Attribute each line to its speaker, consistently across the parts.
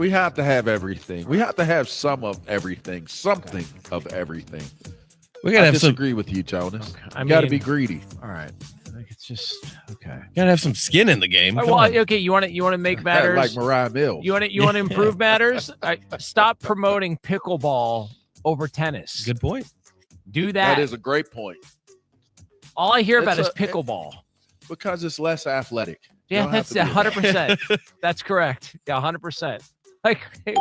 Speaker 1: We have to have everything. We have to have some of everything, something of everything.
Speaker 2: We gotta
Speaker 1: I
Speaker 2: have
Speaker 1: disagree with you, Jonas.
Speaker 3: Okay.
Speaker 1: You got to be greedy.
Speaker 3: All right. Like it's just okay.
Speaker 2: Gotta have some skin in the game.
Speaker 3: All right,
Speaker 2: Come on.
Speaker 3: okay, you want to make matters
Speaker 1: Like Mariah Mills.
Speaker 3: You want to improve matters? Stop promoting pickleball over tennis.
Speaker 2: Good point.
Speaker 3: Do that.
Speaker 1: That is a great point.
Speaker 3: All I hear about is pickleball.
Speaker 1: Because it's less athletic.
Speaker 3: Yeah, that's 100%. That's correct. Yeah, 100%. Like, hey,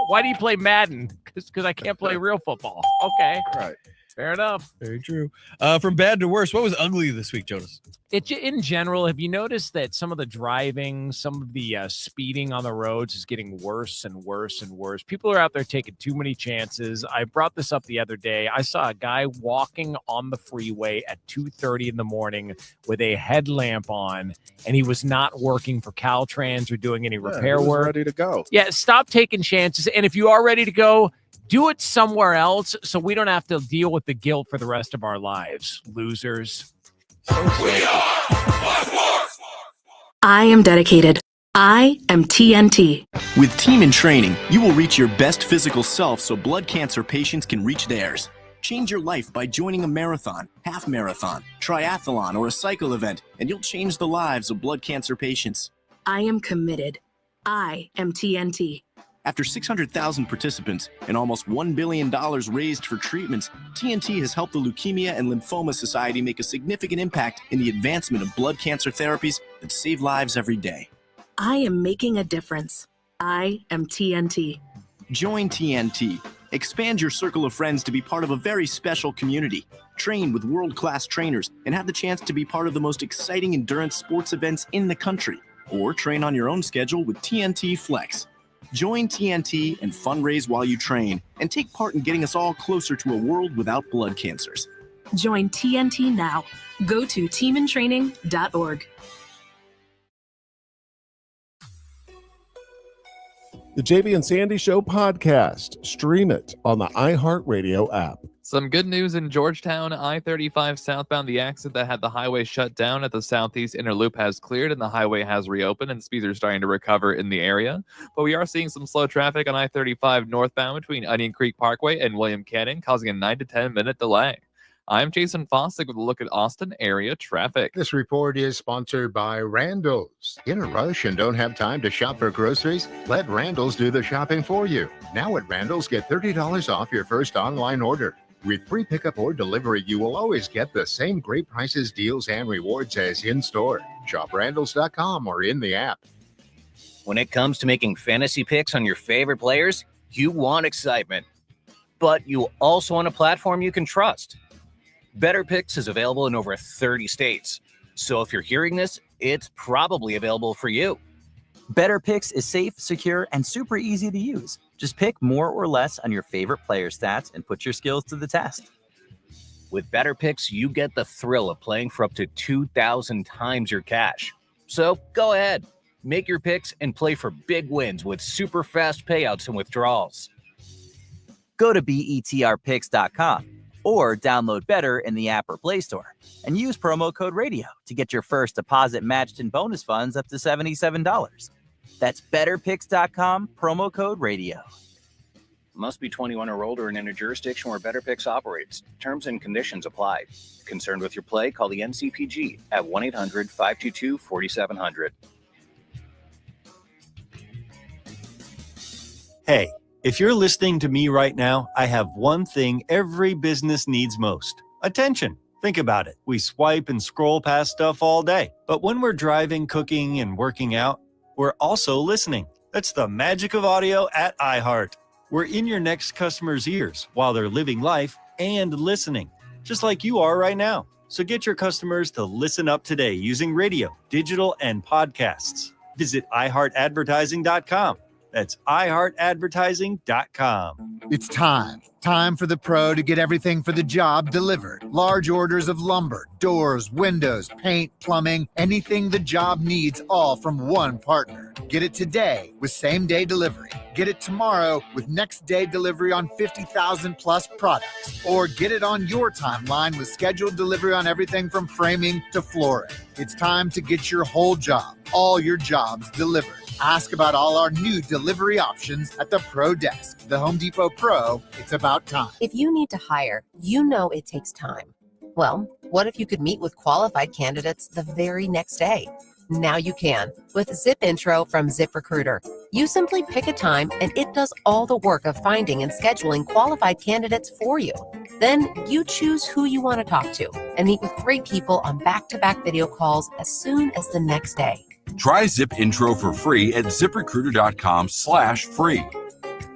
Speaker 3: why do you play Madden? Because I can't play real football. Okay.
Speaker 1: Right.
Speaker 3: Fair enough.
Speaker 2: Very true. From bad to worse, what was ugly this week, Jonas?
Speaker 3: In general, have you noticed that some of the driving, some of the speeding on the roads is getting worse and worse and worse? People are out there taking too many chances. I brought this up the other day. I saw a guy walking on the freeway at 2:30 in the morning with a headlamp on, and he was not working for Caltrans or doing any repair
Speaker 1: he was
Speaker 3: work.
Speaker 1: ready to go.
Speaker 3: Yeah, stop taking chances. And if you are ready to go, do it somewhere else so we don't have to deal with the guilt for the rest of our lives. Losers.
Speaker 4: I am dedicated. I am TNT.
Speaker 5: With Team in Training, you will reach your best physical self so blood cancer patients can reach theirs. Change your life by joining a marathon, half marathon, triathlon, or a cycle event, and you'll change the lives of blood cancer patients.
Speaker 4: I am committed. I am TNT.
Speaker 5: After 600,000 participants and almost $1 billion raised for treatments, TNT has helped the Leukemia and Lymphoma Society make a significant impact in the advancement of blood cancer therapies that save lives every day.
Speaker 4: I am making a difference. I am TNT.
Speaker 5: Join TNT. Expand your circle of friends to be part of a very special community. Train with world-class trainers and have the chance to be part of the most exciting endurance sports events in the country. Or train on your own schedule with TNT Flex. Join TNT and fundraise while you train, and take part in getting us all closer to a world without blood cancers.
Speaker 4: Join TNT now. Go to teamintraining.org.
Speaker 6: The JB and Sandy Show podcast. Stream it on the iHeartRadio app.
Speaker 7: Some good news in Georgetown. I-35 southbound, the accident that had the highway shut down at the southeast inner loop has cleared and the highway has reopened and speeds are starting to recover in the area. But we are seeing some slow traffic on I-35 northbound between Onion Creek Parkway and William Canyon, causing a 9 to 10 minute delay. I'm Jason Fossick with a look at Austin area traffic.
Speaker 8: This report is sponsored by Randall's. In a rush and don't have time to shop for groceries? Let Randall's do the shopping for you. Now at Randall's, get $30 off your first online order. With free pickup or delivery, you will always get the same great prices, deals, and rewards as in-store. Shop Randalls.com or in the app.
Speaker 9: When it comes to making fantasy picks on your favorite players, you want excitement. But you also want a platform you can trust. Better Picks is available in over 30 states. So if you're hearing this, it's probably available for you.
Speaker 10: Better Picks is safe, secure, and super easy to use. Just pick more or less on your favorite player stats and put your skills to the test.
Speaker 9: With Better Picks, you get the thrill of playing for up to 2,000 times your cash. So go ahead, make your picks and play for big wins with super fast payouts and withdrawals.
Speaker 10: Go to betrpicks.com or download Better in the app or Play Store and use promo code RADIO to get your first deposit matched in bonus funds up to $77. That's betterpicks.com, promo code RADIO.
Speaker 9: Must be 21 or older and in a jurisdiction where Better Picks operates. Terms and conditions apply. Concerned with your play? Call the NCPG at 1-800-522-4700.
Speaker 11: Hey, if you're listening to me right now, I have one thing every business needs most: attention. Think about it. We swipe and scroll past stuff all day. But when we're driving, cooking, and working out, we're also listening. That's the magic of audio at iHeart. We're in your next customer's ears while they're living life and listening, just like you are right now. So get your customers to listen up today using radio, digital, and podcasts. Visit iHeartAdvertising.com. That's iHeartAdvertising.com.
Speaker 12: It's time for the pro to get everything for the job delivered. Large orders of lumber, doors, windows, paint, plumbing, anything the job needs, all from one partner. Get it today with same-day delivery. Get it tomorrow with next-day delivery on 50,000 plus products. Or get it on your timeline with scheduled delivery on everything from framing to flooring. It's time to get your whole job, all your jobs delivered. Ask about all our new delivery options at the Pro Desk. The Home Depot Pro, it's about time.
Speaker 13: If you need to hire, you know it takes time. Well, what if you could meet with qualified candidates the very next day? Now you can with Zip Intro from ZipRecruiter. You simply pick a time and it does all the work of finding and scheduling qualified candidates for you. Then you choose who you want to talk to and meet with great people on back-to-back video calls as soon as the next day.
Speaker 14: Try Zip Intro for free at ziprecruiter.com/free.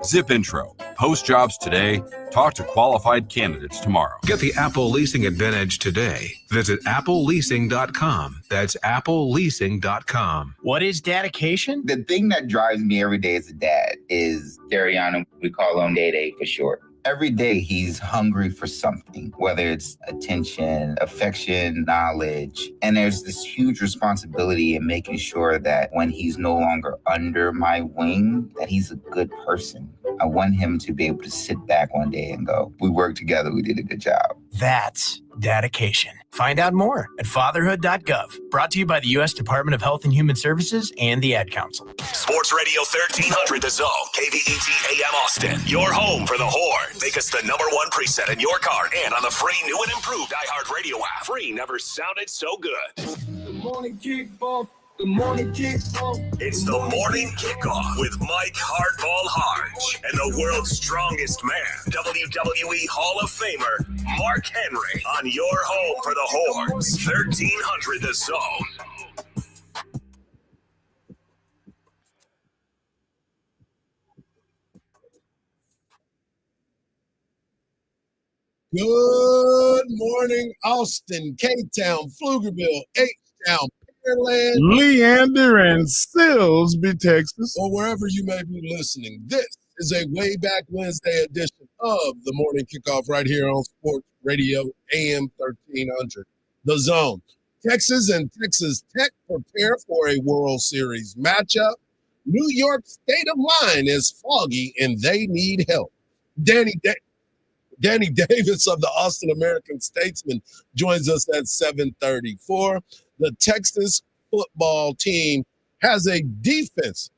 Speaker 14: Zip Intro. Post jobs today. Talk to qualified candidates tomorrow.
Speaker 15: Get the Apple Leasing Advantage today. Visit appleleasing.com. That's appleleasing.com.
Speaker 16: What is dedication?
Speaker 17: The thing that drives me every day as a dad is carry on. We call him Day Day for short. Every day he's hungry for something, whether it's attention, affection, knowledge. And there's this huge responsibility in making sure that when he's no longer under my wing, that he's a good person. I want him to be able to sit back one day and go, we worked together, we did a good job.
Speaker 16: That's dedication. Find out more at fatherhood.gov. Brought to you by the U.S. Department of Health and Human Services and the Ad Council.
Speaker 18: Sports Radio 1300 The Zone, KVET AM Austin. Your home for the Horns. Make us the #1 preset in your car and on the free new and improved iHeartRadio app. Free never sounded so good.
Speaker 19: Good morning, Kickoff. Good morning, Kickoff.
Speaker 18: It's the morning kickoff with Mike Hardball Hardge and the world's strongest man, WWE Hall of Famer Mark Henry, on your home for the Horns, 1300 The Zone.
Speaker 20: Good morning, Austin, K-Town, Pflugerville, H-Town, Pearland,
Speaker 6: Leander and Silsbee, Texas,
Speaker 20: or wherever you may be listening. This is a way back Wednesday edition of the morning kickoff right here on Sports Radio AM 1300. The Zone. Texas and Texas Tech prepare for a World Series matchup. New York State of Mind is foggy and they need help. Danny Davis of the Austin American-Statesman joins us at 7:34. The Texas football team has a defense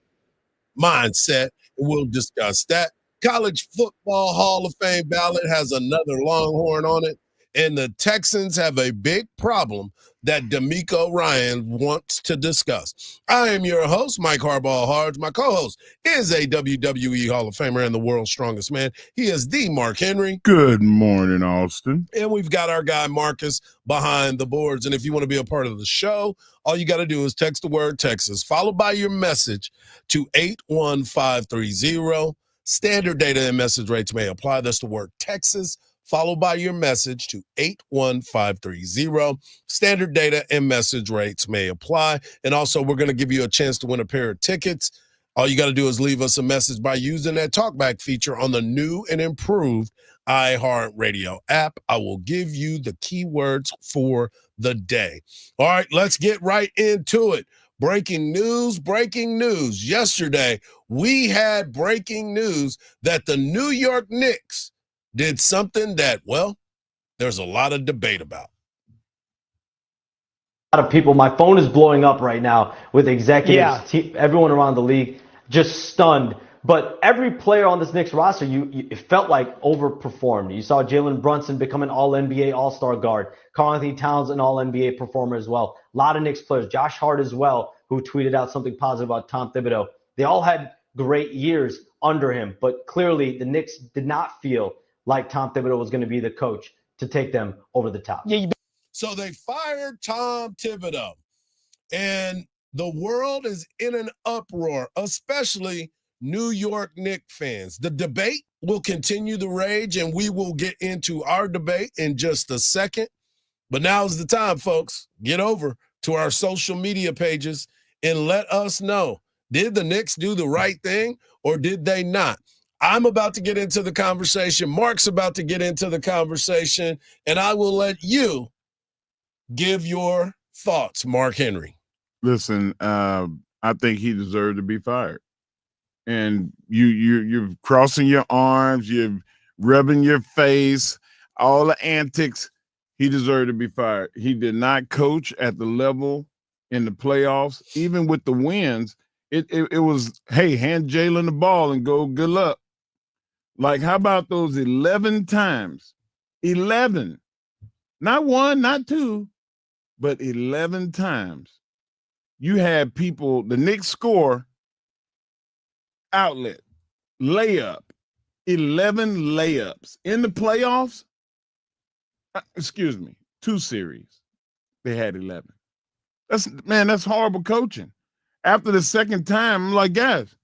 Speaker 20: mindset, and we'll discuss that. College Football Hall of Fame ballot has another Longhorn on it, and the Texans have a big problem that D'Amico Ryan wants to discuss. I am your host, Mike Hardball Hardge. My co-host is a WWE Hall of Famer and the world's strongest man. He is the Mark Henry.
Speaker 6: Good morning, Austin.
Speaker 20: And we've got our guy Marcus behind the boards. And if you want to be a part of the show, all you got to do is text the word Texas, followed by your message to 81530. Standard data and message rates may apply. That's the word Texas, followed by your message to 81530. Standard data and message rates may apply. And also, we're going to give you a chance to win a pair of tickets. All you got to do is leave us a message by using that talkback feature on the new and improved iHeartRadio app. I will give you the keywords for the day. All right, let's get right into it. Breaking news. Yesterday, we had breaking news that the New York Knicks did something that, well, there's a lot of debate about.
Speaker 21: A lot of people, my phone is blowing up right now with executives, everyone around the league just stunned. But every player on this Knicks roster, it felt like overperformed. You saw Jalen Brunson become an All-NBA All-Star guard. Karl-Anthony Towns, an All-NBA performer as well. A lot of Knicks players. Josh Hart as well, who tweeted out something positive about Tom Thibodeau. They all had great years under him, but clearly the Knicks did not feel like Tom Thibodeau was going to be the coach to take them over the top.
Speaker 20: So they fired Tom Thibodeau, and the world is in an uproar, especially New York Knicks fans. The debate will continue to rage, and we will get into our debate in just a second. But now's the time, folks. Get over to our social media pages and let us know, did the Knicks do the right thing or did they not? I'm about to get into the conversation. Mark's about to get into the conversation, and I will let you give your thoughts, Mark Henry.
Speaker 6: Listen, I think he deserved to be fired. And you're crossing your arms, you're rubbing your face, all the antics. He deserved to be fired. He did not coach at the level in the playoffs. Even with the wins, It was, hey, hand Jalen the ball and go, good luck. Like, how about those 11 times? 11. Not one, not two, but 11 times. You had people, the Knicks score, outlet, layup, 11 layups. In the playoffs, excuse me, 2 series, they had 11. That's horrible coaching. After the second time, I'm like, guys,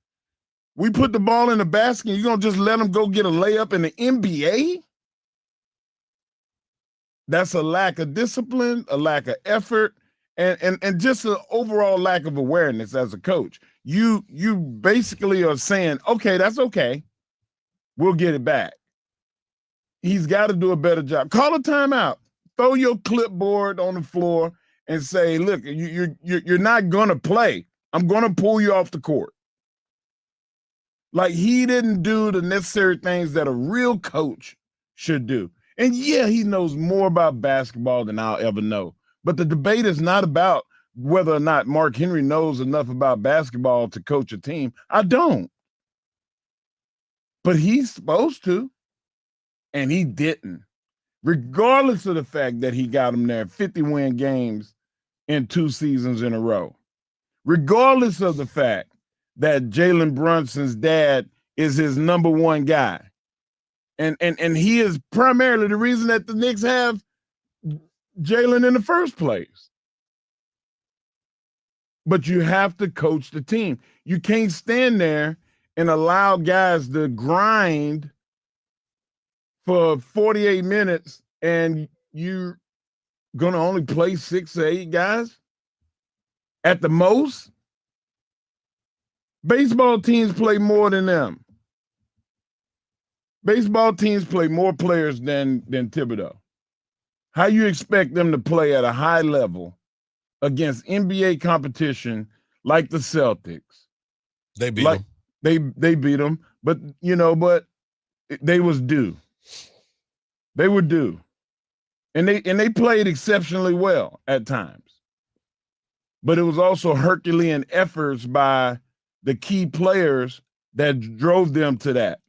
Speaker 6: we put the ball in the basket, you're going to just let them go get a layup in the NBA? That's a lack of discipline, a lack of effort, and just an overall lack of awareness as a coach. You basically are saying, okay, that's okay. We'll get it back. He's got to do a better job. Call a timeout. Throw your clipboard on the floor and say, look, you're not going to play. I'm going to pull you off the court. Like, he didn't do the necessary things that a real coach should do. And yeah, he knows more about basketball than I'll ever know. But the debate is not about whether or not Mark Henry knows enough about basketball to coach a team. I don't. But he's supposed to. And he didn't. Regardless of the fact that he got him there 50-win games in 2 seasons in a row. Regardless of the fact that Jalen Brunson's dad is his number 1 guy. And he is primarily the reason that the Knicks have Jalen in the first place. But you have to coach the team. You can't stand there and allow guys to grind for 48 minutes and you're going to only play 6 or 8 guys at the most. Baseball teams play more than them. Baseball teams play more players than Thibodeau. How you expect them to play at a high level against NBA competition like the Celtics?
Speaker 20: They beat them.
Speaker 6: They beat them, but they was due. They were due. And they played exceptionally well at times. But it was also Herculean efforts by the key players that drove them to that.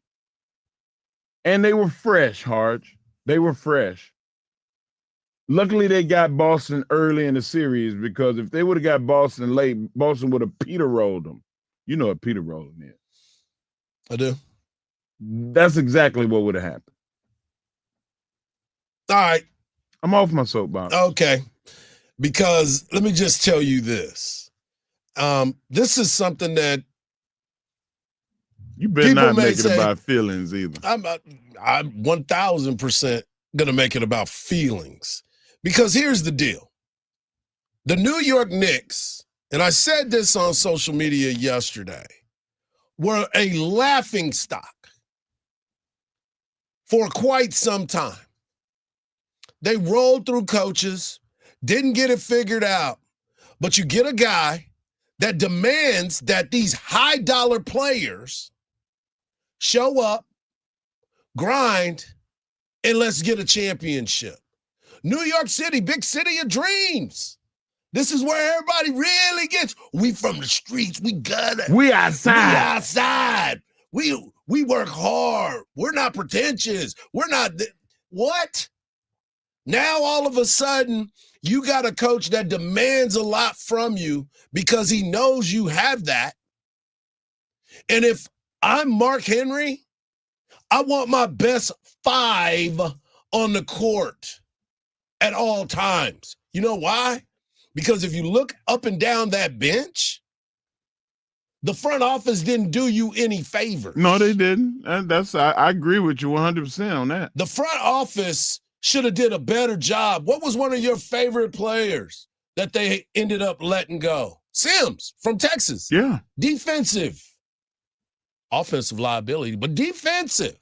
Speaker 6: And they were fresh, Hardge. They were fresh. Luckily, they got Boston early in the series, because if they would have got Boston late, Boston would have Peter rolled them. You know what Peter rolling is.
Speaker 20: I do.
Speaker 6: That's exactly what would have happened.
Speaker 20: All right.
Speaker 6: I'm off my soapbox.
Speaker 20: Okay. Because let me just tell you this. This is something that
Speaker 6: you better not make it about feelings either.
Speaker 20: I'm 1,000% going to make it about feelings. Because here's the deal. The New York Knicks, and I said this on social media yesterday, were a laughingstock for quite some time. They rolled through coaches, didn't get it figured out. But you get a guy that demands that these high-dollar players show up, grind, and let's get a championship. New York City, big city of dreams. This is where everybody really gets. We from the streets. We got it.
Speaker 6: We outside.
Speaker 20: We outside. We work hard. We're not pretentious. We're not. What? Now all of a sudden, you got a coach that demands a lot from you because he knows you have that. And if I'm Mark Henry, I want my best 5 on the court at all times. You know why? Because if you look up and down that bench, the front office didn't do you any favors.
Speaker 6: No, they didn't. I agree with you 100% on that.
Speaker 20: The front office should have did a better job. What was one of your favorite players that they ended up letting go? Sims from Texas.
Speaker 6: Yeah.
Speaker 20: Defensive. Offensive liability, but defensive.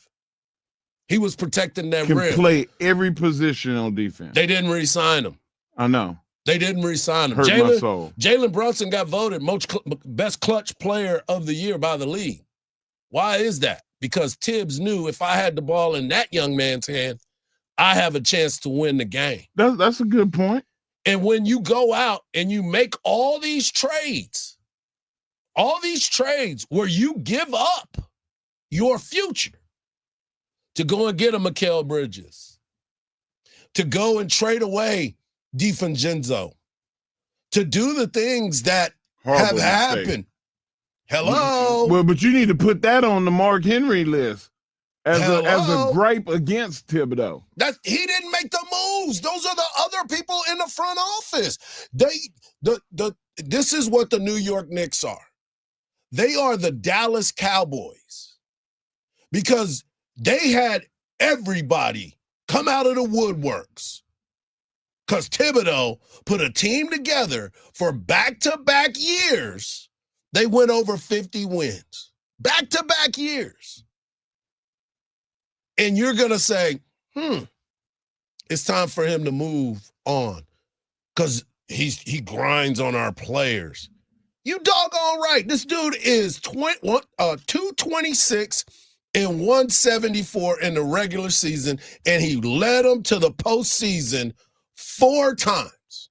Speaker 20: He was protecting that rim.
Speaker 6: Can play every position on defense.
Speaker 20: They didn't re-sign him.
Speaker 6: I know.
Speaker 20: They didn't re-sign him.
Speaker 6: Hurt my soul.
Speaker 20: Jalen Brunson got voted best clutch player of the year by the league. Why is that? Because Tibbs knew if I had the ball in that young man's hand, I have a chance to win the game.
Speaker 6: That's a good point.
Speaker 20: And when you go out and you make all these trades, All these trades where you give up your future to go and get a Mikal Bridges, to go and trade away DiFrancesco, to do the things that have happened. Hello.
Speaker 6: Well, but you need to put that on the Mark Henry list as a gripe against Thibodeau.
Speaker 20: He didn't make the moves. Those are the other people in the front office. This is what the New York Knicks are. They are the Dallas Cowboys because they had everybody come out of the woodworks because Thibodeau put a team together for back-to-back years. They went over 50 wins. Back-to-back years. And you're going to say, it's time for him to move on because he grinds on our players. You doggone right. This dude is 226 and 174 in the regular season, and he led them to the postseason 4 times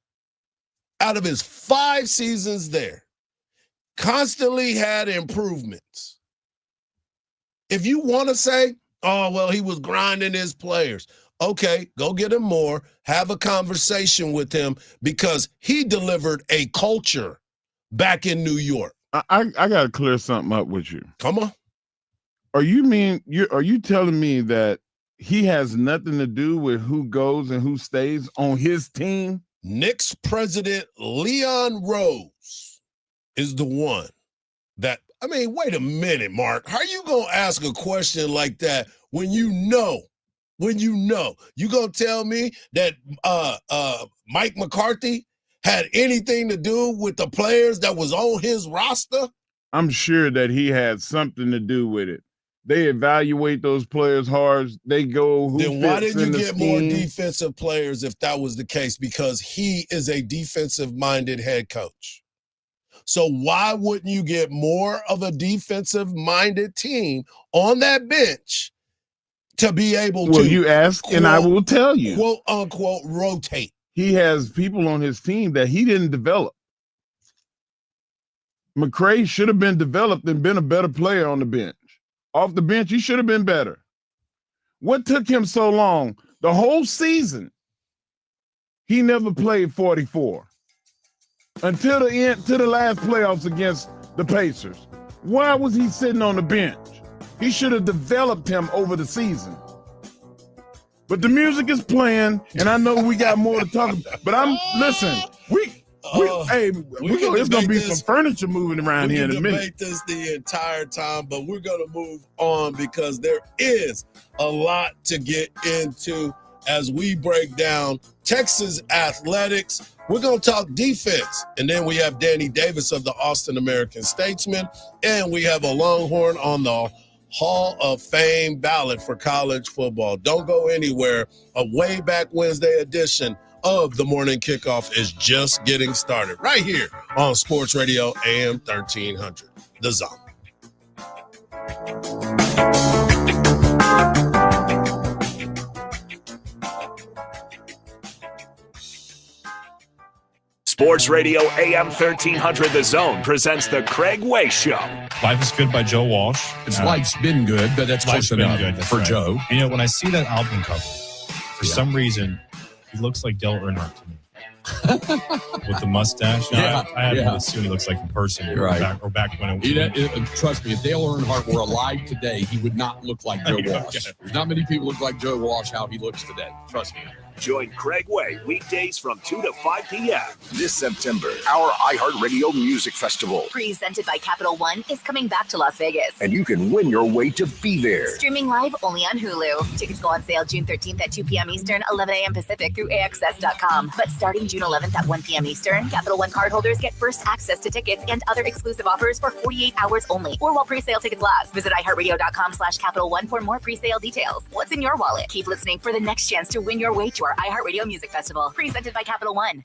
Speaker 20: out of his 5 seasons there. Constantly had improvements. If you want to say, oh, well, he was grinding his players. Okay, go get him more. Have a conversation with him because he delivered a culture back in New York.
Speaker 6: I got to clear something up with you.
Speaker 20: Come on.
Speaker 6: Are you telling me that he has nothing to do with who goes and who stays on his team?
Speaker 20: Knicks president Leon Rose is the one that, wait a minute, Mark. How are you going to ask a question like that when you know? You going to tell me that Mike McCarthy had anything to do with the players that was on his roster?
Speaker 6: I'm sure that he had something to do with it. They evaluate those players hard. They go, who
Speaker 20: then why
Speaker 6: fits
Speaker 20: didn't
Speaker 6: in
Speaker 20: you
Speaker 6: the
Speaker 20: get more
Speaker 6: scheme?
Speaker 20: defensive players if that was the case? Because he is a defensive-minded head coach. So why wouldn't you get more of a defensive-minded team on that bench to be able to?
Speaker 6: Well, you ask, and I will tell you.
Speaker 20: Quote, unquote, rotate.
Speaker 6: He has people on his team that he didn't develop. McCray should have been developed and been a better player on the bench. Off the bench, he should have been better. What took him so long? The whole season, he never played 44 until the end, to the last playoffs against the Pacers. Why was he sitting on the bench? He should have developed him over the season. But the music is playing, and I know we got more to talk about. But listen, it's gonna be some furniture moving around here in a minute.
Speaker 20: We can debate this the entire time, but we're gonna move on because there is a lot to get into as we break down Texas athletics. We're gonna talk defense, and then we have Danny Davis of the Austin American-Statesman, and we have a Longhorn on the Hall of Fame ballot for college football. Don't go anywhere. A Way Back Wednesday edition of the Morning Kickoff is just getting started right here on Sports Radio AM 1300, The Zone.
Speaker 18: Sports Radio AM 1300 The Zone presents the Craig Way Show.
Speaker 2: Life is Good by Joe Walsh.
Speaker 22: Life's been good, but that's close enough for
Speaker 2: right.
Speaker 22: Joe.
Speaker 2: You know, when I see that album cover, for some reason, he looks like Dale Earnhardt to me. With the mustache. Now, I haven't really seen what he looks like in person.
Speaker 22: Right.
Speaker 2: Back when it was.
Speaker 22: Trust me, if Dale Earnhardt were alive today, he would not look like Joe Walsh. There's not many people look like Joe Walsh how he looks today. Trust me.
Speaker 18: Join Craig Way weekdays from 2 to 5 p.m. This September, our iHeartRadio Music Festival.
Speaker 23: Presented by Capital One is coming back to Las Vegas.
Speaker 18: And you can win your way to be there.
Speaker 23: Streaming live only on Hulu. Tickets go on sale June 13th at 2 p.m. Eastern, 11 a.m. Pacific through AXS.com. But starting June 11th at 1 p.m. Eastern, Capital One cardholders get first access to tickets and other exclusive offers for 48 hours only or while pre-sale tickets last. Visit iHeartRadio.com/Capital One for more pre-sale details. What's in your wallet? Keep listening for the next chance to win your way to our iHeartRadio Music Festival. Presented by Capital One.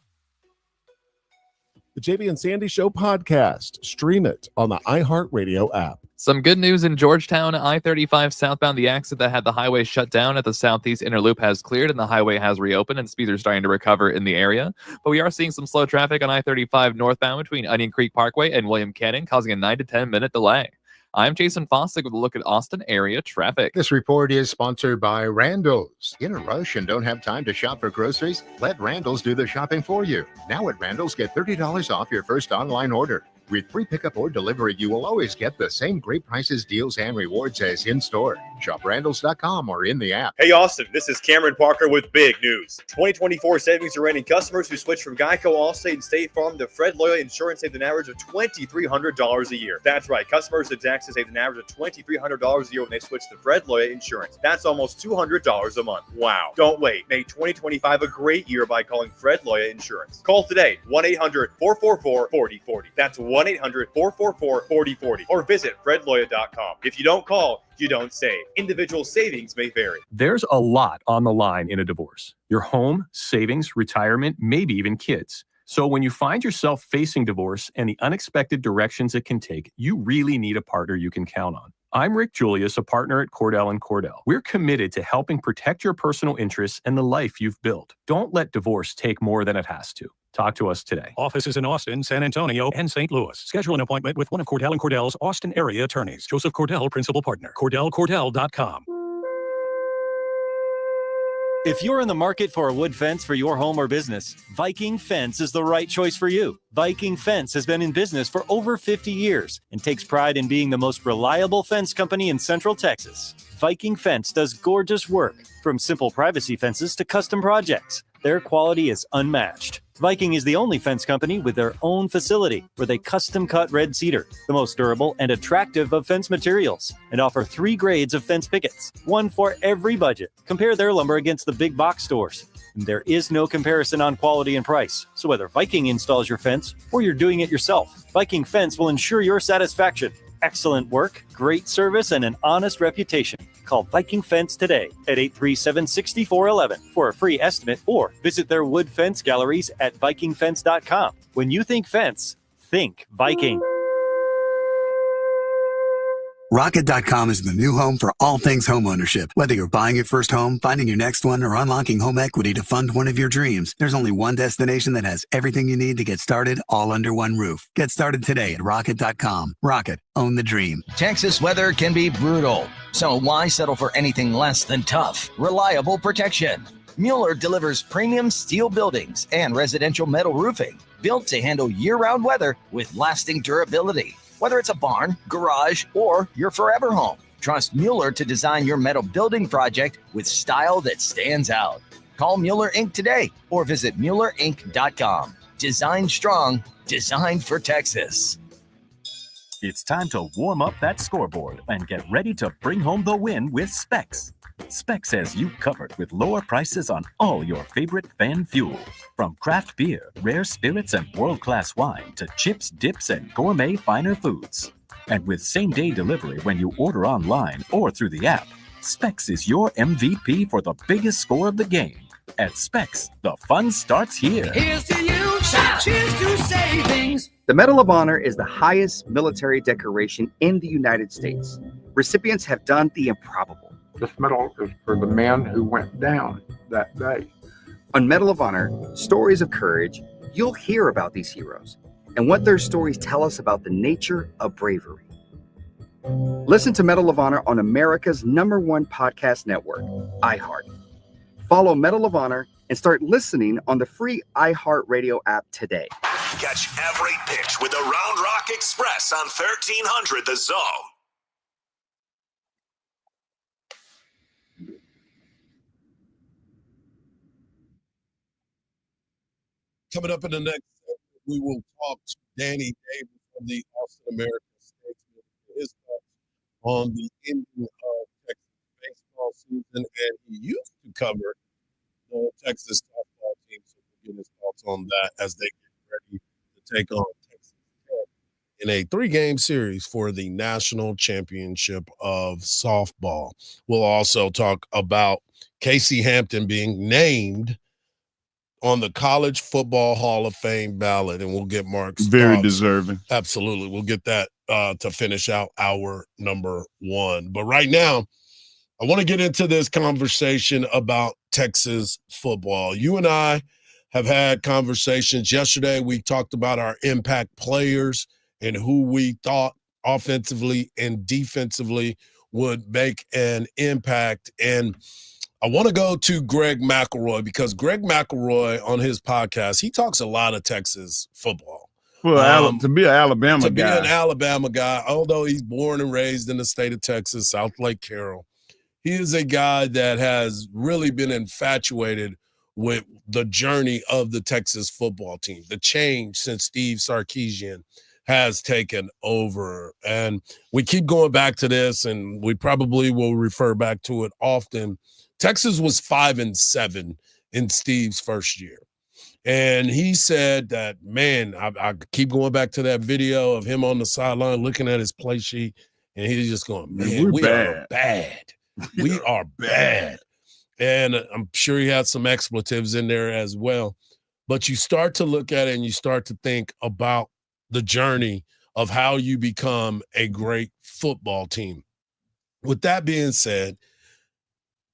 Speaker 1: the JV and Sandy Show podcast. Stream it on the iHeartRadio app.
Speaker 7: Some good news in Georgetown. I-35 southbound, the exit that had the highway shut down at the southeast inner loop has cleared and the highway has reopened and speeds are starting to recover in the area. But we are seeing some slow traffic on I-35 northbound between Onion Creek Parkway and William Cannon, causing a 9 to 10 minute delay. I'm Jason Fossick with a look at Austin area traffic.
Speaker 8: This report is sponsored by Randall's. In a rush and don't have time to shop for groceries? Let Randall's do the shopping for you. Now at Randall's, get $30 off your first online order. With free pickup or delivery, you will always get the same great prices, deals, and rewards as in-store. Shop Randalls.com or in the app.
Speaker 3: Hey, Austin, this is Cameron Parker with big news. 2024 savings are ending. Customers who switch from Geico, Allstate, and State Farm to Fred Loya Insurance saved an average of $2,300 a year. That's right. Customers at Jackson saved an average of $2,300 a year when they switch to Fred Loya Insurance. That's almost $200 a month. Wow. Don't wait. Make 2025 a great year by calling Fred Loya Insurance. Call today, 1-800-444-4040. That's 1-800-444-4040 or visit fredloya.com. If you don't call, you don't save. Individual savings may vary.
Speaker 5: There's a lot on the line in a divorce. Your home, savings, retirement, maybe even kids. So when you find yourself facing divorce and the unexpected directions it can take, you really need a partner you can count on. I'm Rick Julius, a partner at Cordell & Cordell. We're committed to helping protect your personal interests and the life you've built. Don't let divorce take more than it has to. Talk to us today.
Speaker 24: Offices in Austin, San Antonio, and St. Louis. Schedule an appointment with one of Cordell & Cordell's Austin area attorneys. Joseph Cordell, Principal Partner. CordellCordell.com.
Speaker 11: If you're in the market for a wood fence for your home or business, Viking Fence is the right choice for you. Viking Fence has been in business for over 50 years and takes pride in being the most reliable fence company in Central Texas. Viking Fence does gorgeous work, from simple privacy fences to custom projects. Their quality is unmatched. Viking is the only fence company with their own facility where they custom cut red cedar, the most durable and attractive of fence materials, and offer 3 grades of fence pickets, one for every budget. Compare their lumber against the big box stores. And there is no comparison on quality and price. So whether Viking installs your fence or you're doing it yourself, Viking Fence will ensure your satisfaction. Excellent work, great service, and an honest reputation. Call Viking Fence today at 837-6411 for a free estimate or visit their wood fence galleries at vikingfence.com. When you think fence, think Viking.
Speaker 25: Rocket.com is the new home for all things homeownership. Whether you're buying your first home, finding your next one, or unlocking home equity to fund one of your dreams, there's only one destination that has everything you need to get started all under one roof. Get started today at Rocket.com. Rocket, own the dream.
Speaker 26: Texas weather can be brutal, so why settle for anything less than tough, reliable protection? Mueller delivers premium steel buildings and residential metal roofing built to handle year-round weather with lasting durability. Whether it's a barn, garage, or your forever home, trust Mueller to design your metal building project with style that stands out. Call Mueller Inc. today or visit MuellerInc.com. Design strong, designed for Texas.
Speaker 27: It's time to warm up that scoreboard and get ready to bring home the win with Specs. Specs has you covered with lower prices on all your favorite fan fuel. From craft beer, rare spirits, and world-class wine to chips, dips, and gourmet finer foods. And with same-day delivery when you order online or through the app, Specs is your MVP for the biggest score of the game. At Specs, the fun starts here.
Speaker 28: Here's to you, cheers to savings.
Speaker 29: The Medal of Honor is the highest military decoration in the United States. Recipients have done the improbable.
Speaker 30: This medal is for the man who went down that day.
Speaker 29: On Medal of Honor, Stories of Courage, you'll hear about these heroes and what their stories tell us about the nature of bravery. Listen to Medal of Honor on America's #1 podcast network, iHeart. Follow Medal of Honor and start listening on the free iHeartRadio app today.
Speaker 18: Catch every pitch with the Round Rock Express on 1300 The Zone.
Speaker 20: Coming up in the next segment, we will talk to Danny Davis of the Austin American-Statesman for his thoughts on the ending of Texas baseball season, and he used to cover the Texas softball team, so we'll get his thoughts on that as they get ready to take on Texas Tech in a 3-game series for the national championship of softball. We'll also talk about Casey Hampton being named on the College Football Hall of Fame ballot, and we'll get Mark's
Speaker 6: Very
Speaker 20: thoughts.
Speaker 6: deserving.
Speaker 20: Absolutely. We'll get that to finish out our number one. But right now, I want to get into this conversation about Texas football. You and I have had conversations. Yesterday, we talked about our impact players and who we thought offensively and defensively would make an impact. And I want to go to Greg McElroy because Greg McElroy on his podcast, he talks a lot of Texas football.
Speaker 6: Well, to be an Alabama
Speaker 20: to
Speaker 6: guy.
Speaker 20: be an Alabama guy, although he's born and raised in the state of Texas, South Lake Carroll, he is a guy that has really been infatuated with the journey of the Texas football team, the change since Steve Sarkisian has taken over. And we keep going back to this, and we probably will refer back to it often. Texas was 5-7 in Steve's first year. And he said that, man, I keep going back to that video of him on the sideline looking at his play sheet, and he's just going, man, we are bad. We are bad. And I'm sure he had some expletives in there as well. But you start to look at it and you start to think about the journey of how you become a great football team. With that being said,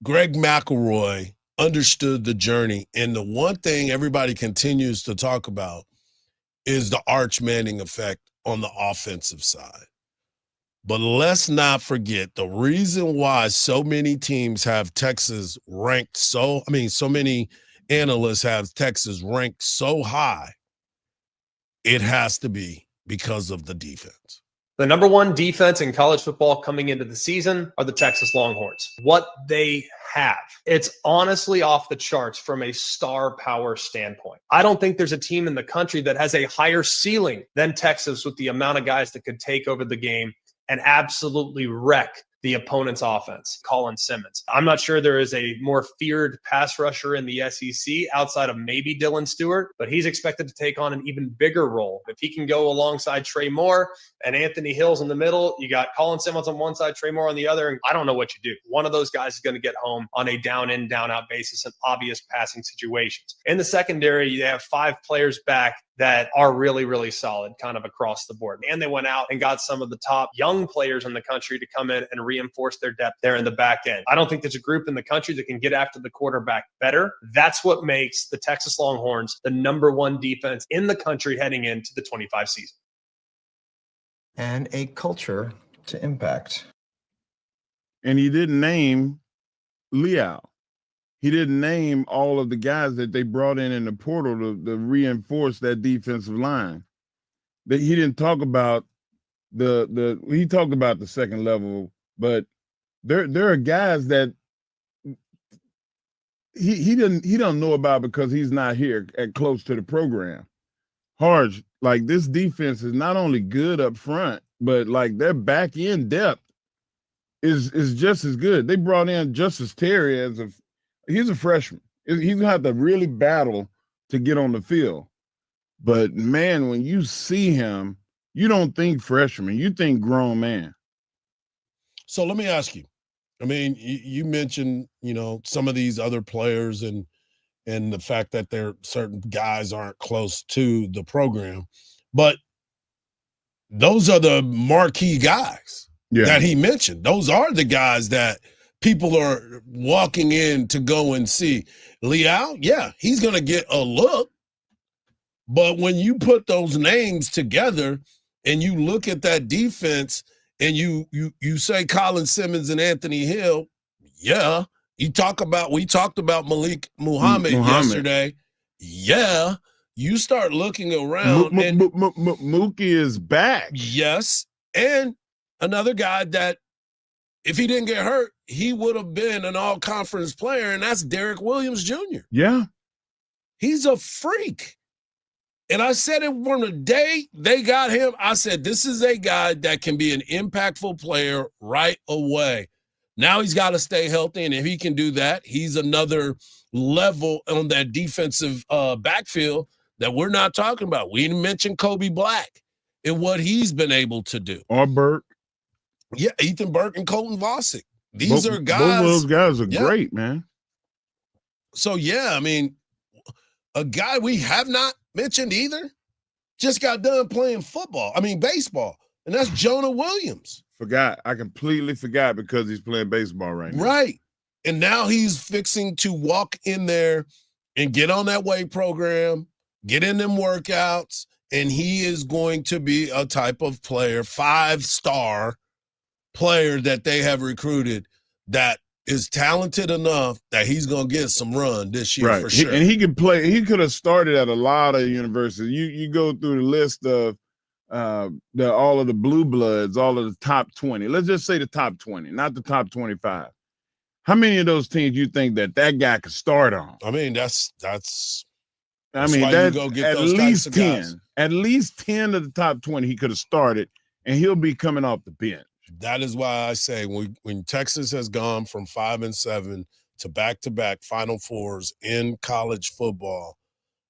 Speaker 20: Greg McElroy understood the journey. And the one thing everybody continues to talk about is the Arch Manning effect on the offensive side. But let's not forget the reason why so many teams have Texas ranked so many analysts have Texas ranked so high. It has to be because of the defense.
Speaker 4: The number one defense in college football coming into the season are the Texas Longhorns. What they have, it's honestly off the charts from a star power standpoint. I don't think there's a team in the country that has a higher ceiling than Texas with the amount of guys that could take over the game and absolutely wreck the opponent's offense. Colin Simmons. I'm not sure there is a more feared pass rusher in the SEC outside of maybe Dylan Stewart, but he's expected to take on an even bigger role. If he can go alongside Trey Moore and Anthony Hill's in the middle, you got Colin Simmons on one side, Trey Moore on the other, and I don't know what you do. One of those guys is going to get home on a down in, down out basis in obvious passing situations. In the secondary, they have 5 players back that are really, really solid kind of across the board. And they went out and got some of the top young players in the country to come in and reinforce their depth there in the back end. I don't think there's a group in the country that can get after the quarterback better. That's what makes the Texas Longhorns the number one defense in the country heading into the 25 season.
Speaker 9: And a culture to impact.
Speaker 6: And he didn't name Leal. He didn't name all of the guys that they brought in the portal to reinforce that defensive line. He didn't talk about he talked about the second level, but there are guys that he don't know about because he's not here at close to the program. Hardge, like this defense is not only good up front, but like their back end depth is just as good. They brought in Justice Terry he's a freshman. He's gonna have to really battle to get on the field. But man, when you see him, you don't think freshman, you think grown man.
Speaker 20: So let me ask you. I mean, you mentioned, some of these other players and the fact that certain guys aren't close to the program, but those are the marquee guys that he mentioned. Those are the guys that people are walking in to go and see. Leal, he's going to get a look. But when you put those names together and you look at that defense and you say Colin Simmons and Anthony Hill, we talked about Malik Muhammad yesterday. You start looking around and
Speaker 6: Mookie is back.
Speaker 20: Yes. And another guy that if he didn't get hurt, he would have been an all-conference player, and that's Derek Williams Jr.
Speaker 6: Yeah.
Speaker 20: He's a freak. And I said it from the day they got him. I said, this is a guy that can be an impactful player right away. Now he's got to stay healthy, and if he can do that, he's another level on that defensive backfield that we're not talking about. We didn't mention Kobe Black and what he's been able to do.
Speaker 6: Or Burke.
Speaker 20: Yeah, Ethan Burke and Colton Vosick. These are guys.
Speaker 6: Both of those guys are great, man.
Speaker 20: So, I mean, a guy we have not mentioned either, just got done playing baseball, and that's Jonah Williams.
Speaker 6: I completely forgot because he's playing baseball right now.
Speaker 20: Right. And now he's fixing to walk in there and get on that weight program, get in them workouts, and he is going to be a type of player, 5-star player that they have recruited that is talented enough that he's going to get some run this year for sure.
Speaker 6: And he can play. He could have started at a lot of universities. You go through the list of all of the blue bloods, all of the top 20. Let's just say the top 20, not the top 25. How many of those teams you think that guy could start on?
Speaker 20: I mean, that's
Speaker 6: that
Speaker 20: go get
Speaker 6: at
Speaker 20: those
Speaker 6: least 10.
Speaker 20: guys.
Speaker 6: At least 10 of the top 20 he could have started, and he'll be coming off the bench.
Speaker 20: That is why I say when Texas has gone from 5-7 to back-to-back Final Fours in college football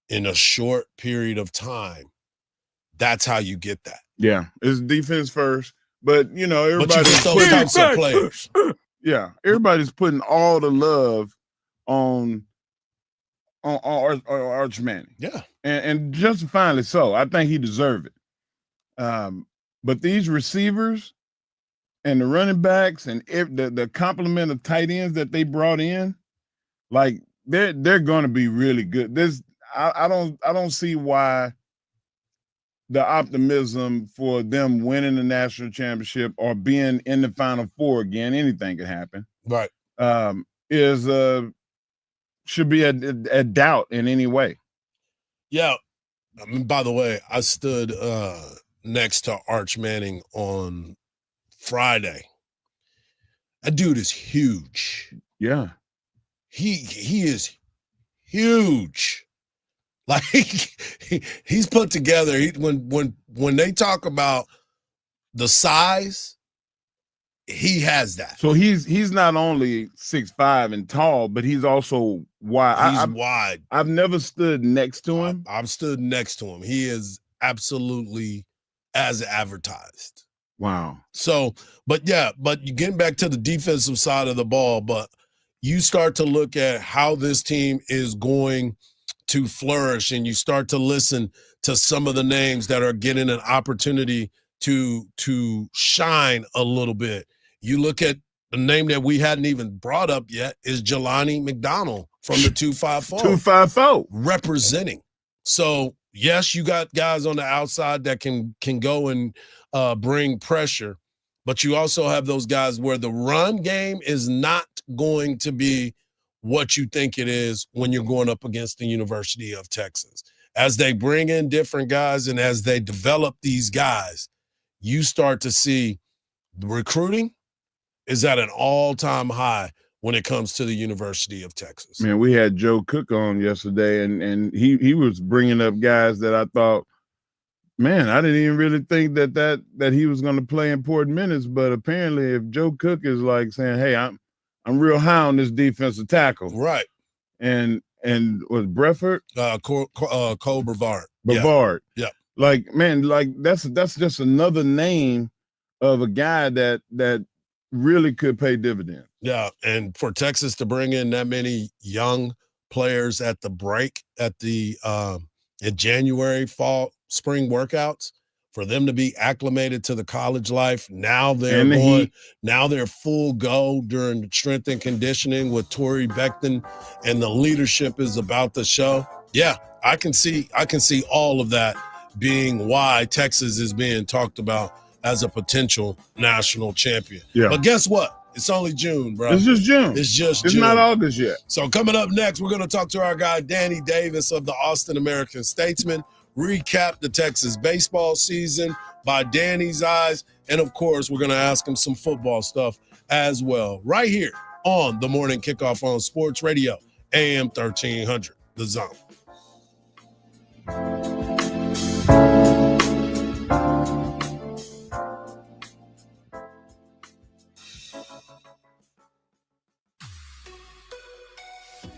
Speaker 20: in a short period of time, that's how you get that.
Speaker 6: Yeah, it's defense first, but everybody's
Speaker 20: those types of players.
Speaker 6: Yeah, everybody's putting all the love on Arch Manning.
Speaker 20: Yeah,
Speaker 6: and justifiably so. I think he deserved it. But these receivers and the running backs and the complement of tight ends that they brought in, like they're going to be really good. I don't see why the optimism for them winning the national championship or being in the Final Four again, anything could happen.
Speaker 20: Right.
Speaker 6: Should be a doubt in any way.
Speaker 20: Yeah. I mean, by the way, I stood next to Arch Manning on Friday. That dude is huge.
Speaker 6: Yeah.
Speaker 20: He is huge. Like he's put together. When they talk about the size, he has that.
Speaker 6: So he's not only 6'5" and tall, but he's also wide.
Speaker 20: He's wide.
Speaker 6: I've never stood next to him.
Speaker 20: I've stood next to him. He is absolutely as advertised.
Speaker 6: Wow.
Speaker 20: So, but you getting back to the defensive side of the ball, but you start to look at how this team is going to flourish, and you start to listen to some of the names that are getting an opportunity to shine a little bit. You look at the name that we hadn't even brought up yet is Jelani McDonald from the 254.
Speaker 6: 254.
Speaker 20: Representing. So, yes, you got guys on the outside that can go and bring pressure, but you also have those guys where the run game is not going to be what you think it is when you're going up against the University of Texas. As they bring in different guys and as they develop these guys, you start to see the recruiting is at an all-time high when it comes to the University of Texas.
Speaker 6: Man, we had Joe Cook on yesterday, and he was bringing up guys that I thought, man, I didn't even really think that he was going to play important minutes. But apparently, if Joe Cook is like saying, "Hey, I'm real high on this defensive tackle,"
Speaker 20: right?
Speaker 6: And was Brefford,
Speaker 20: Cole Brevard,
Speaker 6: Brevard,
Speaker 20: yeah.
Speaker 6: Like, man, like that's just another name of a guy that really could pay dividends.
Speaker 20: Yeah, and for Texas to bring in that many young players at the break at the in January, fall, spring workouts, for them to be acclimated to the college life. Now they're full go during the strength and conditioning with Torrey Beckton, and the leadership is about to show. Yeah, I can see all of that being why Texas is being talked about as a potential national champion.
Speaker 6: Yeah.
Speaker 20: But guess what? It's only June, bro.
Speaker 6: It's just June.
Speaker 20: It's just
Speaker 6: It's
Speaker 20: June.
Speaker 6: not August yet.
Speaker 20: So coming up next, we're going to talk to our guy, Danny Davis of the Austin American Statesman, recap the Texas baseball season by Danny's eyes. And, of course, we're going to ask him some football stuff as well, right here on the Morning Kickoff on Sports Radio, AM 1300, The Zone.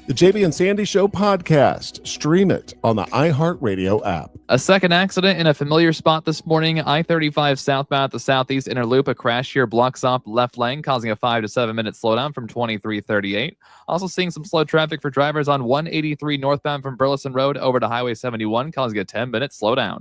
Speaker 1: The JB and Sandy Show podcast. Stream it on the iHeartRadio app.
Speaker 7: A second accident in a familiar spot this morning. I-35 southbound at the Southeast Inner Loop. A crash here blocks off left lane, causing a 5 to 7 minute slowdown from 2338. Also seeing some slow traffic for drivers on 183 northbound from Burleson Road over to Highway 71, causing a 10-minute slowdown.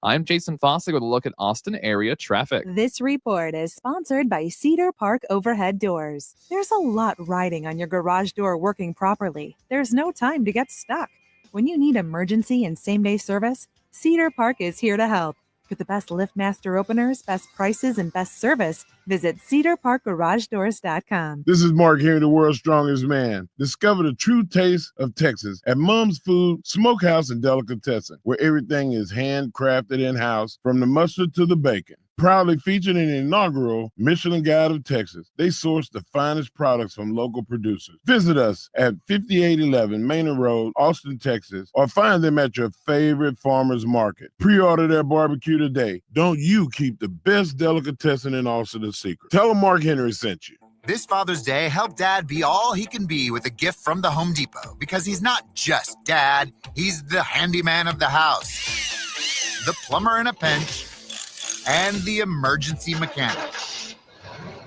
Speaker 7: I'm Jason Fossig with a look at Austin area traffic.
Speaker 2: This report is sponsored by Cedar Park Overhead Doors. There's a lot riding on your garage door working properly. There's no time to get stuck. When you need emergency and same-day service, Cedar Park is here to help. For the best LiftMaster openers, best prices, and best service, visit cedarparkgaragedoors.com.
Speaker 6: This is Mark Henry, the world's strongest man. Discover the true taste of Texas at Mom's Food, Smokehouse, and Delicatessen, where everything is handcrafted in-house, from the mustard to the bacon. Proudly featured in the inaugural Michelin Guide of Texas, they source the finest products from local producers. Visit us at 5811 Manor Road, Austin, Texas, or find them at your favorite farmer's market. Pre-order their barbecue today. Don't you keep the best delicatessen in Austin a secret. Tell them Mark Henry sent you.
Speaker 10: This Father's Day, help Dad be all he can be with a gift from the Home Depot, because he's not just Dad, he's the handyman of the house, the plumber in a pinch, and the emergency mechanic.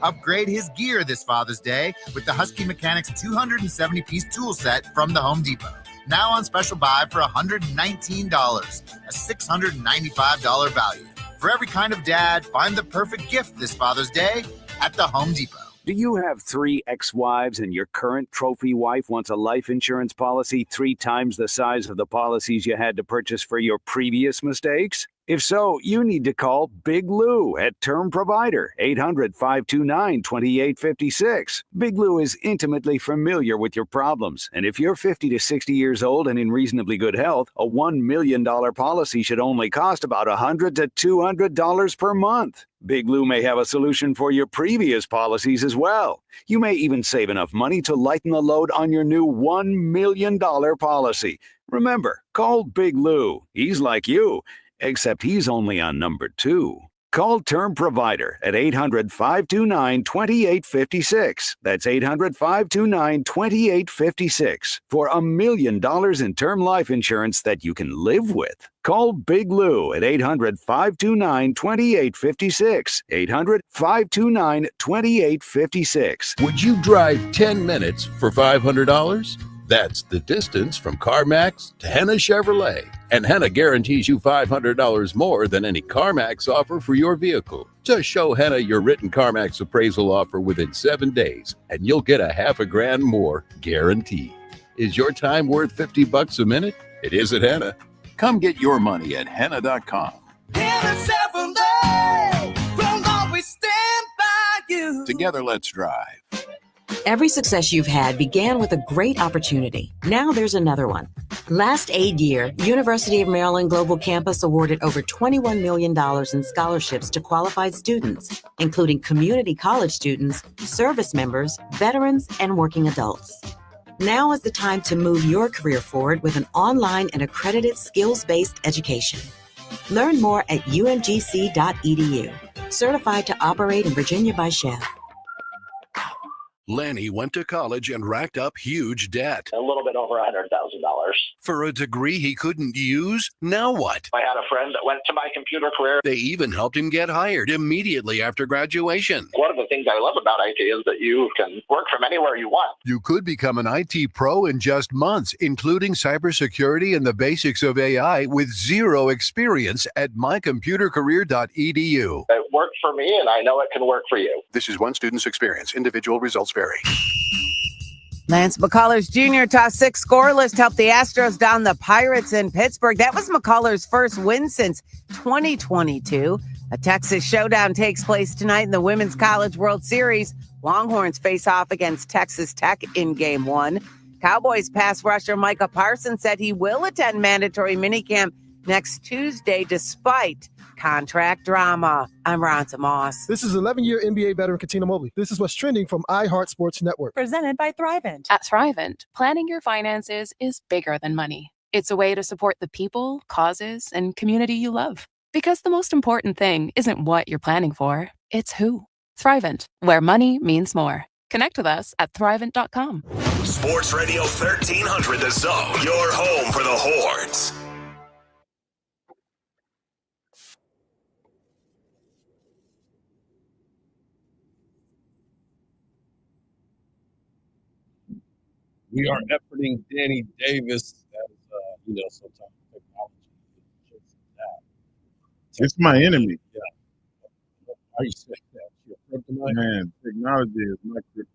Speaker 10: Upgrade his gear this Father's Day with the Husky Mechanics 270-piece tool set from the Home Depot. Now on special buy for $119, a $695 value. For every kind of dad, find the perfect gift this Father's Day at the Home Depot.
Speaker 12: Do you have 3 ex-wives and your current trophy wife wants a life insurance policy 3 times the size of the policies you had to purchase for your previous mistakes? If so, you need to call Big Lou at Term Provider, 800-529-2856. Big Lou is intimately familiar with your problems, and if you're 50 to 60 years old and in reasonably good health, a $1 million policy should only cost about $100 to $200 per month. Big Lou may have a solution for your previous policies as well. You may even save enough money to lighten the load on your new $1 million policy. Remember, call Big Lou. He's like you, except he's only on number 2. Call Term Provider at 800-529-2856. That's 800-529-2856 for $1 million in term life insurance that you can live with. Call Big Lou at 800-529-2856. 800-529-2856.
Speaker 13: Would you drive 10 minutes for $500? That's the distance from CarMax to Henna Chevrolet. And Henna guarantees you $500 more than any CarMax offer for your vehicle. Just show Henna your written CarMax appraisal offer within 7 days, and you'll get $500,000 more guaranteed. Is your time worth $50 a minute? It is at Henna. Come get your money at Henna.com.
Speaker 28: Henna Chevrolet, we'll always stand by you.
Speaker 13: Together, let's drive.
Speaker 14: Every success you've had began with a great opportunity. Now there's another one. Last aid year, University of Maryland Global Campus awarded over $21 million in scholarships to qualified students, including community college students, service members, veterans, and working adults. Now is the time to move your career forward with an online and accredited skills-based education. Learn more at umgc.edu. Certified to operate in Virginia by Chef.
Speaker 13: Lanny went to college and racked up huge debt.
Speaker 15: A little bit over $100,000.
Speaker 13: For a degree he couldn't use? Now what?
Speaker 15: I had a friend that went to my computer career.
Speaker 13: They even helped him get hired immediately after graduation.
Speaker 15: One of the things I love about IT is that you can work from anywhere you want.
Speaker 13: You could become an IT pro in just months, including cybersecurity and the basics of AI with zero experience at mycomputercareer.edu.
Speaker 15: It worked for me, and I know it can work for you.
Speaker 13: This is one student's experience. Individual results vary.
Speaker 16: Lance McCullers Jr. tossed 6 scoreless to help the Astros down the Pirates in Pittsburgh. That was McCullers' first win since 2022. A Texas showdown takes place tonight in the Women's College World Series. Longhorns face off against Texas Tech in Game 1. Cowboys pass rusher Micah Parsons said he will attend mandatory minicamp next Tuesday despite contract drama. I'm Ronta Moss.
Speaker 17: This is 11-year NBA veteran Katina Mobley. This is what's trending from iHeart Sports Network.
Speaker 2: Presented by Thrivent.
Speaker 19: At Thrivent, planning your finances is bigger than money. It's a way to support the people, causes, and community you love. Because the most important thing isn't what you're planning for, it's who. Thrivent, where money means more. Connect with us at thrivent.com.
Speaker 18: Sports Radio 1300 The Zone, your home for the Horns.
Speaker 20: We are efforting Danny Davis as, sometimes technology is just that.
Speaker 6: It's my enemy.
Speaker 20: Yeah. Why you say that? Your kryptonite?
Speaker 6: Man, technology is my kryptonite.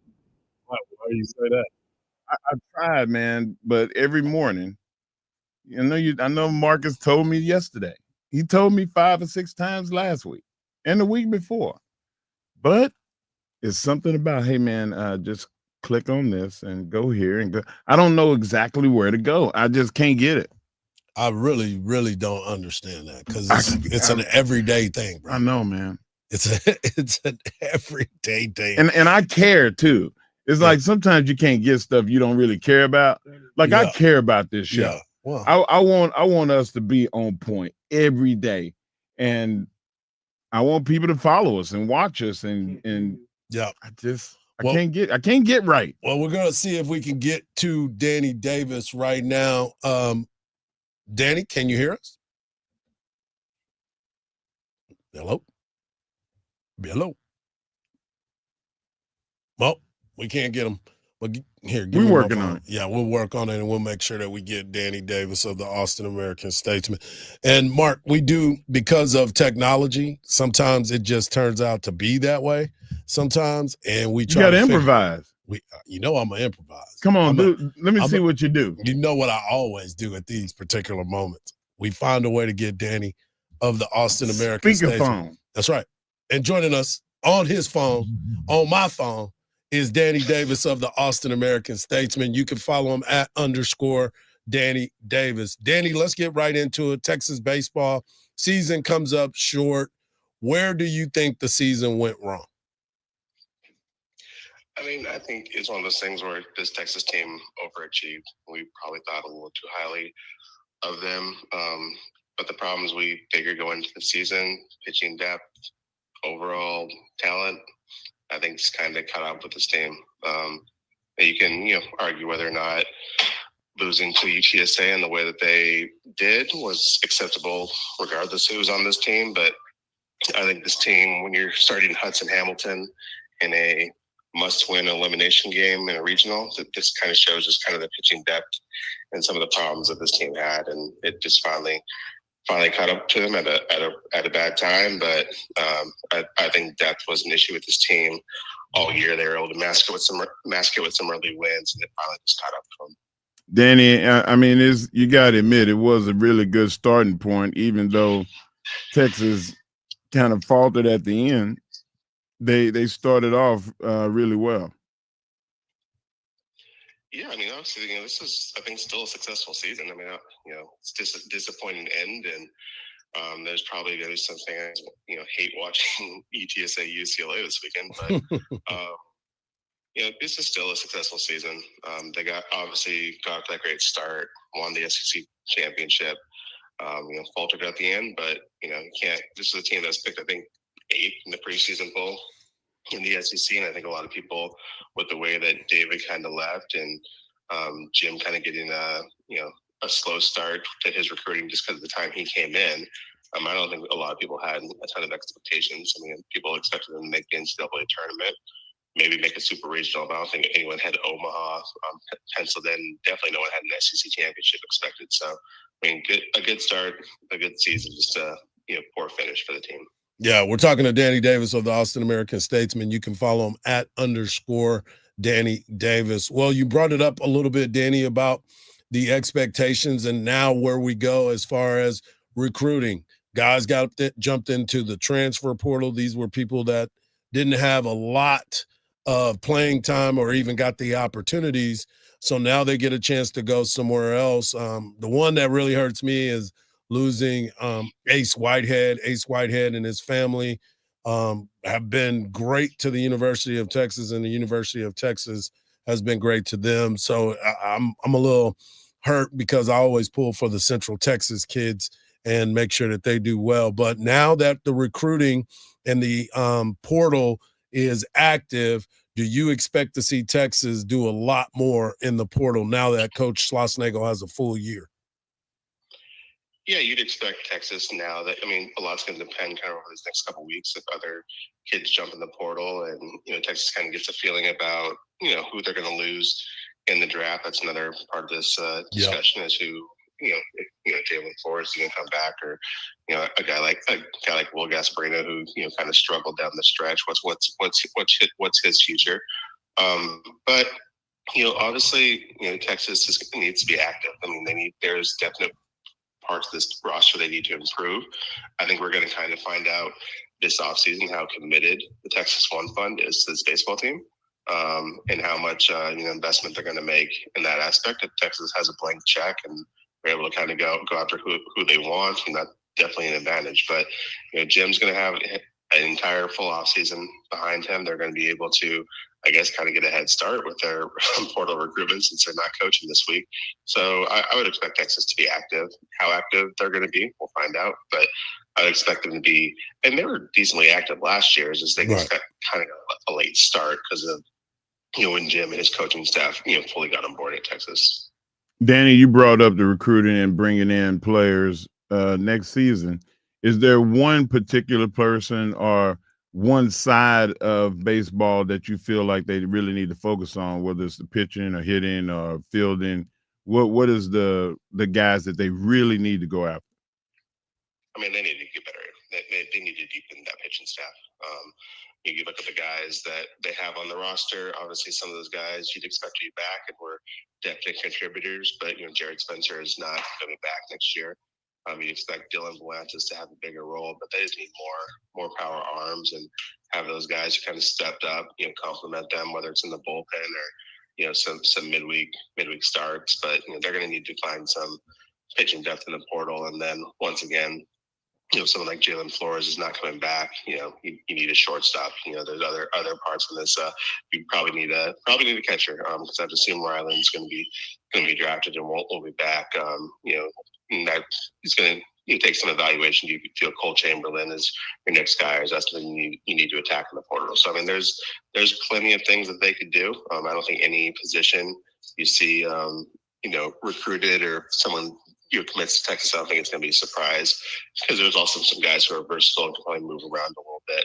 Speaker 20: Why do you say that?
Speaker 6: I tried, man, but every morning, I know Marcus told me yesterday. He told me 5 or 6 times last week and the week before. But it's something about, hey man, just click on this and go here and go. I don't know exactly where to go. I just can't get it.
Speaker 20: I really, really don't understand that because it's an everyday thing, bro.
Speaker 6: I know, man.
Speaker 20: It's an everyday thing.
Speaker 6: And I care too. It's like sometimes you can't get stuff you don't really care about. Like I care about this show.
Speaker 20: Yeah. Well,
Speaker 6: I want us to be on point every day, and I want people to follow us and watch us and
Speaker 20: yeah.
Speaker 6: I can't get right.
Speaker 20: Well, we're gonna see if we can get to Danny Davis right now. Danny, can you hear us? Hello. Well, we can't get him. But here,
Speaker 6: we're working on it.
Speaker 20: Yeah, we'll work on it, and we'll make sure that we get Danny Davis of the Austin American Statesman. And Mark, we do, because of technology, sometimes it just turns out to be that way. Sometimes, and we try
Speaker 6: to improvise.
Speaker 20: I'm gonna improvise.
Speaker 6: Come on, dude. Let me see what you do.
Speaker 20: You know what I always do at these particular moments. We find a way to get Danny of the Austin American Statesman.
Speaker 6: Speakerphone.
Speaker 20: That's right. And joining us on his phone, on my phone, is Danny Davis of the Austin American Statesman. You can follow him at _Danny Davis. Danny, let's get right into it. Texas baseball season comes up short. Where do you think the season went wrong?
Speaker 3: I mean, I think it's one of those things where this Texas team overachieved. We probably thought a little too highly of them. But the problems we figured going into the season, pitching depth, overall talent, I think it's kind of caught up with this team. You can, argue whether or not losing to UTSA in the way that they did was acceptable, regardless who was on this team. But I think this team, when you're starting Hudson Hamilton in a must-win elimination game in a regional, that this kind of shows just kind of the pitching depth and some of the problems that this team had, and it just finally caught up to them at a bad time. But I think depth was an issue with this team all year. They were able to mask it with some early wins, and it finally just caught up to them.
Speaker 6: Danny, I mean, you got to admit it was a really good starting point, even though Texas kind of faltered at the end. They started off really well.
Speaker 3: Yeah, I mean, obviously, this is, I think, still a successful season. I mean, it's just a disappointing end, and there's probably going to be some fans, hate watching UTSA UCLA this weekend. But, this is still a successful season. They obviously got that great start, won the SEC championship, faltered at the end, but, you can't. This is a team that's picked, I think, 8th in the preseason poll in the SEC, and I think a lot of people, with the way that David kind of left and Jim kind of getting a slow start to his recruiting just because of the time he came in, I don't think a lot of people had a ton of expectations. I mean, people expected them to make the NCAA tournament, maybe make a super regional, but I don't think anyone had Omaha penciled in. Definitely no one had an SEC championship expected. So, I mean, a good start, a good season, just a poor finish for the team.
Speaker 20: Yeah, we're talking to Danny Davis of the Austin American Statesman. You can follow him at _Danny Davis. Well, you brought it up a little bit, Danny, about the expectations and now where we go as far as recruiting. Guys jumped into the transfer portal. These were people that didn't have a lot of playing time or even got the opportunities. So now they get a chance to go somewhere else. The one that really hurts me is losing Ace Whitehead. Ace Whitehead and his family have been great to the University of Texas, and the University of Texas has been great to them. So I'm a little hurt because I always pull for the Central Texas kids and make sure that they do well. But now that the recruiting and the portal is active, do you expect to see Texas do a lot more in the portal now that Coach Schlossnagle has a full year?
Speaker 3: Yeah, you'd expect Texas now that, I mean, a lot's going to depend kind of over these next couple of weeks if other kids jump in the portal and, Texas kind of gets a feeling about, who they're going to lose in the draft. That's another part of this discussion is who, if Jalen Flores is going to come back or, a guy like Will Gasparino who, kind of struggled down the stretch. What's his future? But obviously, Texas needs to be active. I mean, there's definite parts of this roster they need to improve. I think we're going to kind of find out this offseason how committed the Texas One Fund is to this baseball team, and how much investment they're going to make in that aspect. If Texas has a blank check and they're able to kind of go after who they want, and that's definitely an advantage. But Jim's going to have an entire full offseason behind him. They're going to be able to, I guess, kind of get a head start with their portal recruitment since they're not coaching this week. So I would expect Texas to be active. How active they're going to be, we'll find out. But I would expect them to be, and they were decently active last year. It's just they got kind of a late start because of, when Jim and his coaching staff, fully got on board at Texas.
Speaker 6: Danny, you brought up the recruiting and bringing in players next season. Is there one particular person or one side of baseball that you feel like they really need to focus on, whether it's the pitching or hitting or fielding? What is the guys that they really need to go after?
Speaker 3: I mean, they need to get better. They need to deepen that pitching staff. You look at the guys that they have on the roster. Obviously, some of those guys you'd expect to be back and were definite contributors, but Jared Spencer is not coming back next year. You expect Dylan Volantis to have a bigger role, but they just need more power arms and have those guys who kind of stepped up, complement them, whether it's in the bullpen or, some midweek starts. But, they're going to need to find some pitching depth in the portal. And then once again, someone like Jalen Flores is not coming back. You need a shortstop. There's other parts of this. You probably need a catcher because I assume Ryland's going to be drafted and won't be back. That is going to take some evaluation. Do you feel Cole Chamberlain is your next guy, or is that something you need to attack in the portal? So I mean, there's plenty of things that they could do. I don't think any position you see recruited or someone commits to Texas, I don't think it's going to be a surprise because there's also some guys who are versatile and can probably move around a little bit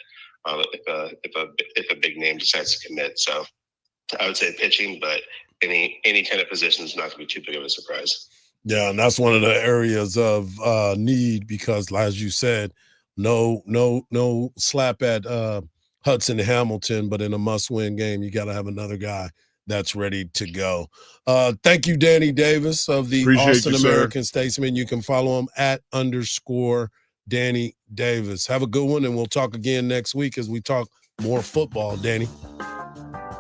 Speaker 3: if a big name decides to commit. So I would say pitching, but any kind of position is not going to be too big of a surprise.
Speaker 20: Yeah, and that's one of the areas of need because, as you said, no slap at Hudson Hamilton, but in a must-win game, you got to have another guy that's ready to go. Thank you, Danny Davis of the Austin American Statesman. You can follow him at _Danny Davis. Have a good one, and we'll talk again next week as we talk more football, Danny.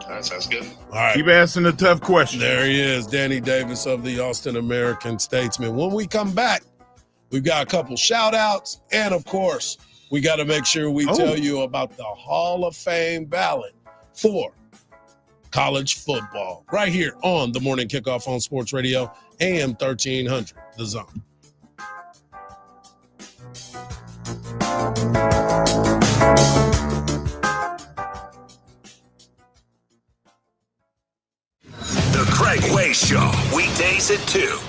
Speaker 3: That sounds good.
Speaker 20: All right.
Speaker 6: Keep asking the tough questions.
Speaker 20: There he is, Danny Davis of the Austin American Statesman. When we come back, we've got a couple shout-outs, and, of course, we got to make sure we tell you about the Hall of Fame ballot for college football right here on the Morning Kickoff on Sports Radio, AM 1300, The Zone.
Speaker 18: The Craig Way Show, weekdays at 2.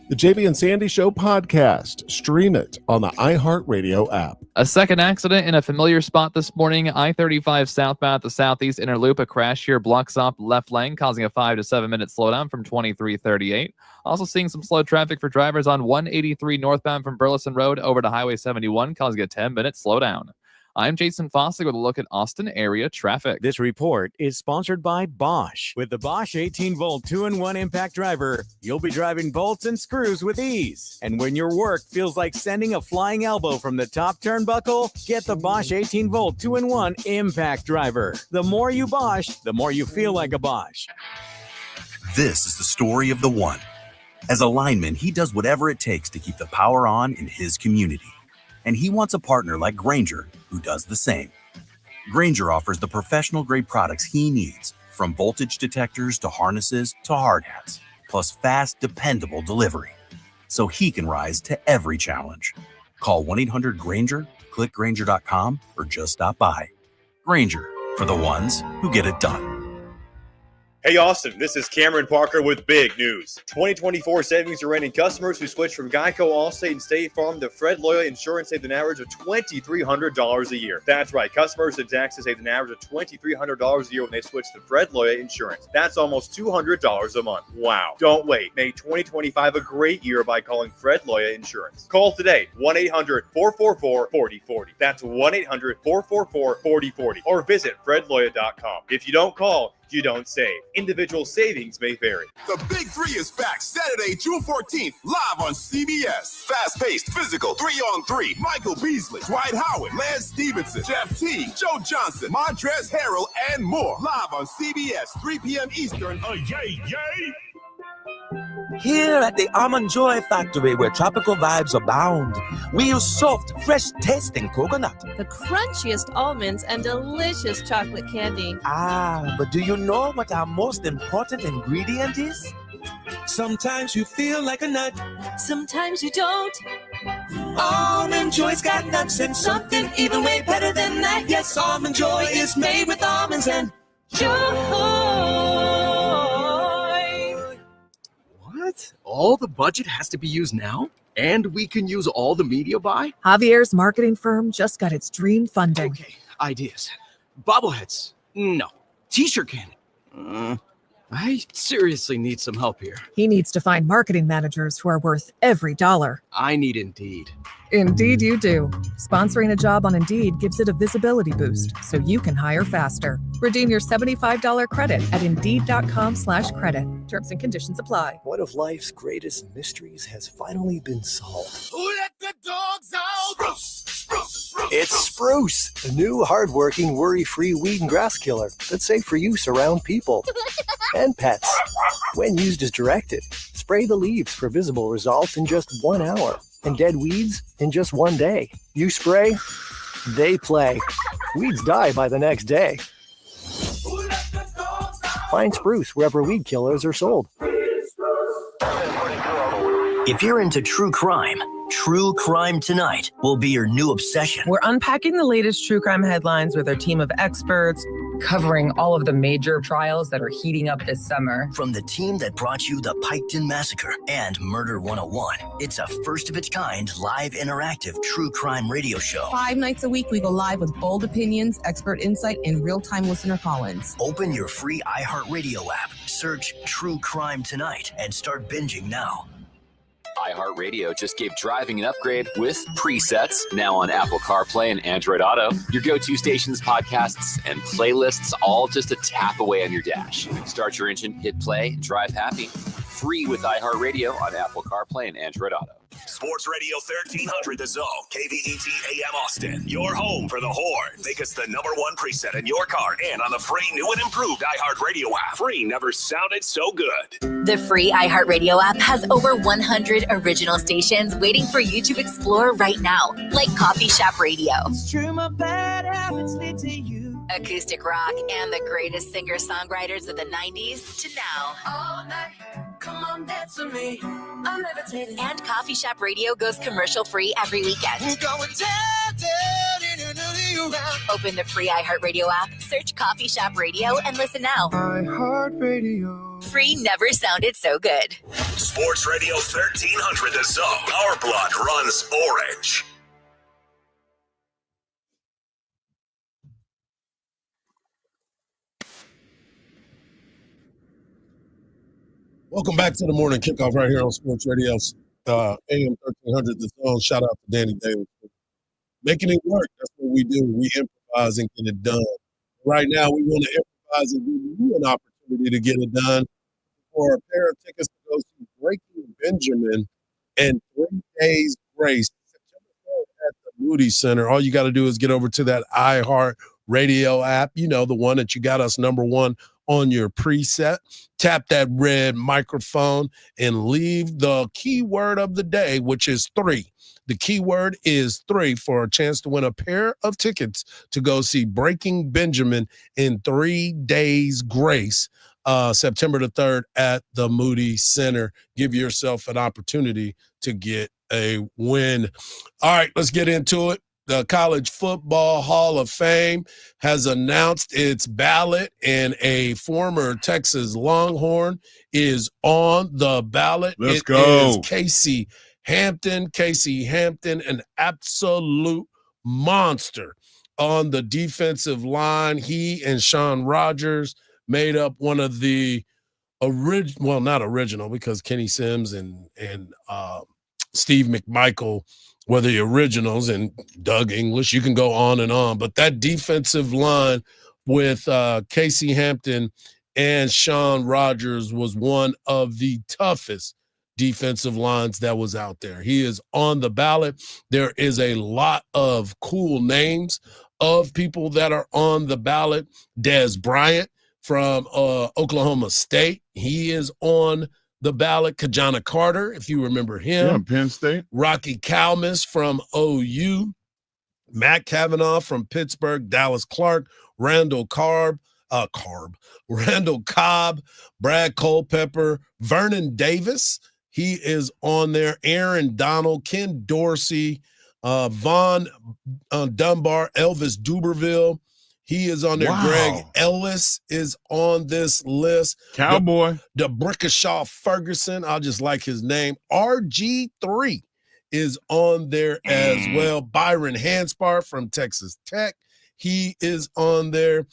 Speaker 1: The JB and Sandy Show podcast. Stream it on the iHeartRadio app.
Speaker 7: A second accident in a familiar spot this morning. I-35 southbound at the Southeast Inner Loop. A crash here blocks off left lane, causing a 5 to 7 minute slowdown from 2338. Also seeing some slow traffic for drivers on 183 northbound from Burleson Road over to Highway 71, causing a 10-minute slowdown. I'm Jason Fossick with a look at Austin area traffic.
Speaker 5: This report is sponsored by Bosch. With the Bosch 18-volt 2-in-1 impact driver, you'll be driving bolts and screws with ease. And when your work feels like sending a flying elbow from the top turnbuckle, get the Bosch 18-volt 2-in-1 impact driver. The more you Bosch, the more you feel like a Bosch.
Speaker 8: This is the story of the one. As a lineman, he does whatever it takes to keep the power on in his community. And he wants a partner like Grainger who does the same. Grainger offers the professional-grade products he needs, from voltage detectors to harnesses to hard hats, plus fast, dependable delivery, so he can rise to every challenge. Call 1-800-GRAINGER, click Grainger.com, or just stop by. Grainger, for the ones who get it done.
Speaker 11: Hey Austin, this is Cameron Parker with big news. 2024 savings are ending. Customers who switch from Geico, Allstate, and State Farm to Fred Loya Insurance saved an average of $2,300 a year. That's right, customers in Texas saved an average of $2,300 a year when they switch to Fred Loya Insurance. That's almost $200 a month. Wow. Don't wait. Make 2025 a great year by calling Fred Loya Insurance. Call today, 1-800-444-4040. That's 1-800-444-4040. Or visit fredloya.com. If you don't call, you don't save. Individual savings may vary.
Speaker 18: The Big Three is back Saturday, June 14th, live on CBS. Fast-paced, physical, 3-on-3. Michael Beasley, Dwight Howard, Lance Stevenson, Jeff Teague, Joe Johnson, Montrezl Harrell, and more. Live on CBS, 3 p.m. Eastern. Yay, yay!
Speaker 21: Here at the Almond Joy Factory, where tropical vibes abound, we use soft, fresh-tasting coconut.
Speaker 22: The crunchiest almonds and delicious chocolate candy.
Speaker 21: Ah, but do you know what our most important ingredient is? Sometimes you feel like a nut.
Speaker 22: Sometimes you don't.
Speaker 21: Almond Joy's got nuts and something even way better than that. Yes, Almond Joy is made with almonds and joy.
Speaker 23: What? All the budget has to be used now? And we can use all the media buy?
Speaker 24: Javier's marketing firm just got its dream funding.
Speaker 23: Okay, ideas. Bobbleheads? No. T-shirt candy? I seriously need some help here.
Speaker 24: He needs to find marketing managers who are worth every dollar.
Speaker 23: I need Indeed.
Speaker 24: Indeed you do. Sponsoring a job on Indeed gives it a visibility boost so you can hire faster. Redeem your $75 credit at Indeed.com/credit. Terms and conditions apply.
Speaker 25: One of life's greatest mysteries has finally been solved.
Speaker 28: Who let the dogs out?
Speaker 25: Spruce! It's Spruce, the new hardworking, worry-free weed and grass killer that's safe for use around people and pets. When used as directed, spray the leaves for visible results in just 1 hour and dead weeds in just 1 day. You spray, they play. Weeds die by the next day. Find Spruce wherever weed killers are sold.
Speaker 26: If you're into true crime Tonight will be your new obsession.
Speaker 27: We're unpacking the latest true crime headlines with our team of experts, covering all of the major trials that are heating up this summer.
Speaker 26: From the team that brought you the Piketon Massacre and Murder 101, it's a first-of-its-kind live interactive true crime radio show.
Speaker 29: 5 nights a week, we go live with bold opinions, expert insight, and real-time listener call-ins.
Speaker 26: Open your free iHeartRadio app, search True Crime Tonight, and start binging now.
Speaker 30: iHeartRadio just gave driving an upgrade with presets, now on Apple CarPlay and Android Auto. Your go-to stations, podcasts, and playlists all just a tap away on your dash. Start your engine, hit play, and drive happy. Free with iHeartRadio on Apple CarPlay and Android Auto.
Speaker 18: Sports Radio 1300 The Zone, KVET AM Austin. Your home for the Horns. Make us the #1 preset in your car and on the free new and improved iHeartRadio app. Free never sounded so good.
Speaker 31: The free iHeartRadio app has over 100 original stations waiting for you to explore right now, like Coffee Shop Radio,
Speaker 28: It's true, my bad habits lead to you.
Speaker 31: acoustic rock, and the greatest singer-songwriters of the 90s to now.
Speaker 28: All night, come on, dance with me. I'm levitating.
Speaker 31: And Coffee Shop Radio goes commercial-free every weekend.
Speaker 28: We're going down, around.
Speaker 31: Open the free iHeartRadio app, search Coffee Shop Radio, and listen now.
Speaker 28: iHeartRadio.
Speaker 31: Free never sounded so good.
Speaker 18: Sports Radio 1300 The Zone. Our blood runs orange.
Speaker 20: Welcome back to the morning kickoff right here on Sports Radio, AM 1300 The Zone. Shout out to Danny Davis. Making it work, that's what we do. We improvise and get it done. Right now, we want to improvise and give you an opportunity to get it done for a pair of tickets to go see Breaking Benjamin and 3 Days Grace September 3rd at the Moody Center. All you got to do is get over to that iHeart Radio app, you know, the one that you got us #1 on your preset. Tap that red microphone and leave the keyword of the day, which is 3. The keyword is 3 for a chance to win a pair of tickets to go see Breaking Benjamin in 3 Days Grace, September the 3rd at the Moody Center. Give yourself an opportunity to get a win. All right, let's get into it. the College Football Hall of Fame has announced its ballot, and a former Texas Longhorn is on the ballot.
Speaker 6: Let's
Speaker 20: It
Speaker 6: go.
Speaker 20: is Casey Hampton. Casey Hampton, an absolute monster on the defensive line. He and Sean Rogers made up one of the well, not original, because Kenny Sims and Steve McMichael were the originals, and Doug English. You can go on and on, but that defensive line with Casey Hampton and Sean Rogers was one of the toughest defensive lines that was out there. He is on the ballot. There is a lot of cool names of people that are on the ballot. Dez Bryant from Oklahoma State, he is on the ballot. Kajana Carter, if you remember him.
Speaker 6: Yeah, Penn State.
Speaker 20: Rocky Kalmus from OU. Matt Kavanaugh from Pittsburgh. Dallas Clark. Randall Cobb. Brad Culpepper. Vernon Davis, he is on there. Aaron Donald. Ken Dorsey. Vaughn Dunbar. Elvis Duberville, he is on there.
Speaker 6: Wow.
Speaker 20: Greg Ellis is on this list.
Speaker 6: Cowboy.
Speaker 20: The Brickashaw Ferguson, I just like his name. RG3 is on there as well. Byron Hanspar from Texas Tech, he is on there.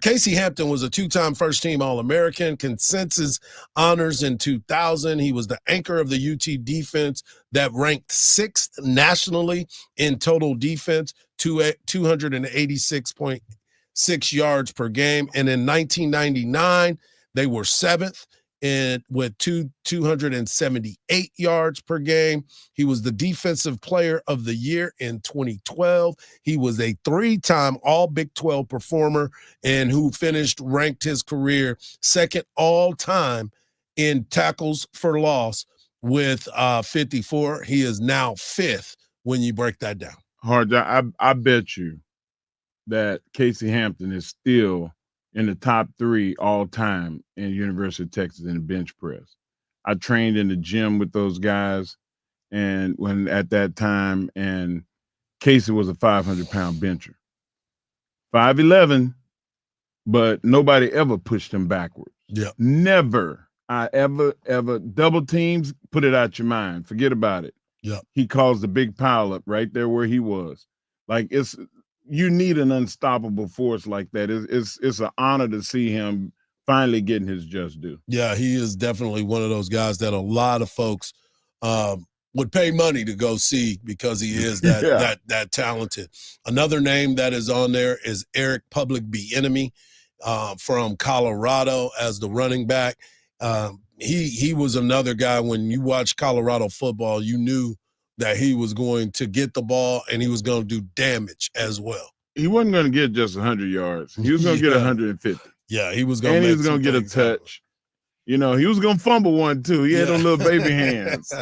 Speaker 20: Casey Hampton was a two-time first-team All-American, consensus honors in 2000. He was the anchor of the UT defense that ranked 6th nationally in total defense, 286.6 yards per game. And in 1999, they were 7th with 278 yards per game. He was the defensive player of the year in 2012. He was a 3-time all Big 12 performer, and who ranked his career 2nd all time in tackles for loss with 54. He is now 5th when you break that down.
Speaker 6: Hardge, I bet you that Casey Hampton is still in the top 3 all time in University of Texas in the bench press. I trained in the gym with those guys, and at that time, and Casey was a 500-pound bencher. 5'11", but nobody ever pushed him backwards.
Speaker 20: Yeah.
Speaker 6: Never. Ever double teams, put it out your mind. Forget about it.
Speaker 20: Yeah.
Speaker 6: He caused a big pile up right there where he was. Like, you need an unstoppable force like that. It's an honor to see him finally getting his just due.
Speaker 20: Yeah, he is definitely one of those guys that a lot of folks would pay money to go see, because he is that talented. Another name that is on there is Eric Public Bieniemy from Colorado as the running back. He was another guy, when you watch Colorado football, you knew that he was going to get the ball and he was going to do damage as well.
Speaker 6: He wasn't going to get just 100 yards. He was going to get 150.
Speaker 20: Yeah, he was going to.
Speaker 6: And he was going to get a touch. You know, he was going to fumble one too. He had them little baby hands.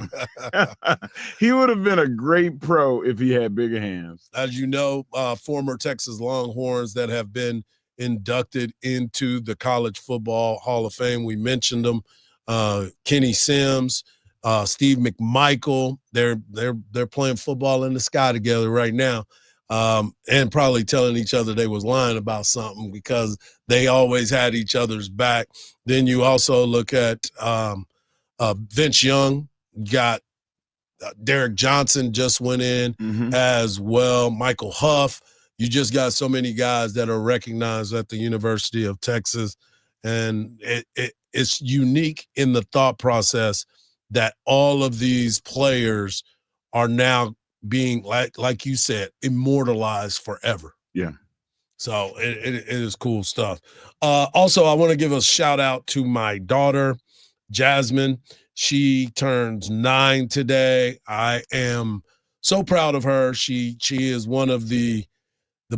Speaker 6: He would have been a great pro if he had bigger hands.
Speaker 20: As you know, former Texas Longhorns that have been inducted into the College Football Hall of Fame. We mentioned them. Kenny Sims, Steve McMichael. They're playing football in the sky together right now, and probably telling each other they was lying about something, because they always had each other's back. Then you also look at Vince Young, got Derek Johnson just went in as well. Michael Huff. You just got so many guys that are recognized at the University of Texas, and it's unique in the thought process that all of these players are now being, like you said, immortalized forever.
Speaker 6: Yeah.
Speaker 20: So it is cool stuff. Also, I want to give a shout out to my daughter, Jasmine. She turns 9 today. I am so proud of her. She is one of the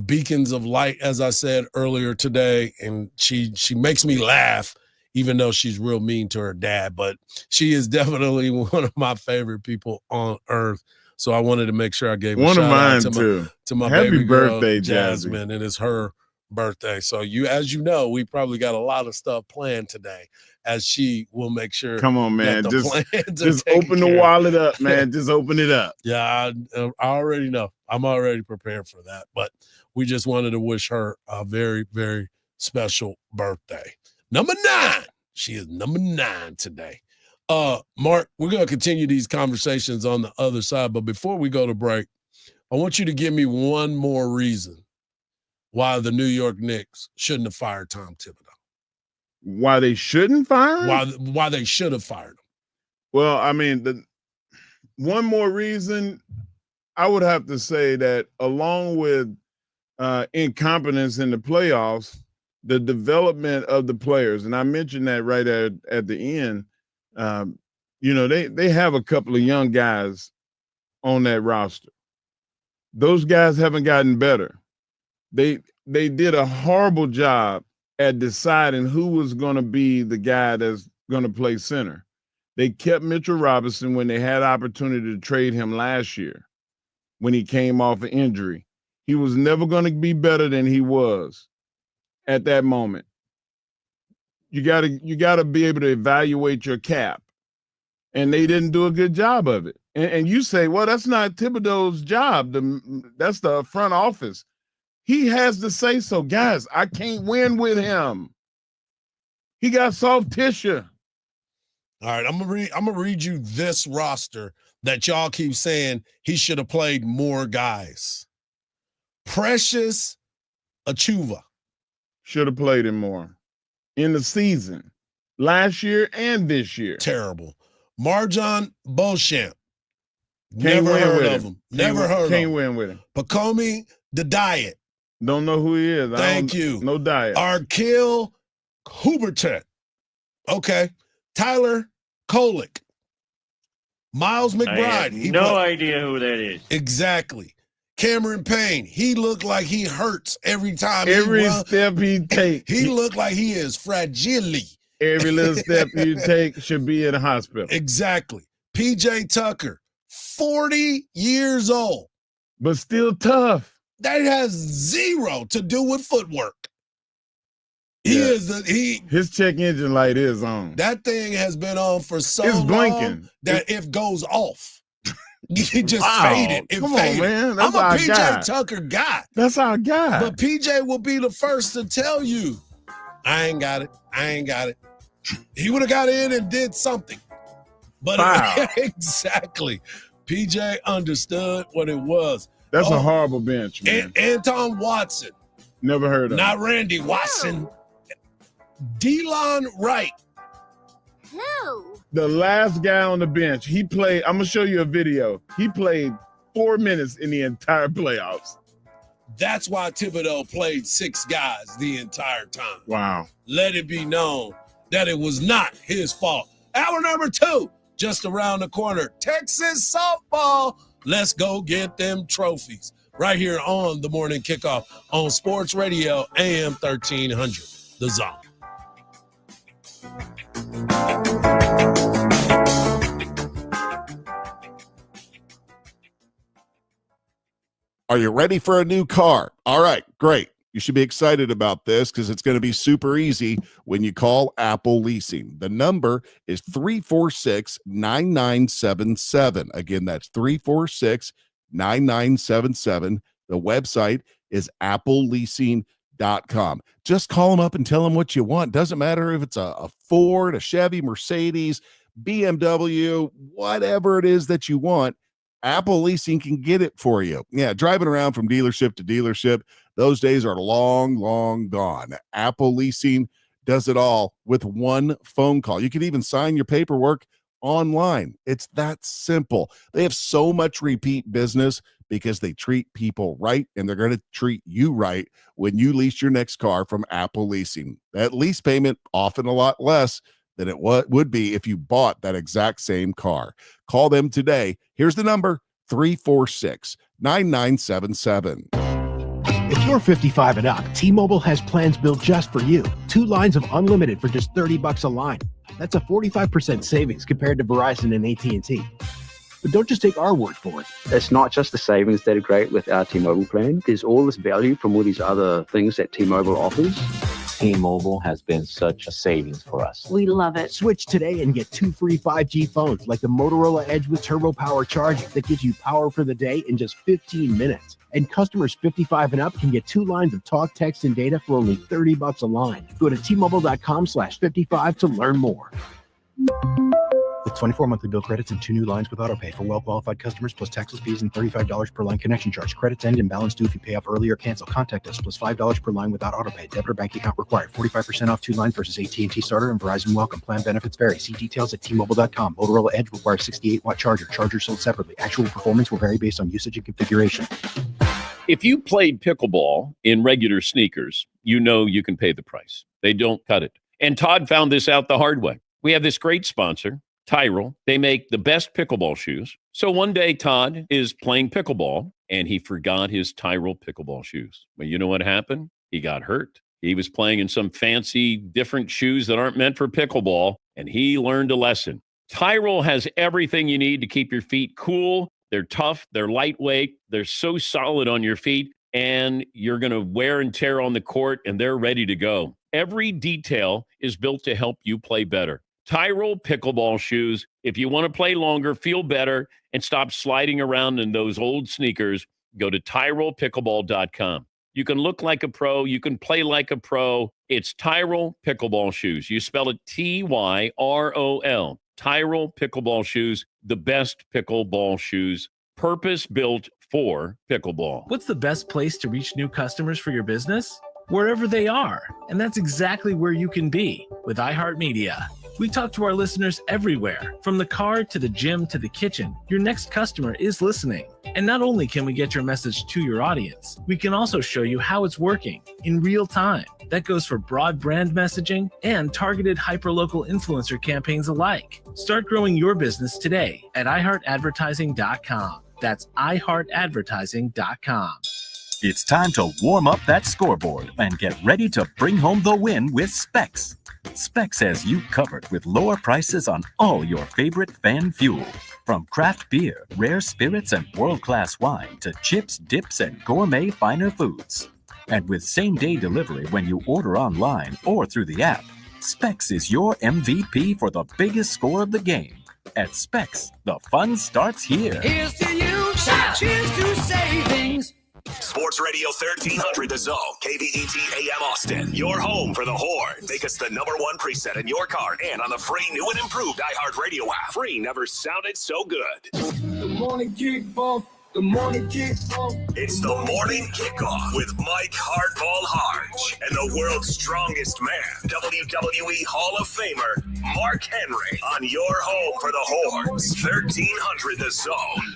Speaker 20: beacons of light, as I said earlier today, and she makes me laugh, even though she's real mean to her dad. But she is definitely one of my favorite people on earth. So I wanted to make sure I gave
Speaker 6: one
Speaker 20: a
Speaker 6: of
Speaker 20: shout
Speaker 6: mine
Speaker 20: out
Speaker 6: too.
Speaker 20: to my
Speaker 6: Happy
Speaker 20: baby girl,
Speaker 6: birthday,
Speaker 20: Jasmine. It is her birthday. So as you know, we probably got a lot of stuff planned today, as she will make sure.
Speaker 6: Come on, man.
Speaker 20: that the plans are
Speaker 6: Just
Speaker 20: taken
Speaker 6: open the
Speaker 20: care of.
Speaker 6: wallet up, man. Just open it up.
Speaker 20: Yeah, I already know. I'm already prepared for that. But we just wanted to wish her a very, very special birthday. Number 9. She is number 9 today. Mark, we're going to continue these conversations on the other side. But before we go to break, I want you to give me one more reason why the New York Knicks shouldn't have fired Tom Thibodeau.
Speaker 6: Why they shouldn't fire him?
Speaker 20: Why they should have fired him.
Speaker 6: Well, I mean, one more reason, I would have to say that along with incompetence in the playoffs, the development of the players, and I mentioned that right at the end, they have a couple of young guys on that roster. Those guys haven't gotten better. They did a horrible job at deciding who was going to be the guy that's going to play center. They kept Mitchell Robinson when they had opportunity to trade him last year when he came off an injury. He was never going to be better than he was at that moment. You got to be able to evaluate your cap, and they didn't do a good job of it. And you say, well, that's not Thibodeau's job. That's the front office. He has to say so. Guys, I can't win with him. He got soft tissue.
Speaker 20: All right, I'm gonna read you this roster that y'all keep saying he should have played more guys. Precious Achuva
Speaker 6: should have played him more in the season, last year and this year.
Speaker 20: Terrible. Marjan Beauchamp.
Speaker 6: Can't
Speaker 20: Never
Speaker 6: win
Speaker 20: heard
Speaker 6: with
Speaker 20: of
Speaker 6: him.
Speaker 20: him. Never heard of him.
Speaker 6: Can't win with him.
Speaker 20: Pacomi the Diet.
Speaker 6: Don't know who he is.
Speaker 20: Thank you.
Speaker 6: No Diet.
Speaker 20: Arkil Hubertet. Okay. Tyler Kolick. Miles McBride.
Speaker 2: I have no idea who that is.
Speaker 20: Exactly. Cameron Payne. He looked like he hurts every time.
Speaker 6: Every step he takes.
Speaker 20: He looked like he is fragile.
Speaker 6: Every little step you take should be in a hospital.
Speaker 20: Exactly. PJ Tucker, 40 years old.
Speaker 6: But still tough.
Speaker 20: That has zero to do with footwork.
Speaker 6: His check engine light is on.
Speaker 20: That thing has been on for so
Speaker 6: it's
Speaker 20: long
Speaker 6: blinking.
Speaker 20: that if goes off, you just fade it. It
Speaker 6: Come
Speaker 20: faded.
Speaker 6: on, man. That's
Speaker 20: I'm a
Speaker 6: our
Speaker 20: PJ
Speaker 6: guy.
Speaker 20: Tucker guy.
Speaker 6: That's our guy.
Speaker 20: But PJ will be the first to tell you, I ain't got it. I ain't got it. He would have got in and did something. But exactly. PJ understood what it was.
Speaker 6: That's a horrible bench, man.
Speaker 20: Anton Watson.
Speaker 6: Never heard of him.
Speaker 20: Not Randy Watson. Delon Wright.
Speaker 31: Who?
Speaker 6: The last guy on the bench, he played, I'm going to show you a video. He played 4 minutes in the entire playoffs.
Speaker 20: That's why Thibodeau played 6 guys the entire time.
Speaker 6: Wow.
Speaker 20: Let it be known that it was not his fault. Hour number 2, just around the corner. Texas softball. Let's go get them trophies. Right here on the Morning Kickoff on Sports Radio AM 1300. The Zone.
Speaker 1: Are you ready for a new car? All right, great. You should be excited about this because it's going to be super easy when you call Apple Leasing. The number is 346-9977. Again, that's 346-9977. The website is appleleasing.com. Just call them up and tell them what you want. Doesn't matter if it's a Ford, a Chevy, Mercedes, BMW, whatever it is that you want. Apple Leasing can get it for you. Yeah, driving around from dealership to dealership, those days are long, long gone. Apple Leasing does it all with one phone call. You can even sign your paperwork online. It's that simple. They have so much repeat business because they treat people right, and they're going to treat you right when you lease your next car from Apple Leasing. That lease payment often a lot less than it would be if you bought that exact same car. Call them today. Here's the number, 346-9977.
Speaker 4: If you're 55 and up, T-Mobile has plans built just for you. 2 lines of unlimited for just $30 a line. That's a 45% savings compared to Verizon and AT&T. But don't just take our word for it.
Speaker 3: It's not just the savings that are great with our T-Mobile plan. There's all this value from all these other things that T-Mobile offers.
Speaker 7: T-Mobile has been such a savings for us.
Speaker 9: We love it.
Speaker 4: Switch today and get 2 free 5G phones like the Motorola Edge with Turbo Power charging that gives you power for the day in just 15 minutes. And customers 55 and up can get 2 lines of talk, text, and data for only $30 a line. Go to T-Mobile.com/55 to learn more. With 24 monthly bill credits and 2 new lines with autopay for well-qualified customers, plus taxes, fees, and $35 per line connection charge. Credits end and balance due if you pay off early or cancel. Contact us, plus $5 per line without autopay. Debit or bank account required. 45% off 2 lines versus AT&T Starter and Verizon Welcome. Plan benefits vary. See details at T-Mobile.com. Motorola Edge requires 68-watt charger. Chargers sold separately. Actual performance will vary based on usage and configuration.
Speaker 10: If you played pickleball in regular sneakers, you know you can pay the price. They don't cut it. And Todd found this out the hard way. We have this great sponsor, Tyrell. They make the best pickleball shoes. So one day Todd is playing pickleball and he forgot his Tyrell pickleball shoes. Well, you know what happened? He got hurt. He was playing in some fancy different shoes that aren't meant for pickleball, and he learned a lesson. Tyrell has everything you need to keep your feet cool. They're tough. They're lightweight. They're so solid on your feet, and you're going to wear and tear on the court, and they're ready to go. Every detail is built to help you play better. Tyrell pickleball shoes. If you want to play longer, feel better, and stop sliding around in those old sneakers, go to TyrellPickleball.com. You can look like a pro. You can play like a pro. It's Tyrell pickleball shoes. You spell it Tyrol. Tyrell pickleball shoes, the best pickleball shoes, purpose-built for pickleball.
Speaker 12: What's the best place to reach new customers for your business? Wherever they are. And that's exactly where you can be with iHeartMedia. We talk to our listeners everywhere, from the car to the gym to the kitchen. Your next customer is listening. And not only can we get your message to your audience, we can also show you how it's working in real time. That goes for broad brand messaging and targeted hyperlocal influencer campaigns alike. Start growing your business today at iHeartAdvertising.com. That's iHeartAdvertising.com.
Speaker 13: It's time to warm up that scoreboard and get ready to bring home the win with Specs. Specs has you covered with lower prices on all your favorite fan fuel. From craft beer, rare spirits, and world-class wine to chips, dips, and gourmet finer foods. And with same-day delivery when you order online or through the app, Specs is your MVP for the biggest score of the game. At Specs, the fun starts here.
Speaker 21: Here's to you, cheers to savings.
Speaker 18: Sports Radio 1300 The Zone, KVET AM Austin. Your home for the Horns. Make us the #1 preset in your car and on the free new and improved iHeartRadio app. Free never sounded so good.
Speaker 21: Good morning, Kickoff. Good morning, Kickoff.
Speaker 18: It's the Morning Kickoff with Mike Hardball Hardge and the world's strongest man, WWE Hall of Famer, Mark Henry, on your home for the Horns. 1300 The Zone.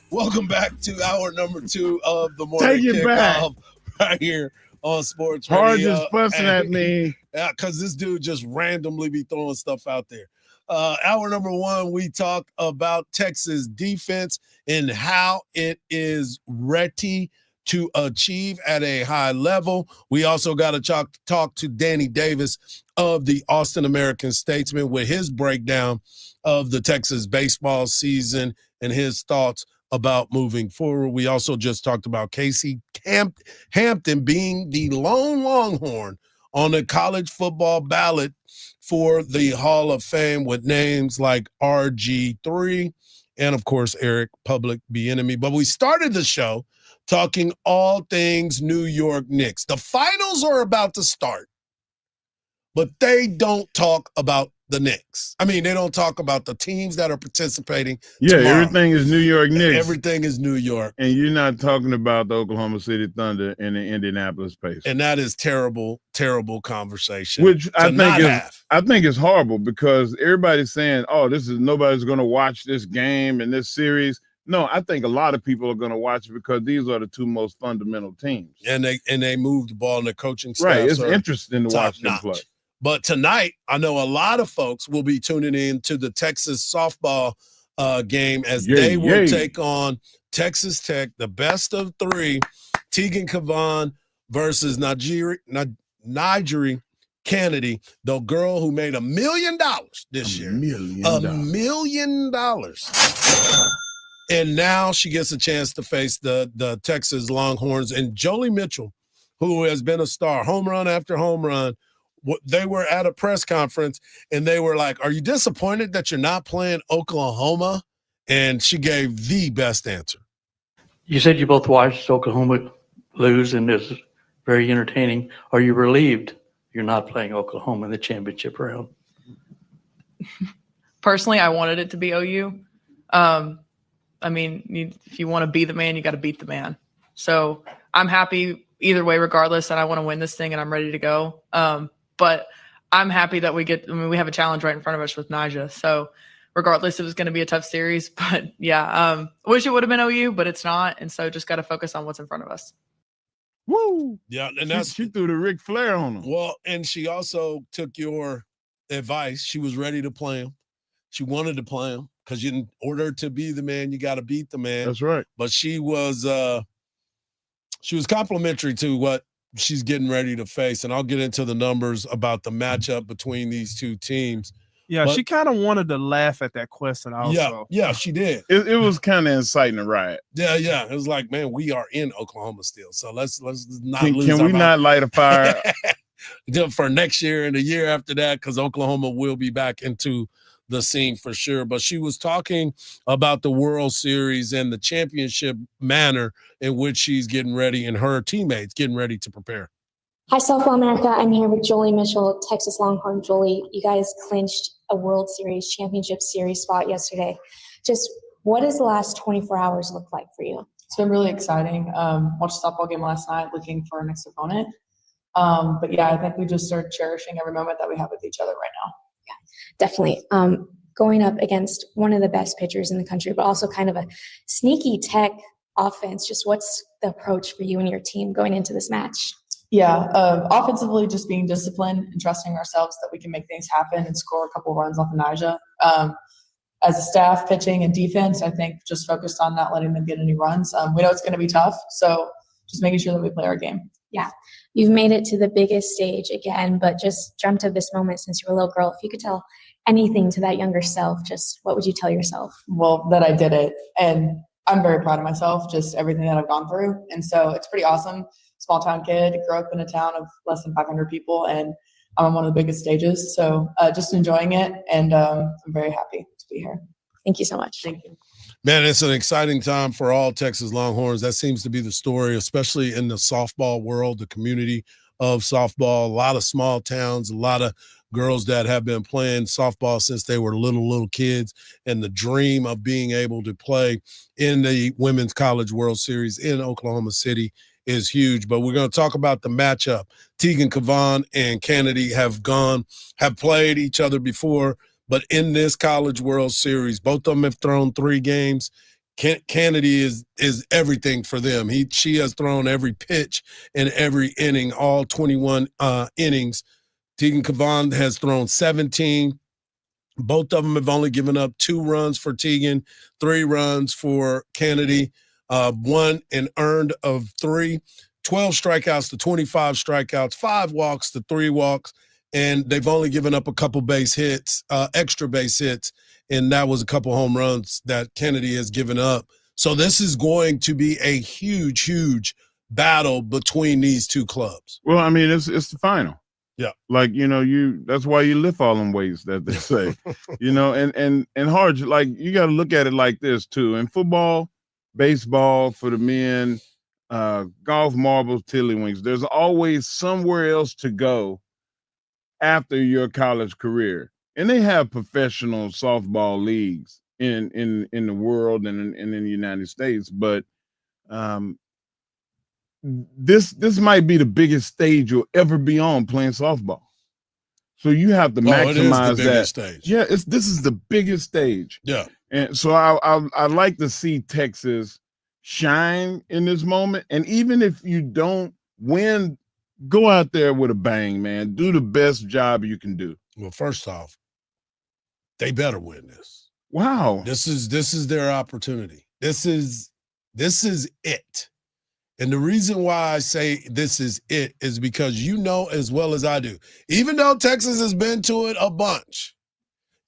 Speaker 20: Welcome back to hour number 2 of the Morning Kickoff right here on Sports Radio.
Speaker 6: Hardge is fussing at me.
Speaker 20: Yeah, because this dude just randomly be throwing stuff out there. Hour number 1, we talked about Texas defense and how it is ready to achieve at a high level. We also got to talk to Danny Davis of the Austin American-Statesman with his breakdown of the Texas baseball season and his thoughts about moving forward. We also just talked about Casey Hampton being the lone Longhorn on the college football ballot for the Hall of Fame with names like RG3 and, of course, Eric Public Bieniemy. But we started the show talking all things New York Knicks. The finals are about to start, but they don't talk about the Knicks. I mean, they don't talk about the teams that are participating.
Speaker 6: Yeah,
Speaker 20: tomorrow.
Speaker 6: everything is New York Knicks.
Speaker 20: Everything is New York.
Speaker 6: And you're not talking about the Oklahoma City Thunder and the Indianapolis Pacers.
Speaker 20: And that is terrible, terrible conversation.
Speaker 6: Which I think is horrible because everybody's saying, oh, nobody's going to watch this game and this series. No, I think a lot of people are going to watch it because these are the two most fundamental teams.
Speaker 20: And they move the ball and the coaching staff.
Speaker 6: Right, it's interesting to watch them play.
Speaker 20: But tonight, I know a lot of folks will be tuning in to the Texas softball game as they will take on Texas Tech, the best of 3, Tegan Cavan versus Nigeri Kennedy, the girl who made $1 million this year. $1 million. And now she gets a chance to face the Texas Longhorns. And Jolie Mitchell, who has been a star, home run after home run, they were at a press conference, and they were like, are you disappointed that you're not playing Oklahoma? And she gave the best answer.
Speaker 5: You said you both watched Oklahoma lose, and it's very entertaining. Are you relieved you're not playing Oklahoma in the championship round?
Speaker 8: Personally, I wanted it to be OU. I mean, if you want to be the man, you got to beat the man. So I'm happy either way, regardless, and I want to win this thing, and I'm ready to go. But I'm happy that we have a challenge right in front of us with Naja. So regardless, it was going to be a tough series. But, yeah, I wish it would have been OU, but it's not. And so just got to focus on what's in front of us.
Speaker 6: Woo!
Speaker 20: Yeah, and
Speaker 6: she threw the Ric Flair on him.
Speaker 20: Well, and she also took your advice. She was ready to play him. She wanted to play him because in order to be the man, you got to beat the man.
Speaker 6: That's right.
Speaker 20: But she was complimentary to what she's getting ready to face, and I'll get into the numbers about the matchup between these two teams.
Speaker 9: Yeah, she kind of wanted to laugh at that question also.
Speaker 20: Yeah, she did.
Speaker 6: It was kind of inciting a riot.
Speaker 20: Yeah. It was like, man, we are in Oklahoma still, so let's not lose.
Speaker 6: Can we not light a fire
Speaker 20: for next year and the year after that? Because Oklahoma will be back into the scene for sure. But she was talking about the World Series and the championship manner in which she's getting ready and her teammates getting ready to prepare.
Speaker 11: Hi, Softball America. I'm here with Jolie Mitchell, Texas Longhorn. Jolie, you guys clinched a World Series championship series spot yesterday. Just what does the last 24 hours look like for you?
Speaker 8: It's been really exciting. Watched a softball game last night looking for our next opponent. But, yeah, I think we just started cherishing every moment that we have with each other right now.
Speaker 11: Definitely. Going up against one of the best pitchers in the country, but also kind of a sneaky tech offense. Just what's the approach for you and your team going into this match?
Speaker 8: Yeah, offensively, just being disciplined and trusting ourselves that we can make things happen and score a couple of runs off of Naja. As a staff, pitching and defense, I think just focused on not letting them get any runs. We know it's going to be tough, so just making sure that we play our game.
Speaker 11: Yeah, you've made it to the biggest stage again, but just dreamt of this moment since you were a little girl. If you could tell anything to that younger self, just what would you tell yourself?
Speaker 8: Well, that I did it, and I'm very proud of myself, just everything that I've gone through, and so it's pretty awesome. Small town kid, grew up in a town of less than 500 people, and I'm on one of the biggest stages, so just enjoying it, and I'm very happy to be here.
Speaker 11: Thank you so much.
Speaker 8: Thank you.
Speaker 20: Man, it's an exciting time for all Texas Longhorns. That seems to be the story, especially in the softball world, the community of softball. A lot of small towns, a lot of girls that have been playing softball since they were little kids, and the dream of being able to play in the Women's College World Series in Oklahoma City is huge. But we're going to talk about the matchup. Tegan Cavan and Kennedy have played each other before, but in this College World Series, both of them have thrown 3 games. Kennedy is everything for them. She has thrown every pitch in every inning, all 21 innings. Tegan Cavan has thrown 17. Both of them have only given up 2 runs for Tegan, 3 runs for Kennedy, 1 and earned of 3, 12 strikeouts to 25 strikeouts, 5 walks to 3 walks, and they've only given up a couple base hits, extra base hits, and that was a couple home runs that Kennedy has given up. So this is going to be a huge battle between these two clubs.
Speaker 6: Well, I mean, it's the final.
Speaker 20: Yeah.
Speaker 6: Like, that's why you lift all them weights that they say, and Hardge, like, you got to look at it like this too. In football, baseball for the men, golf, marbles, tiddlywinks, there's always somewhere else to go after your college career. And they have professional softball leagues in the world and in the United States. But this might be the biggest stage you'll ever be on playing softball. So you have to maximize that
Speaker 20: stage.
Speaker 6: Yeah, this is the biggest stage.
Speaker 20: Yeah.
Speaker 6: And so I like to see Texas shine in this moment. And even if you don't win, go out there with a bang, man. Do the best job you can do.
Speaker 20: Well, first off, they better win this.
Speaker 6: Wow.
Speaker 20: This is their opportunity. This is it. And the reason why I say this is it is because you know as well as I do, even though Texas has been to it a bunch,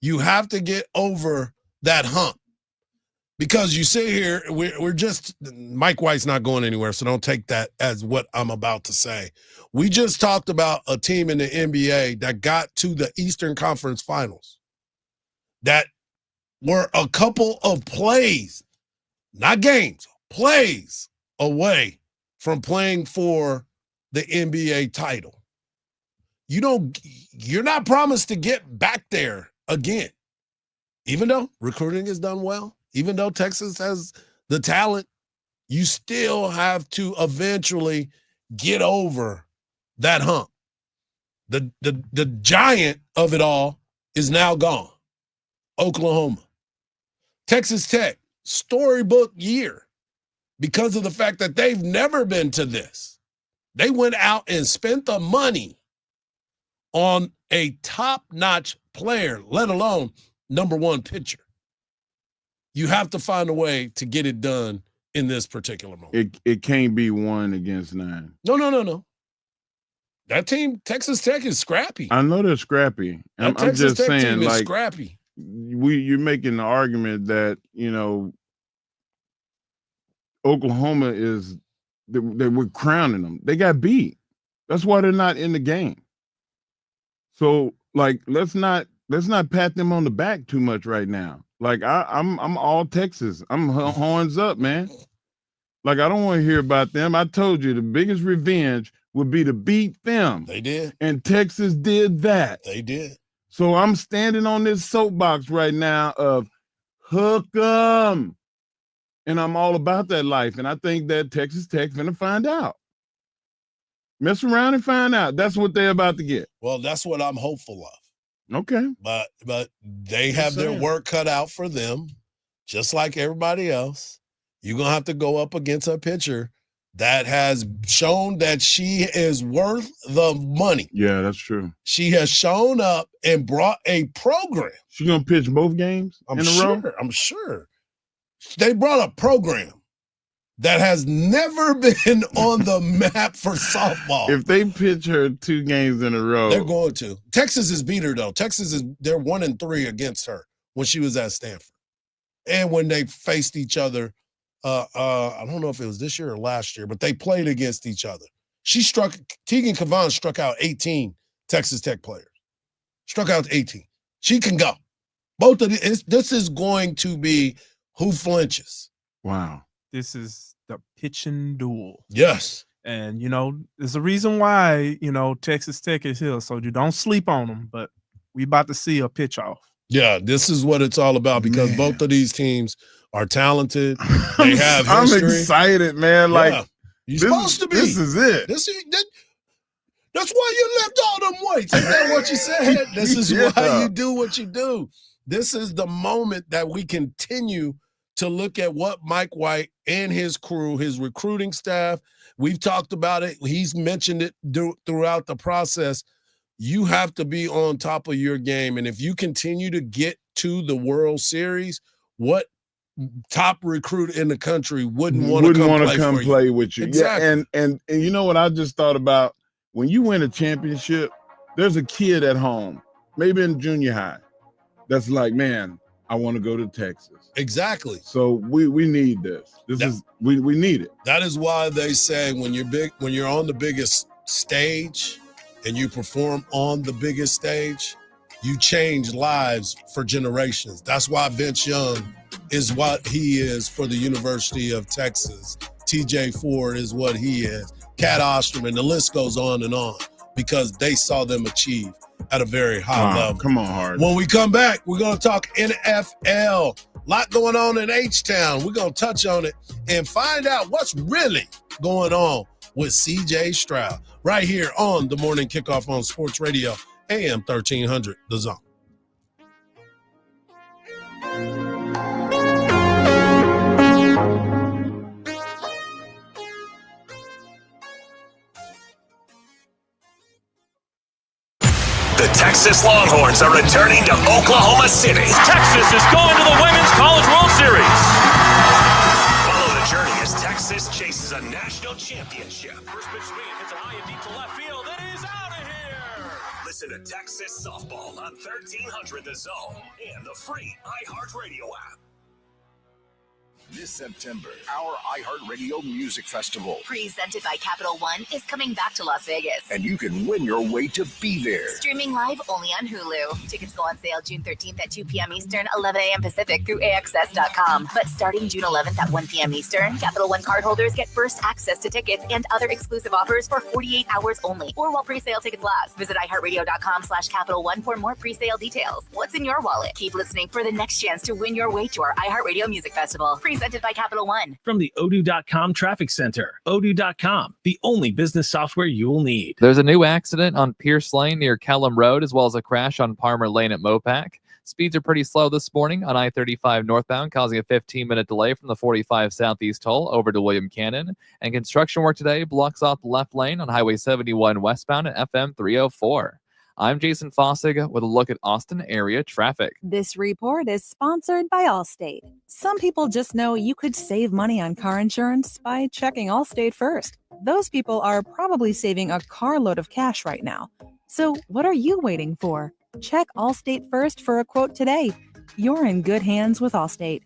Speaker 20: you have to get over that hump. Because you sit here, we're just, Mike White's not going anywhere, so don't take that as what I'm about to say. We just talked about a team in the NBA that got to the Eastern Conference Finals that were a couple of plays, not games, plays away from playing for the NBA title. You're not promised to get back there again. Even though recruiting is done well, even though Texas has the talent, you still have to eventually get over that hump. The giant of it all is now gone. Oklahoma. Texas Tech, storybook year because of the fact that they've never been to this. They went out and spent the money on a top-notch player, let alone number one pitcher. You have to find a way to get it done in this particular moment.
Speaker 6: It can't be 1 against 9.
Speaker 20: No. That team, Texas Tech, is scrappy.
Speaker 6: I know they're scrappy. I'm just
Speaker 20: Tech
Speaker 6: saying,
Speaker 20: team is
Speaker 6: like,
Speaker 20: scrappy.
Speaker 6: You're making the argument that, Oklahoma is that we're crowning them. They got beat. That's why they're not in the game. So, like, let's not pat them on the back too much right now. Like, I'm all Texas. I'm horns up, man. Like, I don't want to hear about them. I told you the biggest revenge would be to beat them.
Speaker 20: They did.
Speaker 6: And Texas did that.
Speaker 20: They did.
Speaker 6: So I'm standing on this soapbox right now of hook 'em. And I'm all about that life. And I think that Texas Tech's going to find out. Mess around and find out. That's what they're about to get.
Speaker 20: Well, that's what I'm hopeful of.
Speaker 6: Okay.
Speaker 20: But they have their work cut out for them, just like everybody else. You're going to have to go up against a pitcher that has shown that she is worth the money.
Speaker 6: Yeah, that's true.
Speaker 20: She has shown up and brought a program.
Speaker 6: She's going to pitch both games in a row?
Speaker 20: I'm sure. They brought a program that has never been on the map for softball.
Speaker 6: If they pitch her 2 games in a row.
Speaker 20: They're going to. Texas has beat her, though. They're 1-3 against her when she was at Stanford. And when they faced each other, I don't know if it was this year or last year, but they played against each other. Tegan Cavan struck out 18 Texas Tech players. Struck out 18. She can go. Both of this is going to be who flinches.
Speaker 6: Wow.
Speaker 9: This is the pitching duel.
Speaker 20: Yes.
Speaker 9: And, there's a reason why, Texas Tech is here. So you don't sleep on them, but we about to see a pitch off.
Speaker 20: Yeah, this is what it's all about because both of these teams are talented. They have history.
Speaker 6: I'm excited, man. Like,
Speaker 20: yeah, you're supposed to be.
Speaker 6: This is it.
Speaker 20: That's why you left all them weights. Is that what you said? This is why you do what you do. This is the moment that we continue to look at what Mike White and his crew, his recruiting staff, we've talked about it. He's mentioned it throughout the process. You have to be on top of your game. And if you continue to get to the World Series, what top recruit in the country wouldn't want to come
Speaker 6: play with you?
Speaker 20: Exactly.
Speaker 6: Yeah, and you know what I just thought about? When you win a championship, there's a kid at home, maybe in junior high, that's like, man, I want to go to Texas.
Speaker 20: Exactly.
Speaker 6: So we need this. We need it.
Speaker 20: That is why they say when you're on the biggest stage and you perform on the biggest stage, you change lives for generations. That's why Vince Young is what he is for the University of Texas. TJ Ford is what he is. Cat Osterman, the list goes on and on because they saw them achieve at a very high level.
Speaker 6: Come on, Hardge.
Speaker 20: When we come back, we're going to talk NFL. A lot going on in H-Town. We're going to touch on it and find out what's really going on with C.J. Stroud right here on the Morning Kickoff on Sports Radio, AM 1300, The Zone.
Speaker 18: The Texas Longhorns are returning to Oklahoma City.
Speaker 2: Texas is going to the Women's College World Series.
Speaker 18: Follow the journey as Texas chases is a national championship.
Speaker 21: First pitch swing, hits it high and deep to left field. It is out of here.
Speaker 18: Listen to Texas Softball on 1300 The Zone and the free iHeartRadio app.
Speaker 14: This September, our iHeartRadio Music Festival.
Speaker 31: Presented by Capital One is coming back to Las Vegas.
Speaker 14: And you can win your way to be there.
Speaker 31: Streaming live only on Hulu. Tickets go on sale June 13th at 2 p.m. Eastern, 11 a.m. Pacific through AXS.com. But starting June 11th at 1 p.m. Eastern, Capital One cardholders get first access to tickets and other exclusive offers for 48 hours only or while pre-sale tickets last. Visit iHeartRadio.com/Capital One for more pre-sale details. What's in your wallet? Keep listening for the next chance to win your way to our iHeartRadio Music Festival. Presented by Capital One.
Speaker 12: From the Odoo.com Traffic Center, Odoo.com, the only business software you will need.
Speaker 15: There's a new accident on Pierce Lane near Kellum Road, as well as a crash on Palmer Lane at Mopac. Speeds are pretty slow this morning on I-35 northbound, causing a 15-minute delay from the 45 southeast toll over to William Cannon. And construction work today blocks off the left lane on Highway 71 westbound at FM 304. I'm Jason Fossig with a look at Austin area traffic.
Speaker 16: This report is sponsored by Allstate. Some people just know you could save money on car insurance by checking Allstate first. Those people are probably saving a carload of cash right now. So what are you waiting for? Check Allstate first for a quote today. You're in good hands with Allstate.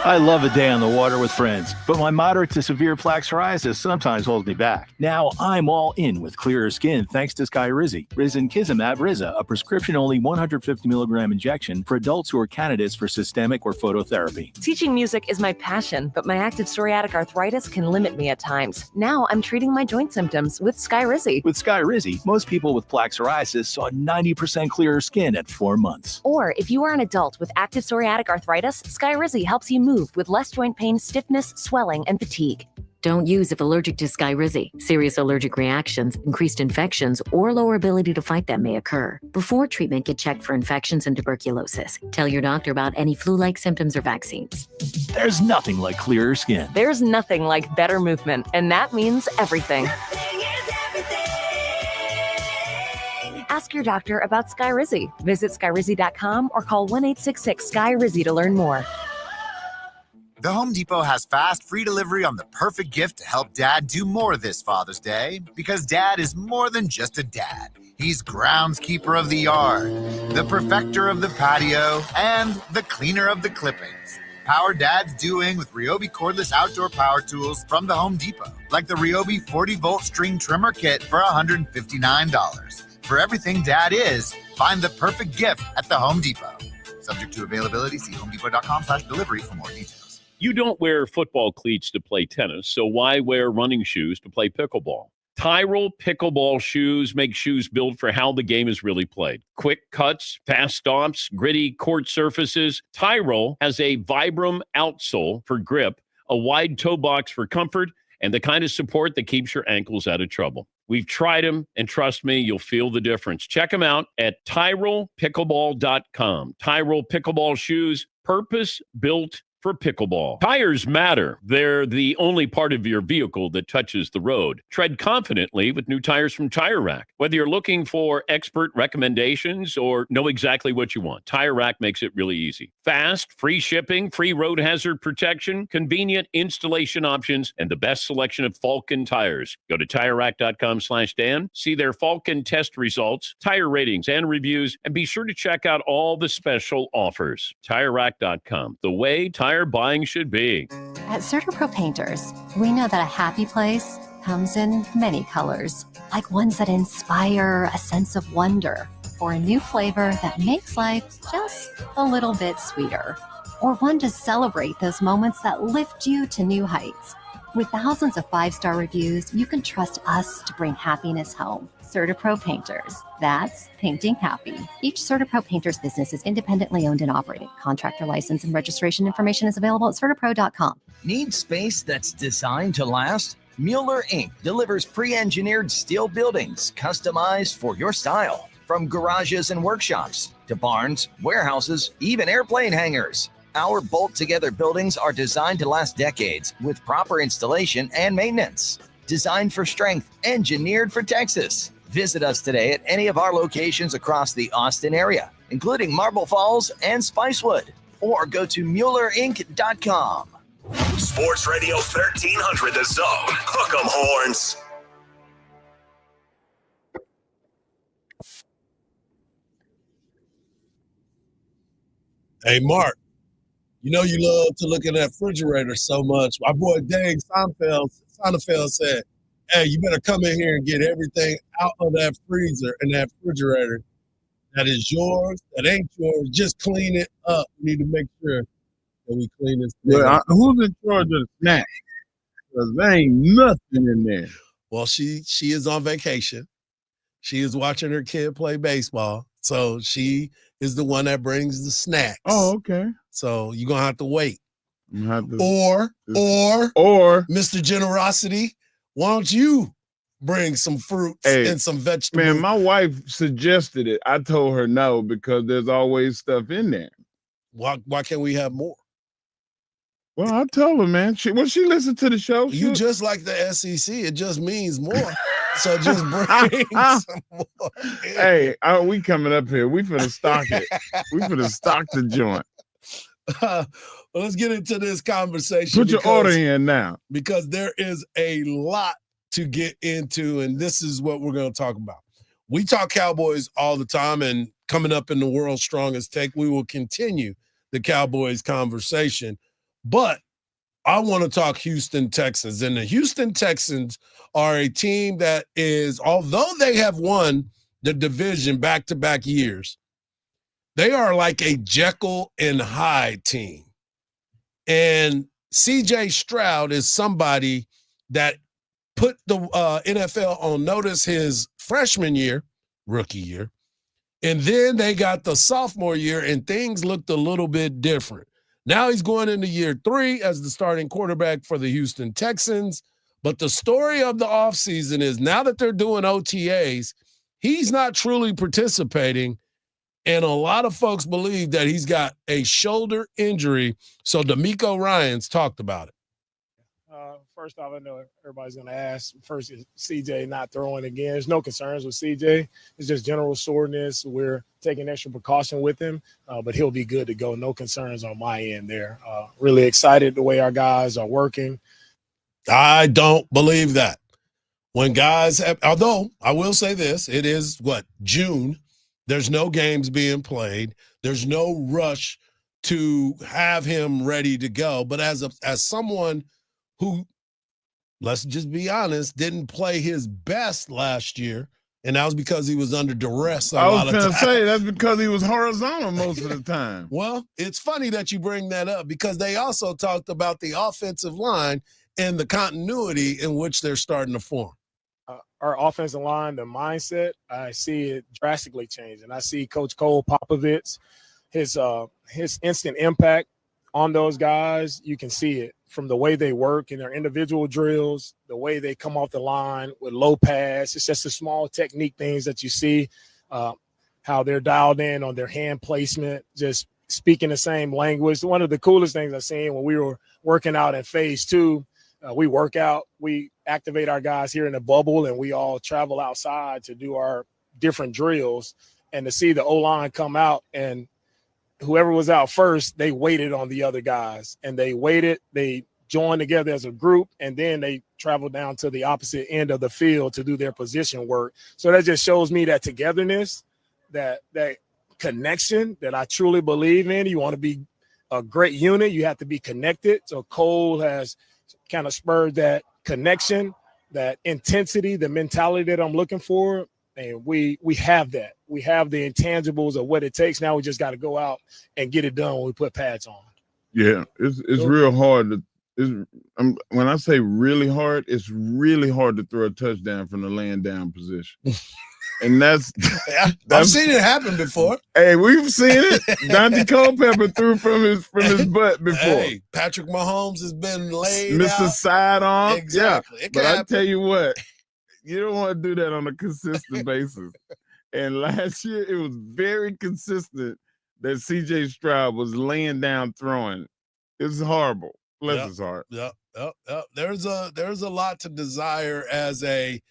Speaker 17: I love a day on the water with friends, but my moderate to severe plaque psoriasis sometimes holds me back. Now I'm all in with clearer skin thanks to Skyrizi. Risankizumab Riza, a prescription-only 150 milligram injection for adults who are candidates for systemic or phototherapy.
Speaker 19: Teaching music is my passion, but my active psoriatic arthritis can limit me at times. Now I'm treating my joint symptoms with Skyrizi.
Speaker 17: With Skyrizi, most people with plaque psoriasis saw 90% clearer skin at 4 months.
Speaker 19: Or if you are an adult with active psoriatic arthritis, Skyrizi helps you move with less joint pain, stiffness, swelling, and fatigue.
Speaker 22: Don't use if allergic to Skyrizi. Serious allergic reactions, increased infections, or lower ability to fight them may occur. Before treatment, get checked for infections and tuberculosis. Tell your doctor about any flu-like symptoms or vaccines.
Speaker 17: There's nothing like clearer skin.
Speaker 19: There's nothing like better movement, and that means everything. Ask your doctor about Skyrizi. Visit Skyrizi.com or call 1-866-SKY-RIZI to learn more.
Speaker 23: The Home Depot has fast, free delivery on the perfect gift to help Dad do more this Father's Day. Because Dad is more than just a dad. He's groundskeeper of the yard, the perfecter of the patio, and the cleaner of the clippings. Power Dad's doing with Ryobi cordless outdoor power tools from the Home Depot. Like the Ryobi 40-volt string trimmer kit for $159. For everything Dad is, find the perfect gift at the Home Depot. Subject to availability, see homedepot.com/delivery for more details.
Speaker 10: You don't wear football cleats to play tennis, so why wear running shoes to play pickleball? Tyrell pickleball shoes make shoes built for how the game is really played. Quick cuts, fast stops, gritty court surfaces. Tyrell has a Vibram outsole for grip, a wide toe box for comfort, and the kind of support that keeps your ankles out of trouble. We've tried them, and trust me, you'll feel the difference. Check them out at TyrellPickleball.com. Tyrell pickleball shoes, purpose-built for pickleball. Tires matter. They're the only part of your vehicle that touches the road. Tread confidently with new tires from Tire Rack. Whether you're looking for expert recommendations or know exactly what you want, Tire Rack makes it really easy. Fast, free shipping, free road hazard protection, convenient installation options, and the best selection of Falken tires. Go to TireRack.com/Dan, see their Falken test results, tire ratings, and reviews, and be sure to check out all the special offers. TireRack.com, the way tire buying should be.
Speaker 24: At CertaPro Painters, we know that a happy place comes in many colors, like ones that inspire a sense of wonder, or a new flavor that makes life just a little bit sweeter, or one to celebrate those moments that lift you to new heights. With thousands of 5-star reviews, you can trust us to bring happiness home. CertaPro Painters. That's painting happy. Each CertaPro Painters business is independently owned and operated. Contractor license and registration information is available at CertaPro.com.
Speaker 25: Need space that's designed to last? Mueller Inc. delivers pre-engineered steel buildings customized for your style. From garages and workshops to barns, warehouses, even airplane hangars. Our bolt-together buildings are designed to last decades with proper installation and maintenance. Designed for strength, engineered for Texas. Visit us today at any of our locations across the Austin area, including Marble Falls and Spicewood, or go to MuellerInc.com.
Speaker 18: Sports Radio 1300 The Zone. Hook 'em horns.
Speaker 20: Hey, Mark, you know you love to look at that refrigerator so much. My boy Dave Sonnenfeld said, hey, you better come in here and get everything out of that freezer and that refrigerator that is yours, that ain't yours. Just clean it up. We need to make sure that we clean this thing up.
Speaker 6: Who's in charge of the snacks? Because there ain't nothing in there.
Speaker 20: Well, she is on vacation. She is watching her kid play baseball. So she is the one that brings the snacks.
Speaker 6: Oh, okay.
Speaker 20: So you're going to have to wait.
Speaker 6: Or
Speaker 20: Mr. Generosity, why don't you bring some fruits and some vegetables?
Speaker 6: Man, my wife suggested it. I told her no because there's always stuff in there.
Speaker 20: Why can't we have more?
Speaker 6: Well, I told her, man. She listened to the show.
Speaker 20: You just like the SEC. It just means more. So just bring some more.
Speaker 6: Hey, we coming up here. We finna stock it. We finna stock the joint.
Speaker 20: Well, let's get into this conversation.
Speaker 6: Put your order in now.
Speaker 20: Because there is a lot to get into, and this is what we're going to talk about. We talk Cowboys all the time, and coming up in the World's Strongest Take, we will continue the Cowboys conversation. But I want to talk Houston Texans. And the Houston Texans are a team that is, although they have won the division back-to-back years, they are like a Jekyll and Hyde team. And C.J. Stroud is somebody that put the NFL on notice his freshman year, rookie year, and then they got the sophomore year, and things looked a little bit different. Now he's going into year 3 as the starting quarterback for the Houston Texans. But the story of the offseason is now that they're doing OTAs, he's not truly participating. And a lot of folks believe that he's got a shoulder injury. So DeMeco Ryans talked about it.
Speaker 1: First off, I know everybody's going to ask, first, is CJ not throwing again? There's no concerns with CJ. It's just general soreness. We're taking extra precaution with him, but he'll be good to go. No concerns on my end there. Really excited the way our guys are working.
Speaker 20: I don't believe that. When guys have, although I will say this, it is June. There's no games being played. There's no rush to have him ready to go. But as someone who, let's just be honest, didn't play his best last year, and that was because he was under duress.
Speaker 6: I was going to say that's because he was horizontal most of the time.
Speaker 20: Well, it's funny that you bring that up because they also talked about the offensive line and the continuity in which they're starting to form.
Speaker 1: Our offensive line, the mindset, I see it drastically changing. I see Coach Cole Popovich, his instant impact on those guys. You can see it from the way they work in their individual drills, the way they come off the line with low pass. It's just the small technique things that you see, how they're dialed in on their hand placement, just speaking the same language. One of the coolest things I've seen when we were working out in phase 2, we work out, we activate our guys here in the bubble, and we all travel outside to do our different drills. And to see the O-line come out and whoever was out first, they waited on the other guys, and they waited, they joined together as a group, and then they traveled down to the opposite end of the field to do their position work. So that just shows me that togetherness, that connection that I truly believe in. You want to be a great unit, you have to be connected. So Cole has kind of spurred that connection, that intensity, the mentality that I'm looking for. And we have that. We have the intangibles of what it takes. Now we just got to go out and get it done when we put pads on.
Speaker 6: Yeah, it's real hard. When I say really hard, it's really hard to throw a touchdown from the laying down position. And that's
Speaker 20: I've seen it happen before.
Speaker 6: Hey, we've seen it. Dante Culpepper threw from his butt before.
Speaker 20: Hey, Patrick Mahomes has been laid
Speaker 6: Mr.
Speaker 20: out.
Speaker 6: Sidearm.
Speaker 20: Exactly.
Speaker 6: Yeah. But I tell you what, you don't want to do that on a consistent basis. And last year, it was very consistent that CJ Stroud was laying down throwing. It's horrible. Bless his heart.
Speaker 20: Yep. There's a lot to desire as a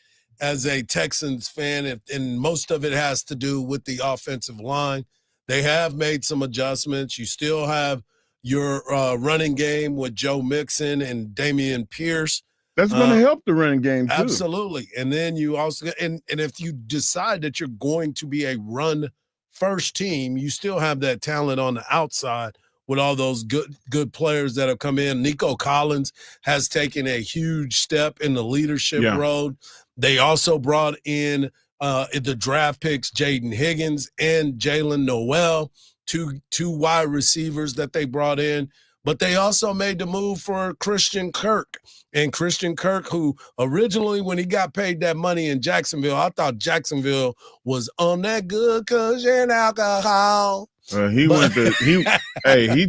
Speaker 20: Texans fan, and most of it has to do with the offensive line. They have made some adjustments. You still have your running game with Joe Mixon and Damian Pierce.
Speaker 6: That's going to help the running game too.
Speaker 20: Absolutely. And then you also and if you decide that you're going to be a run first team, you still have that talent on the outside with all those good players that have come in. Nico Collins has taken a huge step in the leadership road. They also brought in the draft picks, Jaden Higgins and Jalen Noel, two wide receivers that they brought in. But they also made the move for Christian Kirk. And Christian Kirk, who originally, when he got paid that money in Jacksonville, I thought Jacksonville was on that good cushion alcohol.
Speaker 6: He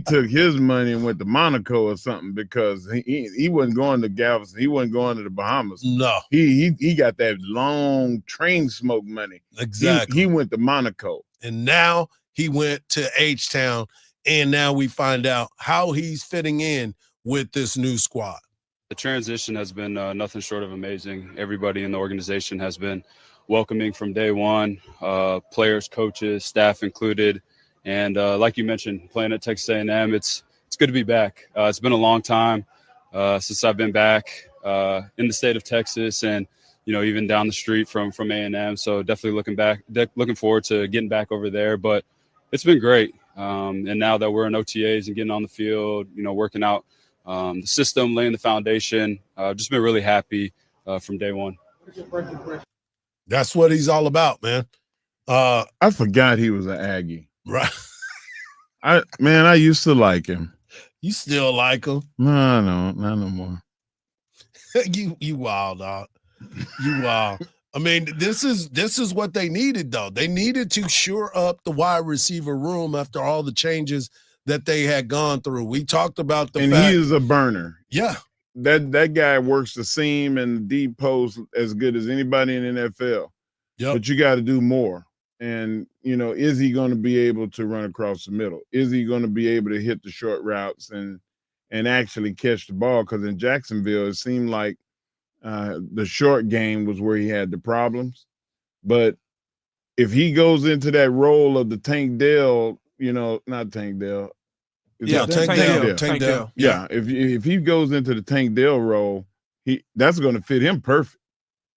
Speaker 6: took his money and went to Monaco or something because he wasn't going to Galveston. He wasn't going to the Bahamas.
Speaker 20: No.
Speaker 6: He got that long train smoke money.
Speaker 20: Exactly.
Speaker 6: He went to Monaco.
Speaker 20: And now he went to H-Town, and now we find out how he's fitting in with this new squad.
Speaker 3: The transition has been nothing short of amazing. Everybody in the organization has been welcoming from day one, players, coaches, staff included. And like you mentioned, playing at Texas A&M, it's good to be back. It's been a long time since I've been back in the state of Texas and, even down the street from A&M. So definitely looking forward to getting back over there. But it's been great. And now that we're in OTAs and getting on the field, working out the system, laying the foundation, just been really happy from day one.
Speaker 20: That's what he's all about, man.
Speaker 6: I forgot he was an Aggie.
Speaker 20: Right.
Speaker 6: I used to like him.
Speaker 20: You still like him?
Speaker 6: No, not no more.
Speaker 20: You wild, dog. You wild. I mean, this is what they needed, though. They needed to shore up the wide receiver room after all the changes that they had gone through. We talked about the fact
Speaker 6: he is a burner.
Speaker 20: Yeah.
Speaker 6: That guy works the seam and the deep post as good as anybody in the NFL.
Speaker 20: Yep.
Speaker 6: But you got to do more. And, is he going to be able to run across the middle? Is he going to be able to hit the short routes and actually catch the ball? Because in Jacksonville, it seemed like the short game was where he had the problems. But if he goes into that role of the Tank Dell, not Tank Dell.
Speaker 20: Tank Dell.
Speaker 6: Yeah, if he goes into the Tank Dell role, that's going to fit him perfect.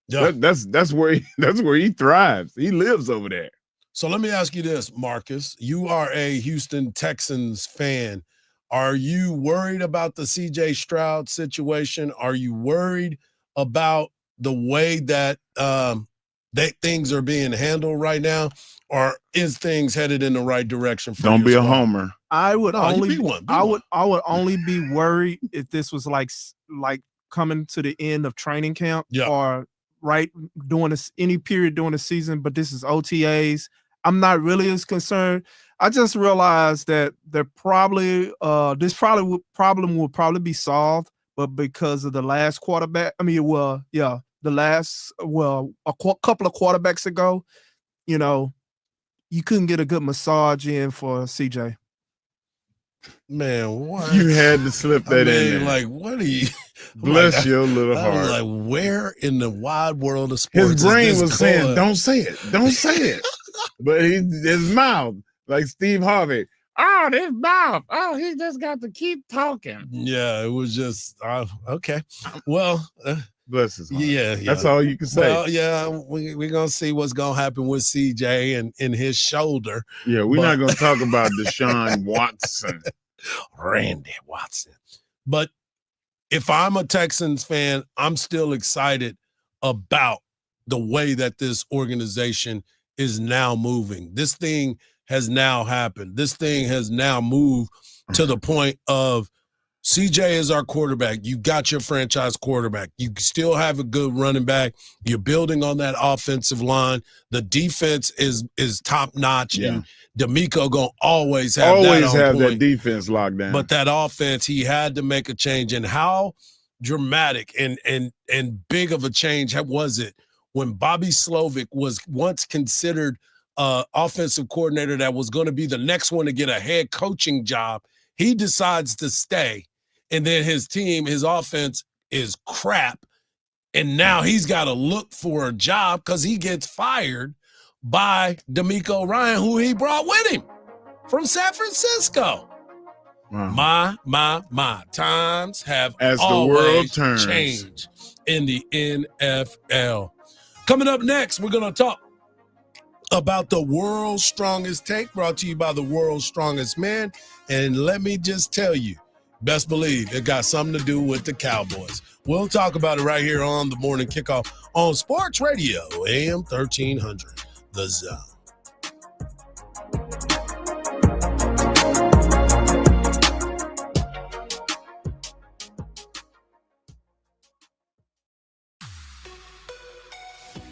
Speaker 6: Yeah. That's where he thrives. He lives over there.
Speaker 20: So let me ask you this, Marcus. You are a Houston Texans fan. Are you worried about the CJ Stroud situation? Are you worried about the way that things are being handled right now? Or is things headed in the right direction for
Speaker 6: Don't be
Speaker 20: squad?
Speaker 6: a homer.
Speaker 9: I would only
Speaker 20: be one.
Speaker 9: I would only be worried if this was like coming to the end of training camp or right during any period during the season, but this is OTAs. I'm not really as concerned. I just realized that there probably this problem will probably be solved, but because of the last quarterback, a couple of quarterbacks ago, you couldn't get a good massage in for CJ.
Speaker 20: Man, what?
Speaker 6: You had to slip that in there.
Speaker 20: Like, what are you?
Speaker 6: Bless your little heart.
Speaker 20: I was like, where in the wide world of sports
Speaker 6: his brain
Speaker 20: is this
Speaker 6: was saying,
Speaker 20: going?
Speaker 6: don't say it. But his mouth, like Steve Harvey, his mouth. Oh, he just got to keep talking.
Speaker 20: Yeah, it was just, okay. Well,
Speaker 6: bless his heart.
Speaker 20: Yeah.
Speaker 6: That's all you can say.
Speaker 20: Well, yeah, we're going to see what's going to happen with CJ and in his shoulder.
Speaker 6: Yeah, we're not going to talk about Deshaun Watson.
Speaker 20: Randy Watson. But if I'm a Texans fan, I'm still excited about the way that this organization is now moving. This thing has now happened. This thing has now moved to the point of CJ is our quarterback. You got your franchise quarterback. You still have a good running back. You're building on that offensive line. The defense is top notch.
Speaker 6: Yeah.
Speaker 20: And D'Amico gonna always have that
Speaker 6: defense locked down.
Speaker 20: But that offense, he had to make a change. And how dramatic and big of a change was it when Bobby Slovic was once considered offensive coordinator that was going to be the next one to get a head coaching job. He decides to stay. And then his team, his offense is crap. And now he's got to look for a job because he gets fired by D'Amico Ryan, who he brought with him from San Francisco.
Speaker 6: Wow.
Speaker 20: My. Times have
Speaker 6: As the
Speaker 20: always
Speaker 6: world turns.
Speaker 20: changed in the NFL. Coming up next, we're going to talk about the world's strongest take, brought to you by the world's strongest man. And let me just tell you, best believe it got something to do with the Cowboys. We'll talk about it right here on the Morning Kickoff on Sports Radio, AM 1300, The Zone.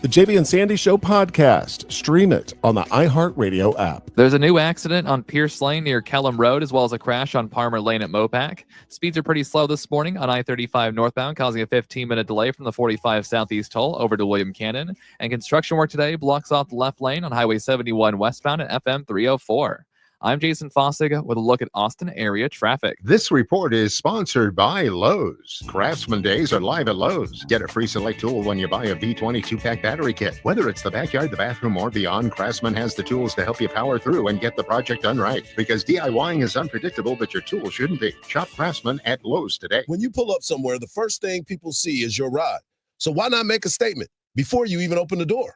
Speaker 4: The JB and Sandy Show podcast. Stream it on the iHeartRadio app.
Speaker 15: There's a new accident on Pierce Lane near Kellum Road, as well as a crash on Palmer Lane at Mopac. Speeds are pretty slow this morning on I-35 northbound, causing a 15-minute delay from the 45 southeast toll over to William Cannon. And construction work today blocks off the left lane on Highway 71 westbound at FM 304. I'm Jason Fossig with a look at Austin area traffic.
Speaker 5: This report is sponsored by Lowe's. Craftsman Days are live at Lowe's. Get a free select tool when you buy a V20 2-pack battery kit. Whether it's the backyard, the bathroom, or beyond, Craftsman has the tools to help you power through and get the project done right. Because DIYing is unpredictable, but your tool shouldn't be. Shop Craftsman at Lowe's today.
Speaker 20: When you pull up somewhere, the first thing people see is your ride. So why not make a statement before you even open the door?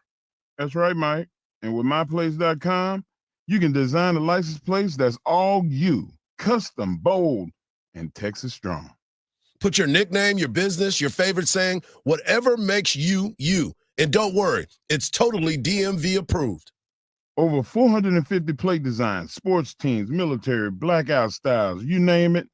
Speaker 6: That's right, Mike. And with myplace.com, you can design a license plate that's all you, custom, bold, and Texas strong.
Speaker 20: Put your nickname, your business, your favorite saying, whatever makes you, you. And don't worry, it's totally DMV approved.
Speaker 6: Over 450 plate designs, sports teams, military, blackout styles, you name it.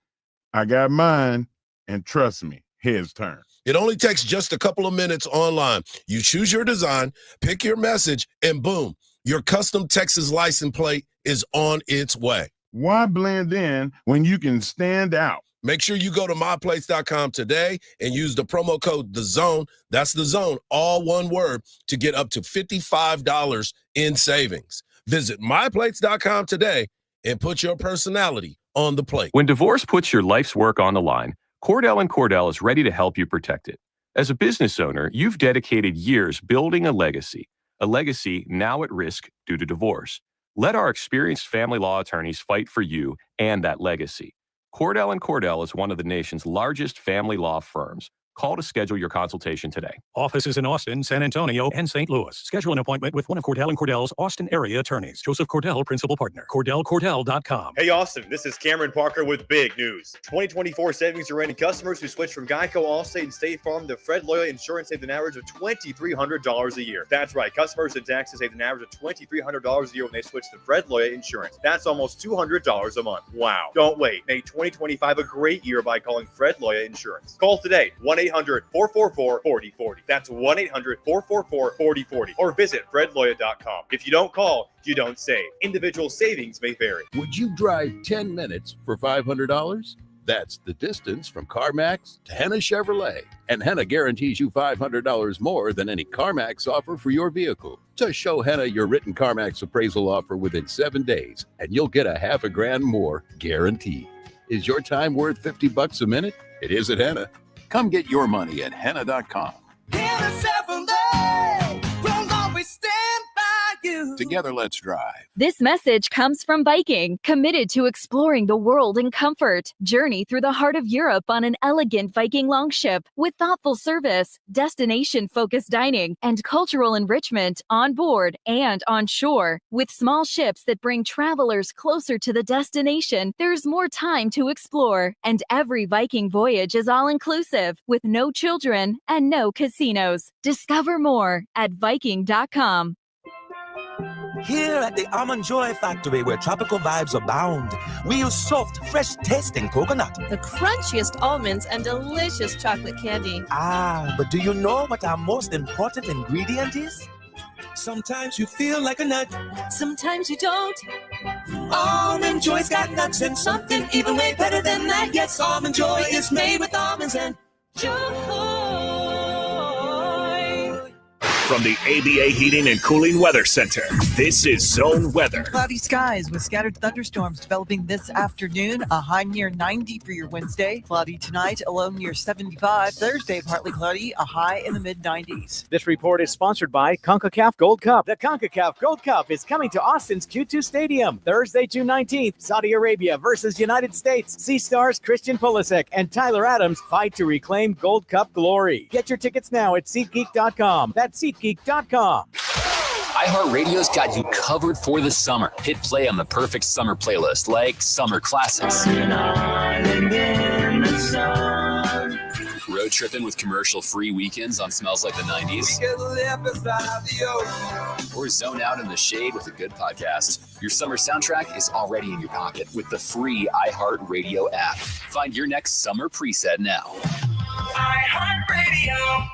Speaker 6: I got mine, and trust me, heads turn.
Speaker 20: It only takes just a couple of minutes online. You choose your design, pick your message, and boom, your custom Texas license plate is on its way.
Speaker 6: Why blend in when you can stand out?
Speaker 20: Make sure you go to myplace.com today and use the promo code THEZONE. That's the zone, all one word, to get up to $55 in savings. Visit myplace.com today and put your personality on the plate.
Speaker 7: When divorce puts your life's work on the line, Cordell & Cordell is ready to help you protect it. As a business owner, you've dedicated years building a legacy now at risk due to divorce. Let our experienced family law attorneys fight for you and that legacy. Cordell & Cordell is one of the nation's largest family law firms. Call to schedule your consultation today.
Speaker 8: Offices in Austin, San Antonio, and St. Louis. Schedule an appointment with one of Cordell & Cordell's Austin area attorneys. Joseph Cordell, principal partner. CordellCordell.com.
Speaker 11: Hey, Austin, this is Cameron Parker with big news. 2024 savings are in customers who switch from Geico, Allstate, and State Farm to Fred Loya Insurance saved an average of $2,300 a year. That's right. Customers in Texas saved an average of $2,300 a year when they switch to Fred Loya Insurance. That's almost $200 a month. Wow. Don't wait. Make 2025 a great year by calling Fred Loya Insurance. Call today, 1-800-444-4040. That's 1-800-444-4040. Or visit fredloya.com. If you don't call, you don't save. Individual savings may vary.
Speaker 13: Would you drive 10 minutes for $500? That's the distance from CarMax to Henna Chevrolet. And Henna guarantees you $500 more than any CarMax offer for your vehicle. Just show Henna your written CarMax appraisal offer within 7 days, and you'll get $1,000 more guaranteed. Is your time worth $50 a minute? It is at Henna. Come get your money at henna.com.
Speaker 21: Henna Chevrolet, we'll always stand by you.
Speaker 13: Together, let's drive.
Speaker 26: This message comes from Viking, committed to exploring the world in comfort. Journey through the heart of Europe on an elegant Viking longship with thoughtful service, destination-focused dining, and cultural enrichment on board and on shore. With small ships that bring travelers closer to the destination, there's more time to explore. And every Viking voyage is all-inclusive, with no children and no casinos. Discover more at Viking.com.
Speaker 27: Here at the Almond Joy Factory, where tropical vibes abound, we use soft, fresh-tasting coconut.
Speaker 28: The crunchiest almonds and delicious chocolate candy.
Speaker 27: Ah, but do you know what our most important ingredient is? Sometimes you feel like a nut.
Speaker 21: Sometimes you don't. Almond Joy's got nuts and something even way better than that. Yes, Almond Joy is made with almonds and joy.
Speaker 18: From the ABA Heating and Cooling Weather Center, this is Zone Weather.
Speaker 2: Cloudy skies with scattered thunderstorms developing this afternoon. A high near 90 for your Wednesday. Cloudy tonight, a low near 75. Thursday, partly cloudy, a high in the mid-90s.
Speaker 12: This report is sponsored by CONCACAF Gold Cup. The CONCACAF Gold Cup is coming to Austin's Q2 Stadium Thursday, June 19th. Saudi Arabia versus United States. Sea Stars Christian Pulisic and Tyler Adams fight to reclaim Gold Cup glory. Get your tickets now at SeatGeek.com. That's SeatGeek.com.
Speaker 14: iHeartRadio's got you covered for the summer. Hit play on the perfect summer playlist like Summer Classics. Road tripping with commercial-free weekends on Smells Like the 90s. Or zone out in the shade with a good podcast. Your summer soundtrack is already in your pocket with the free iHeartRadio app. Find your next summer preset now.
Speaker 18: iHeartRadio.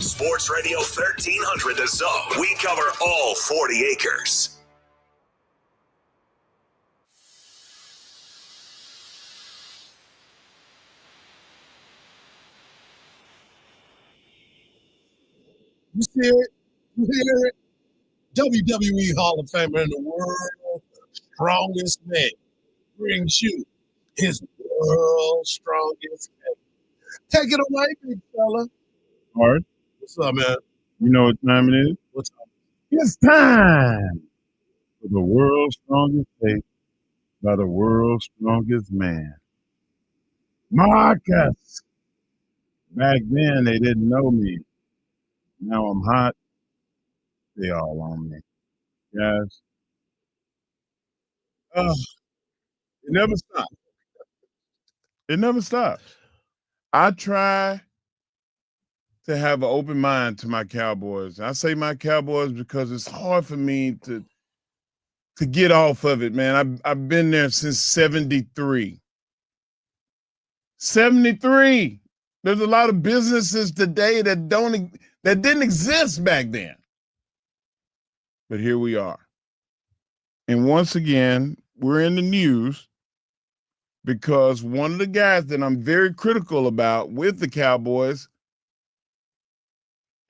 Speaker 18: Sports Radio 1300 The Zone. We cover all 40 acres.
Speaker 20: You see it? You hear it? WWE Hall of Famer and the world's strongest man brings you his world's strongest man. Take it away, big fella.
Speaker 6: Hard.
Speaker 20: What's up, man?
Speaker 6: You know what time it is?
Speaker 20: What's up?
Speaker 6: It's time for the world's strongest take by the world's strongest man. Marcus. Back then, they didn't know me. Now I'm hot. They all on me. Guys. It never stops. It never stops. I try to have an open mind to my Cowboys. I say my Cowboys because it's hard for me to get off of it, man. I've been there since 73. 73. There's a lot of businesses today that didn't exist back then. But here we are. And once again, we're in the news because one of the guys that I'm very critical about with the Cowboys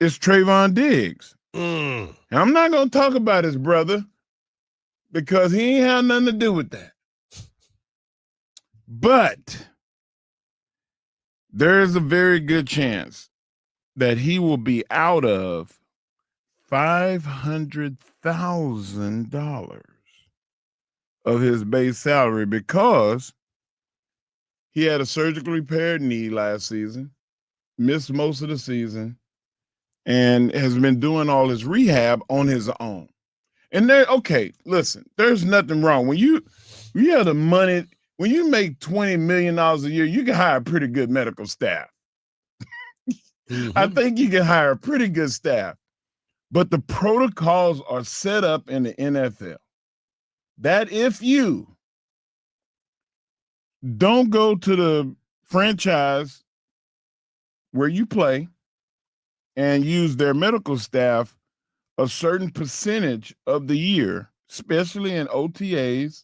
Speaker 6: is Trayvon Diggs. And I'm not going to talk about his brother because he ain't had nothing to do with that. But there is a very good chance that he will be out of $500,000 of his base salary because he had a surgically repaired knee last season, missed most of the season, and has been doing all his rehab on his own. And listen, there's nothing wrong. When you have the money, when you make $20 million a year, you can hire a pretty good medical staff. I think you can hire a pretty good staff. But the protocols are set up in the NFL that if you don't go to the franchise where you play and use their medical staff a certain percentage of the year, especially in OTAs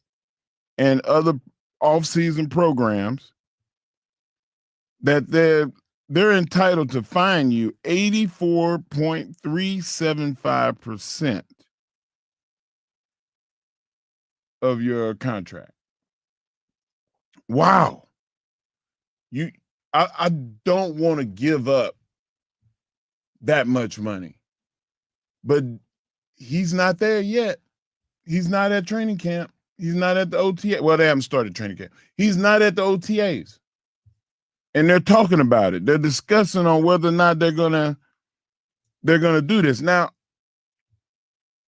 Speaker 6: and other off-season programs, that they're entitled to fine you 84.375% of your contract. Wow. I don't want to give up that much money. But he's not there yet. He's not at training camp. He's not at the OTA. Well, they haven't started training camp. He's not at the OTAs. And they're talking about it. They're discussing on whether or not they're gonna do this. Now,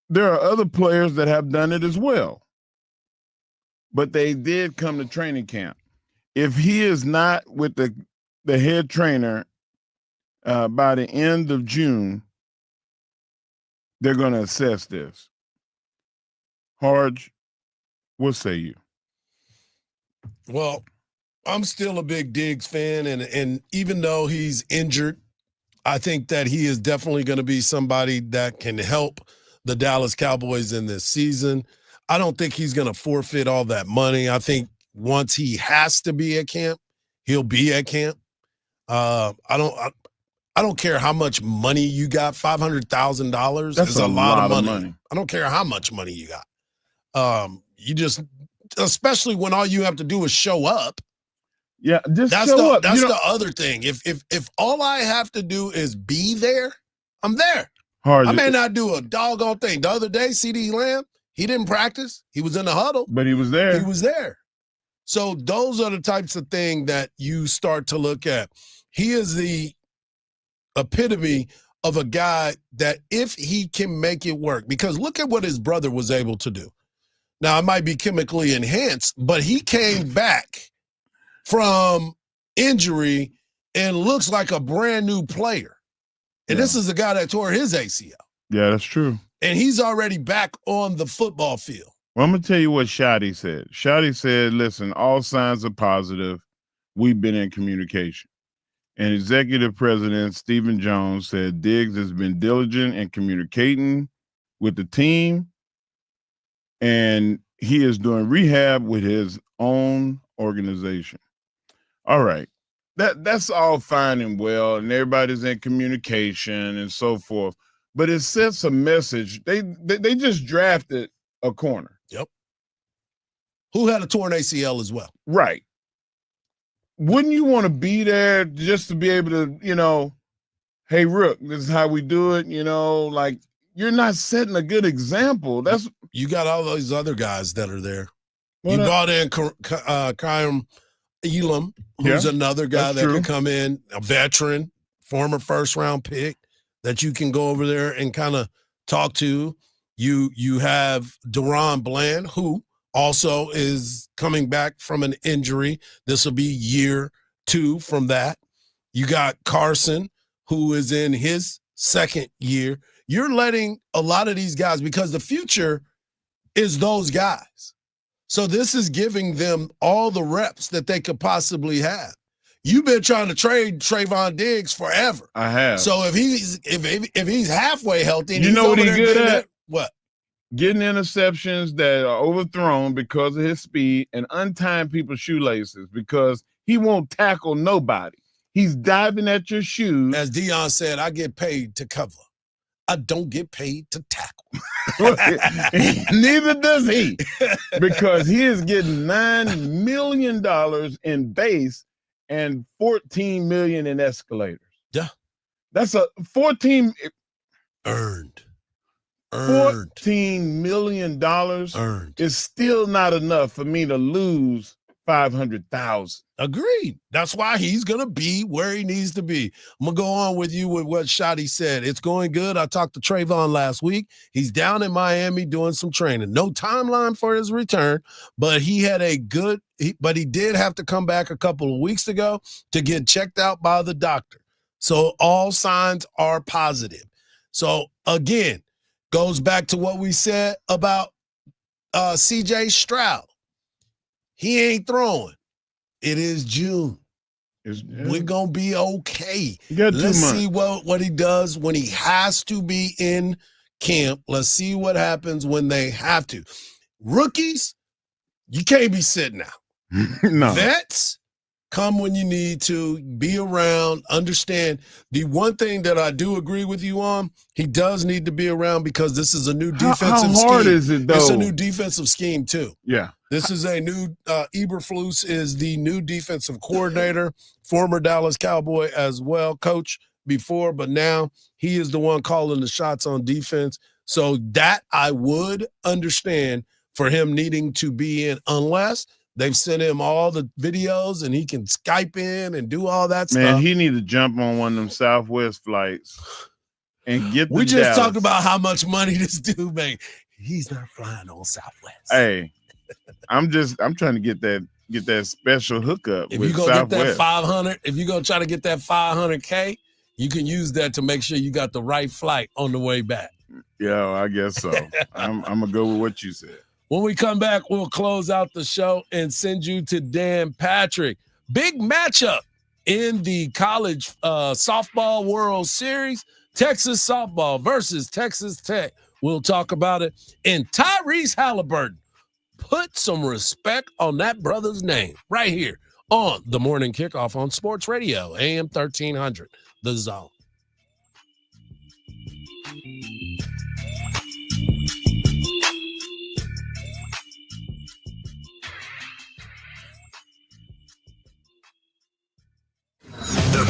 Speaker 6: there are other players that have done it as well. But they did come to training camp. If he is not with the head trainer by the end of June, they're going to assess this. Hardge, what say you?
Speaker 20: Well, I'm still a big Diggs fan, and even though he's injured, I think that he is definitely going to be somebody that can help the Dallas Cowboys in this season. I don't think he's going to forfeit all that money. I think once he has to be at camp, he'll be at camp. I I don't care how much money you got. $500,000 is a lot of money. I don't care how much money you got. You just, especially when all you have to do is show up.
Speaker 6: Yeah, just
Speaker 20: that's
Speaker 6: show up.
Speaker 20: That's the other thing. If all I have to do is be there, I'm there.
Speaker 6: Hard.
Speaker 20: I may not do a doggone thing. The other day, CeeDee Lamb, he didn't practice. He was in the huddle.
Speaker 6: But he was there.
Speaker 20: He was there. So those are the types of things that you start to look at. He is the epitome of a guy that if he can make it work, because look at what his brother was able to do. Now, it might be chemically enhanced, but he came back from injury and looks like a brand new player. And this is a guy that tore his ACL.
Speaker 6: Yeah, that's true.
Speaker 20: And he's already back on the football field.
Speaker 6: Well, I'm going to tell you what Shotty said. Shotty said, listen, all signs are positive. We've been in communication. And Executive President Stephen Jones said Diggs has been diligent in communicating with the team, and he is doing rehab with his own organization. All right. That's all fine and well, and everybody's in communication and so forth. But it sends a message. They just drafted a corner.
Speaker 20: Yep. Who had a torn ACL as well.
Speaker 6: Right. Wouldn't you want to be there just to be able to, hey, Rook, this is how we do it, like you're not setting a good example. That's
Speaker 20: you got all those other guys that are there. You brought in Kyle Elam, who's another guy that can come in, a veteran, former first-round pick that you can go over there and kind of talk to. You have Deron Bland, who also is coming back from an injury. This will be year 2 from that. You got Carson, who is in his second year. You're letting a lot of these guys, because the future is those guys. So this is giving them all the reps that they could possibly have. You've been trying to trade Trayvon Diggs forever.
Speaker 6: I have.
Speaker 20: So if he's halfway healthy,
Speaker 6: you know what he's good at?
Speaker 20: What?
Speaker 6: Getting interceptions that are overthrown because of his speed and untying people's shoelaces because he won't tackle nobody. He's diving at your shoes.
Speaker 20: As Deion said, I get paid to cover. I don't get paid to tackle.
Speaker 6: Neither does he, because he is getting $9 million in base and $14 million in escalators.
Speaker 20: Yeah.
Speaker 6: That's a 14
Speaker 20: earned.
Speaker 6: $14 million
Speaker 20: earned
Speaker 6: is still not enough for me to lose $500,000.
Speaker 20: Agreed. That's why he's going to be where he needs to be. I'm going to go on with you with what Shotty said. It's going good. I talked to Trayvon last week. He's down in Miami doing some training. No timeline for his return, but he had but he did have to come back a couple of weeks ago to get checked out by the doctor. So all signs are positive. So again, goes back to what we said about C.J. Stroud. He ain't throwing. It is June. We're going to be okay. Let's see what he does when he has to be in camp. Let's see what happens when they have to. Rookies, you can't be sitting out.
Speaker 6: No.
Speaker 20: Vets, come when you need to, be around, understand. The one thing that I do agree with you on, he does need to be around because this is a new defensive scheme.
Speaker 6: How hard is it, though?
Speaker 20: It's a new defensive scheme, too.
Speaker 6: Yeah.
Speaker 20: This is a new Eberflus is the new defensive coordinator, former Dallas Cowboy as well, coach before, but now he is the one calling the shots on defense. So that I would understand for him needing to be in, unless they've sent him all the videos and he can Skype in and do all that stuff.
Speaker 6: Man, he need to jump on one of them Southwest flights and get.
Speaker 20: We just talked about how much money this dude made. He's not flying on Southwest.
Speaker 6: Hey. I'm trying to get that special hookup.
Speaker 20: If
Speaker 6: with
Speaker 20: you go
Speaker 6: Southwest.
Speaker 20: get that 500, if you go try to get that 500K, you can use that to make sure you got the right flight on the way back.
Speaker 6: Yeah, I guess so. I'm gonna go with what you said.
Speaker 20: When we come back, we'll close out the show and send you to Dan Patrick. Big matchup in the college softball World Series. Texas softball versus Texas Tech. We'll talk about it. And Tyrese Halliburton. Put some respect on that brother's name right here on the Morning Kickoff on Sports Radio, AM 1300, The Zone.
Speaker 18: The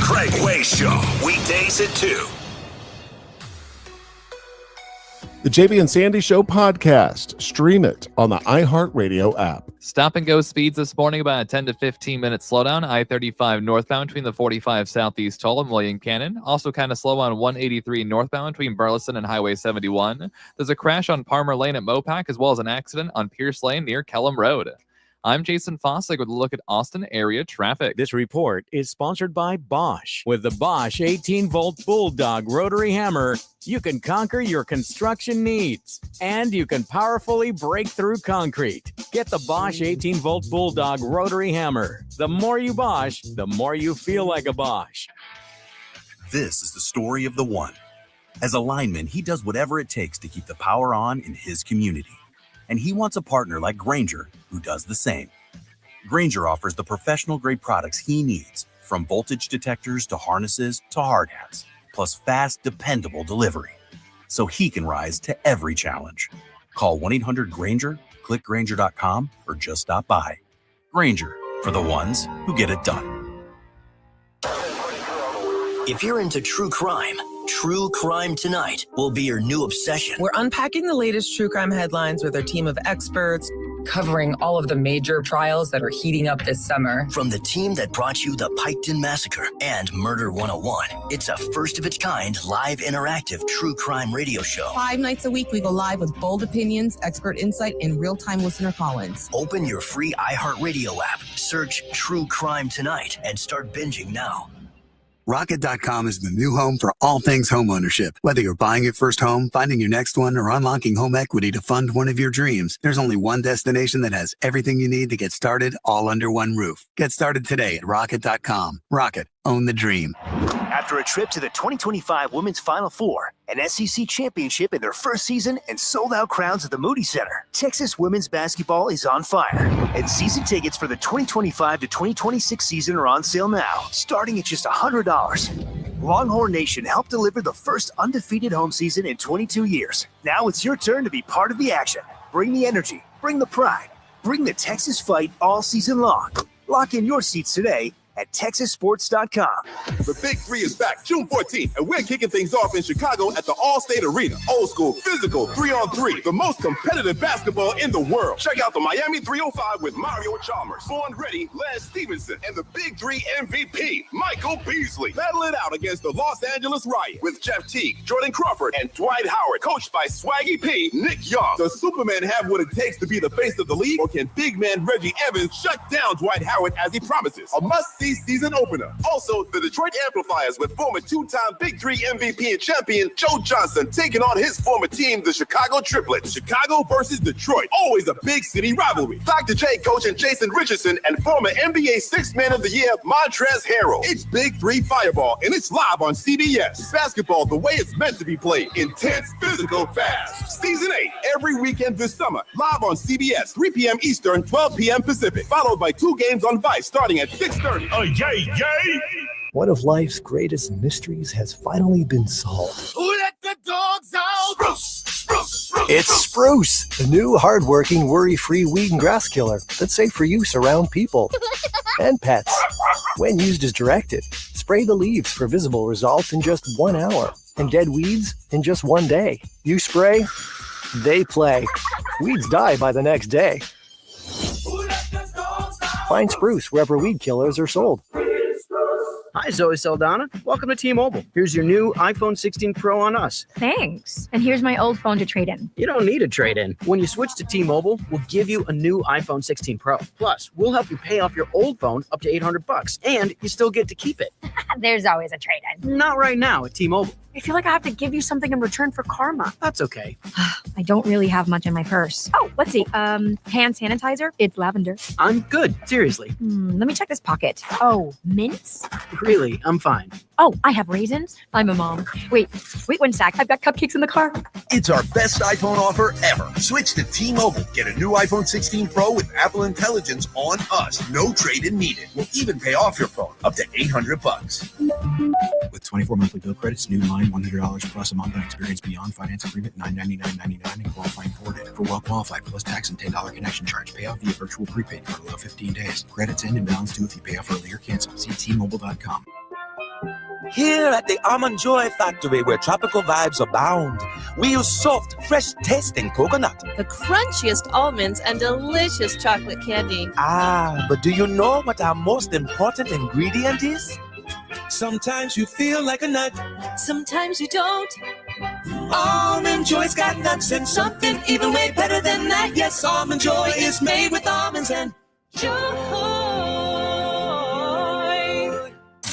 Speaker 18: Craig Way Show, weekdays at 2.
Speaker 4: The JB and Sandy Show podcast. Stream it on the iHeartRadio app.
Speaker 15: Stop and go speeds this morning about a 10 to 15 minute slowdown. I-35 northbound between the 45 Southeast Toll and William Cannon. Also kind of slow on 183 northbound between Burleson and Highway 71. There's a crash on Palmer Lane at Mopac, as well as an accident on Pierce Lane near Kellum Road. I'm Jason Fossick with a look at Austin area traffic.
Speaker 12: This report is sponsored by Bosch. With the Bosch 18-volt Bulldog rotary hammer, you can conquer your construction needs, and you can powerfully break through concrete. Get the Bosch 18-volt Bulldog rotary hammer. The more you Bosch, the more you feel like a Bosch.
Speaker 10: This is the story of the one. As a lineman, he does whatever it takes to keep the power on in his community. And he wants a partner like Grainger who does the same. Grainger offers the professional-grade products he needs, from voltage detectors to harnesses to hard hats, plus fast, dependable delivery, so he can rise to every challenge. Call 1-800-GRAINGER, click Grainger.com, or just stop by. Grainger, for the ones who get it done.
Speaker 16: If you're into true crime Tonight will be your new obsession.
Speaker 17: We're unpacking the latest true crime headlines with our team of experts, covering all of the major trials that are heating up this summer.
Speaker 16: From the team that brought you the Piketon Massacre and Murder 101, it's a first-of-its-kind live interactive true crime radio show.
Speaker 17: 5 nights a week, we go live with bold opinions, expert insight, and real-time listener call-ins.
Speaker 16: Open your free iHeartRadio app, search True Crime Tonight, and start binging now.
Speaker 19: Rocket.com is the new home for all things homeownership. Whether you're buying your first home, finding your next one, or unlocking home equity to fund one of your dreams, there's only one destination that has everything you need to get started all under one roof. Get started today at Rocket.com. Rocket. Own the dream.
Speaker 22: After a trip to the 2025 Women's Final Four, an SEC championship in their first season, and sold-out crowds at the Moody Center, Texas women's basketball is on fire. And season tickets for the 2025 to 2026 season are on sale now, starting at just $100. Longhorn Nation helped deliver the first undefeated home season in 22 years. Now it's your turn to be part of the action. Bring the energy, bring the pride, bring the Texas fight all season long. Lock in your seats today at TexasSports.com.
Speaker 23: The Big Three is back June 14th, and we're kicking things off in Chicago at the All-State Arena. Old school, physical, 3-on-3, the most competitive basketball in the world. Check out the Miami 305 with Mario Chalmers, Vaughn Reddy, Lance Stevenson, and the Big Three MVP, Michael Beasley. Battle it out against the Los Angeles Riot with Jeff Teague, Jordan Crawford, and Dwight Howard, coached by Swaggy P, Nick Young. Does Superman have what it takes to be the face of the league, or can big man Reggie Evans shut down Dwight Howard as he promises? A must-see season opener. Also, the Detroit Amplifiers with former two-time Big Three MVP and champion Joe Johnson taking on his former team, the Chicago Triplets. Chicago versus Detroit. Always a big city rivalry. Dr. J coach and Jason Richardson and former NBA Sixth Man of the Year Montrezl Harrell. It's Big Three Fireball, and it's live on CBS. Basketball the way it's meant to be played. Intense, physical, fast. Season 8, every weekend this summer. Live on CBS, 3 p.m. Eastern, 12 p.m. Pacific. Followed by 2 games on Vice starting at 6:30.
Speaker 18: Oh, yay, yay!
Speaker 24: One of life's greatest mysteries has finally been solved.
Speaker 18: Who let the dogs out? Spruce, spruce, spruce.
Speaker 24: It's Spruce, the new hard-working, worry-free weed and grass killer that's safe for use around people and pets. When used as directed, spray the leaves for visible results in just 1 hour and dead weeds in just 1 day. You spray, they play. Weeds die by the next day. Find Spruce wherever weed killers are sold.
Speaker 25: Hi, Zoe Saldana. Welcome to T-Mobile. Here's your new iPhone 16 Pro on us.
Speaker 29: Thanks. And here's my old phone to trade in.
Speaker 25: You don't need a trade-in. When you switch to T-Mobile, we'll give you a new iPhone 16 Pro. Plus, we'll help you pay off your old phone up to $800, and you still get to keep it.
Speaker 29: There's always a trade-in.
Speaker 25: Not right now at T-Mobile.
Speaker 29: I feel like I have to give you something in return for karma.
Speaker 25: That's okay.
Speaker 29: I don't really have much in my purse. Oh, let's see. Hand sanitizer. It's lavender.
Speaker 25: I'm good. Seriously.
Speaker 29: Let me check this pocket. Oh, mints?
Speaker 25: Really, I'm fine.
Speaker 29: Oh, I have raisins. I'm a mom. Wait 1 sec. I've got cupcakes in the car.
Speaker 30: It's our best iPhone offer ever. Switch to T-Mobile. Get a new iPhone 16 Pro with Apple Intelligence on us. No trade-in needed. We'll even pay off your phone up to $800.
Speaker 31: With 24 monthly bill credits, new line
Speaker 1: $100 plus a month on experience beyond finance agreement, $999.99 and qualifying ported. For well qualified plus tax and $10 connection charge. Payout via virtual prepaid card. Allow 15 days. Credits end and balance due if you pay off early or cancel. See T-Mobile.com.
Speaker 27: Here at the Almond Joy Factory, where tropical vibes abound, we use soft, fresh tasting coconut.
Speaker 3: The crunchiest almonds and delicious chocolate candy.
Speaker 27: Ah, but do you know what our most important ingredient is?
Speaker 21: Sometimes you feel like a nut.
Speaker 3: Sometimes you don't.
Speaker 21: Almond Joy's got nuts and something even way better than that. Yes, Almond Joy is made with almonds and joy.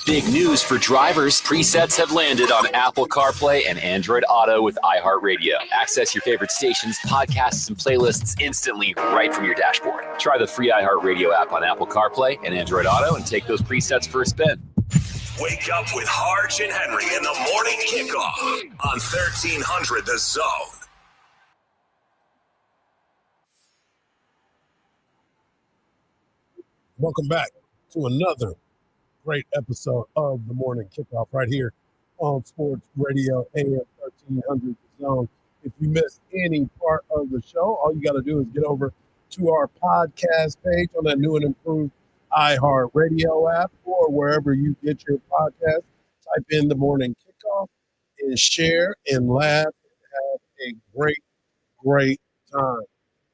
Speaker 14: Big news for drivers. Presets have landed on Apple CarPlay and Android Auto with iHeartRadio. Access your favorite stations, podcasts, and playlists instantly right from your dashboard. Try the free iHeartRadio app on Apple CarPlay and Android Auto and take those presets for a spin.
Speaker 18: Wake up with Hardge and Henry in the morning kickoff on 1300 The Zone.
Speaker 20: Welcome back to another great episode of the morning kickoff right here on Sports Radio AM 1300 Zone. If you missed any part of the show, all you got to do is get over to our podcast page on that new and improved iHeartRadio app or wherever you get your podcast. Type in the morning kickoff and share and laugh and have a great time.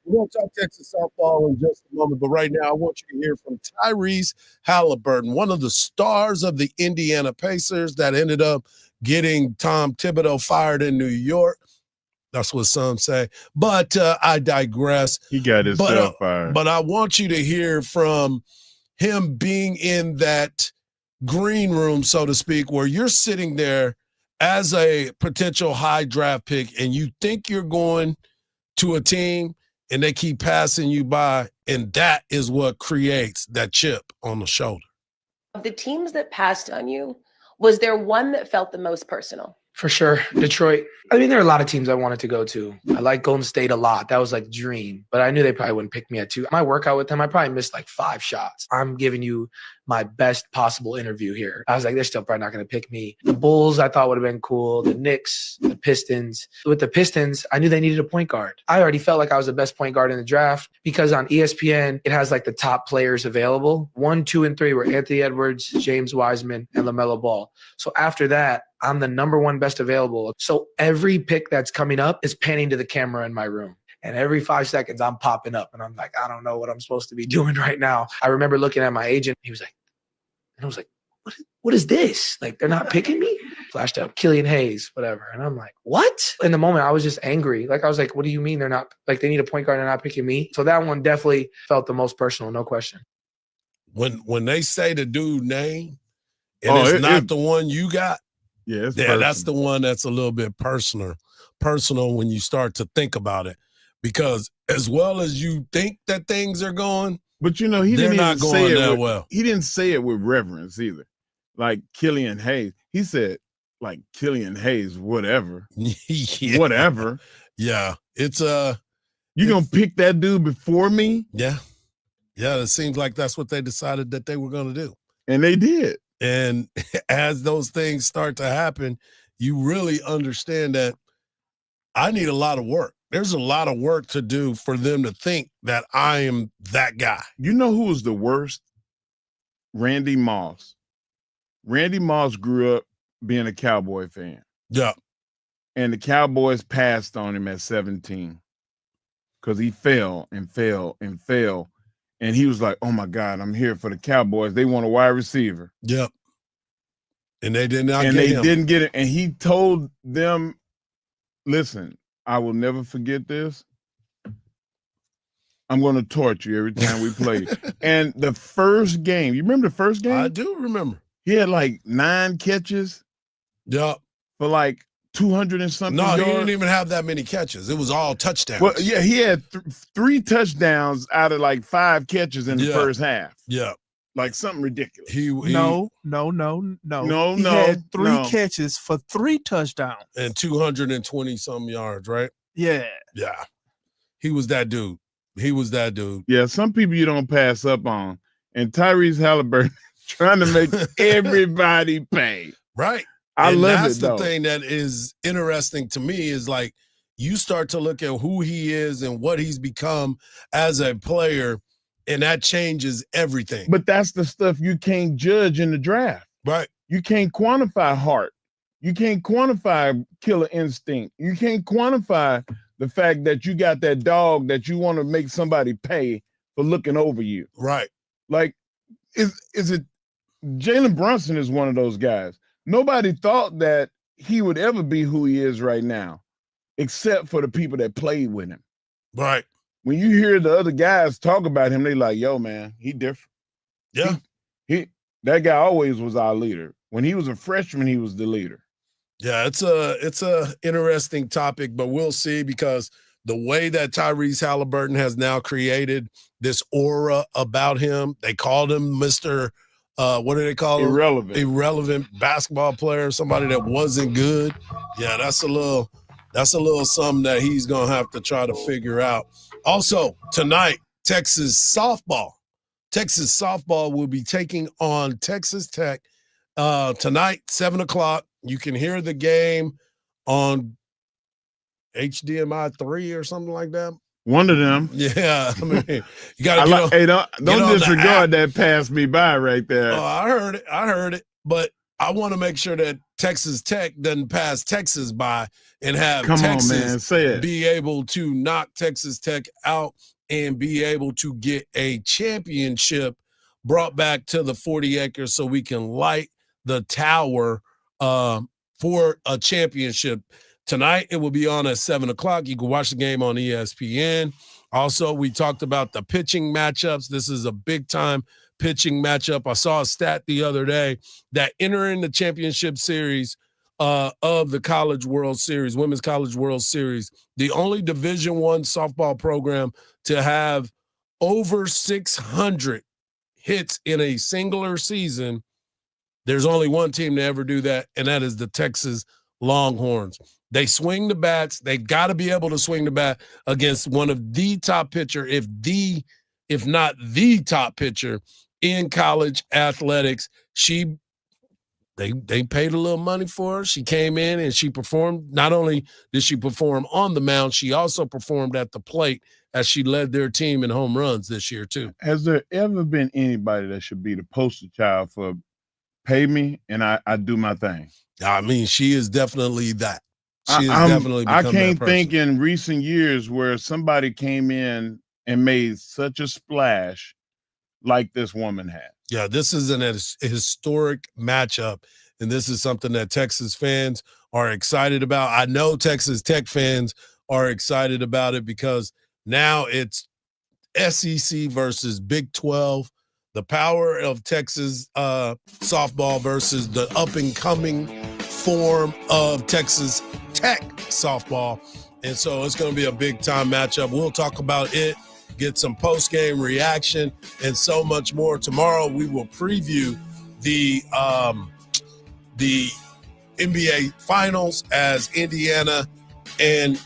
Speaker 20: We're going to talk Texas softball in just a moment, but right now I want you to hear from Tyrese Halliburton, one of the stars of the Indiana Pacers that ended up getting Tom Thibodeau fired in New York. That's what some say. But I digress.
Speaker 6: He got himself fired.
Speaker 20: But I want you to hear from him being in that green room, so to speak, where you're sitting there as a potential high draft pick and you think you're going to a team and they keep passing you by, and that is what creates that chip on the shoulder.
Speaker 5: Of the teams that passed on you, was there one that felt the most personal?
Speaker 7: For sure. Detroit. I mean, there are a lot of teams I wanted to go to. I like Golden State a lot. That was like the dream. But I knew they probably wouldn't pick me at 2. My workout with them, I probably missed like 5 shots. I'm giving you my best possible interview here. I was like, they're still probably not going to pick me. The Bulls, I thought would have been cool. The Knicks, the Pistons. With the Pistons, I knew they needed a point guard. I already felt like I was the best point guard in the draft because on ESPN, it has like the top players available. 1, 2, and 3 were Anthony Edwards, James Wiseman, and LaMelo Ball. So after that, I'm the number 1 best available. So every pick that's coming up is panning to the camera in my room. And every 5 seconds, I'm popping up. And I'm like, I don't know what I'm supposed to be doing right now. I remember looking at my agent. He was like, and I was like, what is this? Like, they're not picking me? Flashed up, Killian Hayes, whatever. And I'm like, what? In the moment, I was just angry. Like, I was like, what do you mean they're not, like, they need a point guard and they're not picking me? So that one definitely felt the most personal, no question.
Speaker 20: When they say the dude name, and it's not the one you got,
Speaker 6: yeah,
Speaker 20: that's the one that's a little bit personal when you start to think about it. Because as well as you think that things are going,
Speaker 6: but you know, he didn't
Speaker 20: not
Speaker 6: even
Speaker 20: going
Speaker 6: say it
Speaker 20: that
Speaker 6: with,
Speaker 20: well.
Speaker 6: He didn't say it with reverence either. Like Killian Hayes. He said, like Killian Hayes, whatever.
Speaker 20: Yeah.
Speaker 6: Whatever.
Speaker 20: Yeah. It's
Speaker 6: you gonna pick that dude before me?
Speaker 20: Yeah. Yeah, it seems like that's what they decided that they were gonna do.
Speaker 6: And they did.
Speaker 20: And as those things start to happen, you really understand that I need a lot of work. There's a lot of work to do for them to think that I am that guy.
Speaker 6: You know who was the worst? Randy Moss. Randy Moss grew up being a Cowboy fan.
Speaker 20: Yeah.
Speaker 6: And the Cowboys passed on him at 17 because he fell and fell and fell. And he was like, oh, my God, I'm here for the Cowboys. They want a wide receiver.
Speaker 20: Yep. And they did not
Speaker 6: and
Speaker 20: get
Speaker 6: they
Speaker 20: him.
Speaker 6: didn't get it. And he told them, listen, I will never forget this. I'm going to torture you every time we play. And the first game, you remember the first game?
Speaker 20: I do remember.
Speaker 6: He had like 9 catches.
Speaker 20: Yep.
Speaker 6: For like 200 and something
Speaker 20: No,
Speaker 6: yards.
Speaker 20: he didn't even have that many catches. It was all touchdowns.
Speaker 6: Well, yeah, he had 3 touchdowns out of like 5 catches in the first half.
Speaker 20: Yeah.
Speaker 6: Like something ridiculous.
Speaker 8: No. He had 3 catches for 3 touchdowns.
Speaker 20: And 220 some yards, right?
Speaker 8: Yeah.
Speaker 20: Yeah. He was that dude.
Speaker 6: Yeah, some people you don't pass up on. And Tyrese Halliburton trying to make everybody pay.
Speaker 20: Right.
Speaker 6: I
Speaker 20: and
Speaker 6: love
Speaker 20: that's
Speaker 6: it,
Speaker 20: the
Speaker 6: though.
Speaker 20: thing that is interesting to me is like you start to look at who he is and what he's become as a player, and that changes everything.
Speaker 6: But that's the stuff you can't judge in the draft.
Speaker 20: Right.
Speaker 6: You can't quantify heart. You can't quantify killer instinct. You can't quantify the fact that you got that dog that you want to make somebody pay for looking over you.
Speaker 20: Right.
Speaker 6: Like, is it Jalen Brunson is one of those guys. Nobody thought that he would ever be who he is right now, except for the people that played with him.
Speaker 20: Right.
Speaker 6: When you hear the other guys talk about him, they like, yo, man, he different.
Speaker 20: Yeah.
Speaker 6: He that guy always was our leader. When he was a freshman, he was the leader.
Speaker 20: Yeah, it's a interesting topic, but we'll see because the way that Tyrese Halliburton has now created this aura about him, they called him Mr. What do they call him? Irrelevant basketball player, somebody that wasn't good. Yeah, that's a little something that he's gonna have to try to figure out. Also, tonight, Texas softball will be taking on Texas Tech tonight, 7:00. You can hear the game on HDMI 3 or something like that.
Speaker 6: One of them.
Speaker 20: Yeah, I mean, you got to
Speaker 6: hey, don't disregard that passed me by right there.
Speaker 20: Oh, I heard it, but I want to make sure that Texas Tech doesn't pass Texas by and have Texas be able to knock Texas Tech out and be able to get a championship brought back to the 40 acres so we can light the tower for a championship. Tonight, it will be on at 7:00. You can watch the game on ESPN. Also, we talked about the pitching matchups. This is a big-time pitching matchup. I saw a stat the other day that entering the championship series of the College World Series, Women's College World Series, the only Division I softball program to have over 600 hits in a singular season. There's only one team to ever do that, and that is the Texas Longhorns. They swing the bats. They got to be able to swing the bat against one of the top pitcher, if not the top pitcher in college athletics. They paid a little money for her. She came in and she performed. Not only did she perform on the mound, she also performed at the plate as she led their team in home runs this year too.
Speaker 6: Has there ever been anybody that should be the poster child for pay me and I do my thing?
Speaker 20: I mean, she is definitely that. She is definitely become
Speaker 6: I can't
Speaker 20: that person.
Speaker 6: think in recent years where somebody came in and made such a splash like this woman had.
Speaker 20: Yeah, this is a historic matchup, and this is something that Texas fans are excited about. I know Texas Tech fans are excited about it because now it's SEC versus Big 12, the power of Texas softball versus the up-and-coming form of Texas Tech softball. And so it's going to be a big-time matchup. We'll talk about it, get some post-game reaction, and so much more. Tomorrow we will preview the NBA Finals as Indiana and,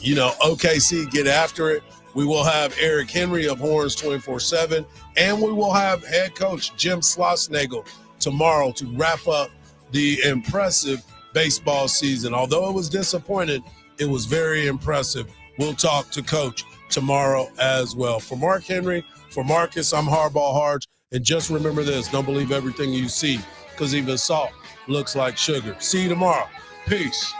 Speaker 20: OKC get after it. We will have Eric Henry of Horns 24/7, and we will have head coach Jim Schlossnagle tomorrow to wrap up the impressive baseball season. Although it was disappointing, it was very impressive. We'll talk to Coach tomorrow as well. For Mark Henry, for Marcus, I'm Hardball Hardge. And just remember this, don't believe everything you see, because even salt looks like sugar. See you tomorrow. Peace.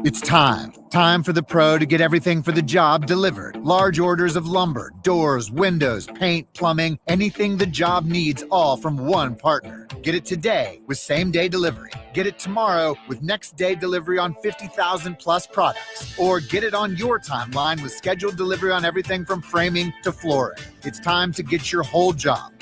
Speaker 2: It's time for the pro to get everything for the job delivered. Large orders of lumber, doors, windows, paint, plumbing, anything the job needs, all from one partner. Get it today with same-day delivery. Get it tomorrow with next-day delivery on 50,000 plus products. Or get it on your timeline with scheduled delivery on everything from framing to flooring. It's time to get your whole job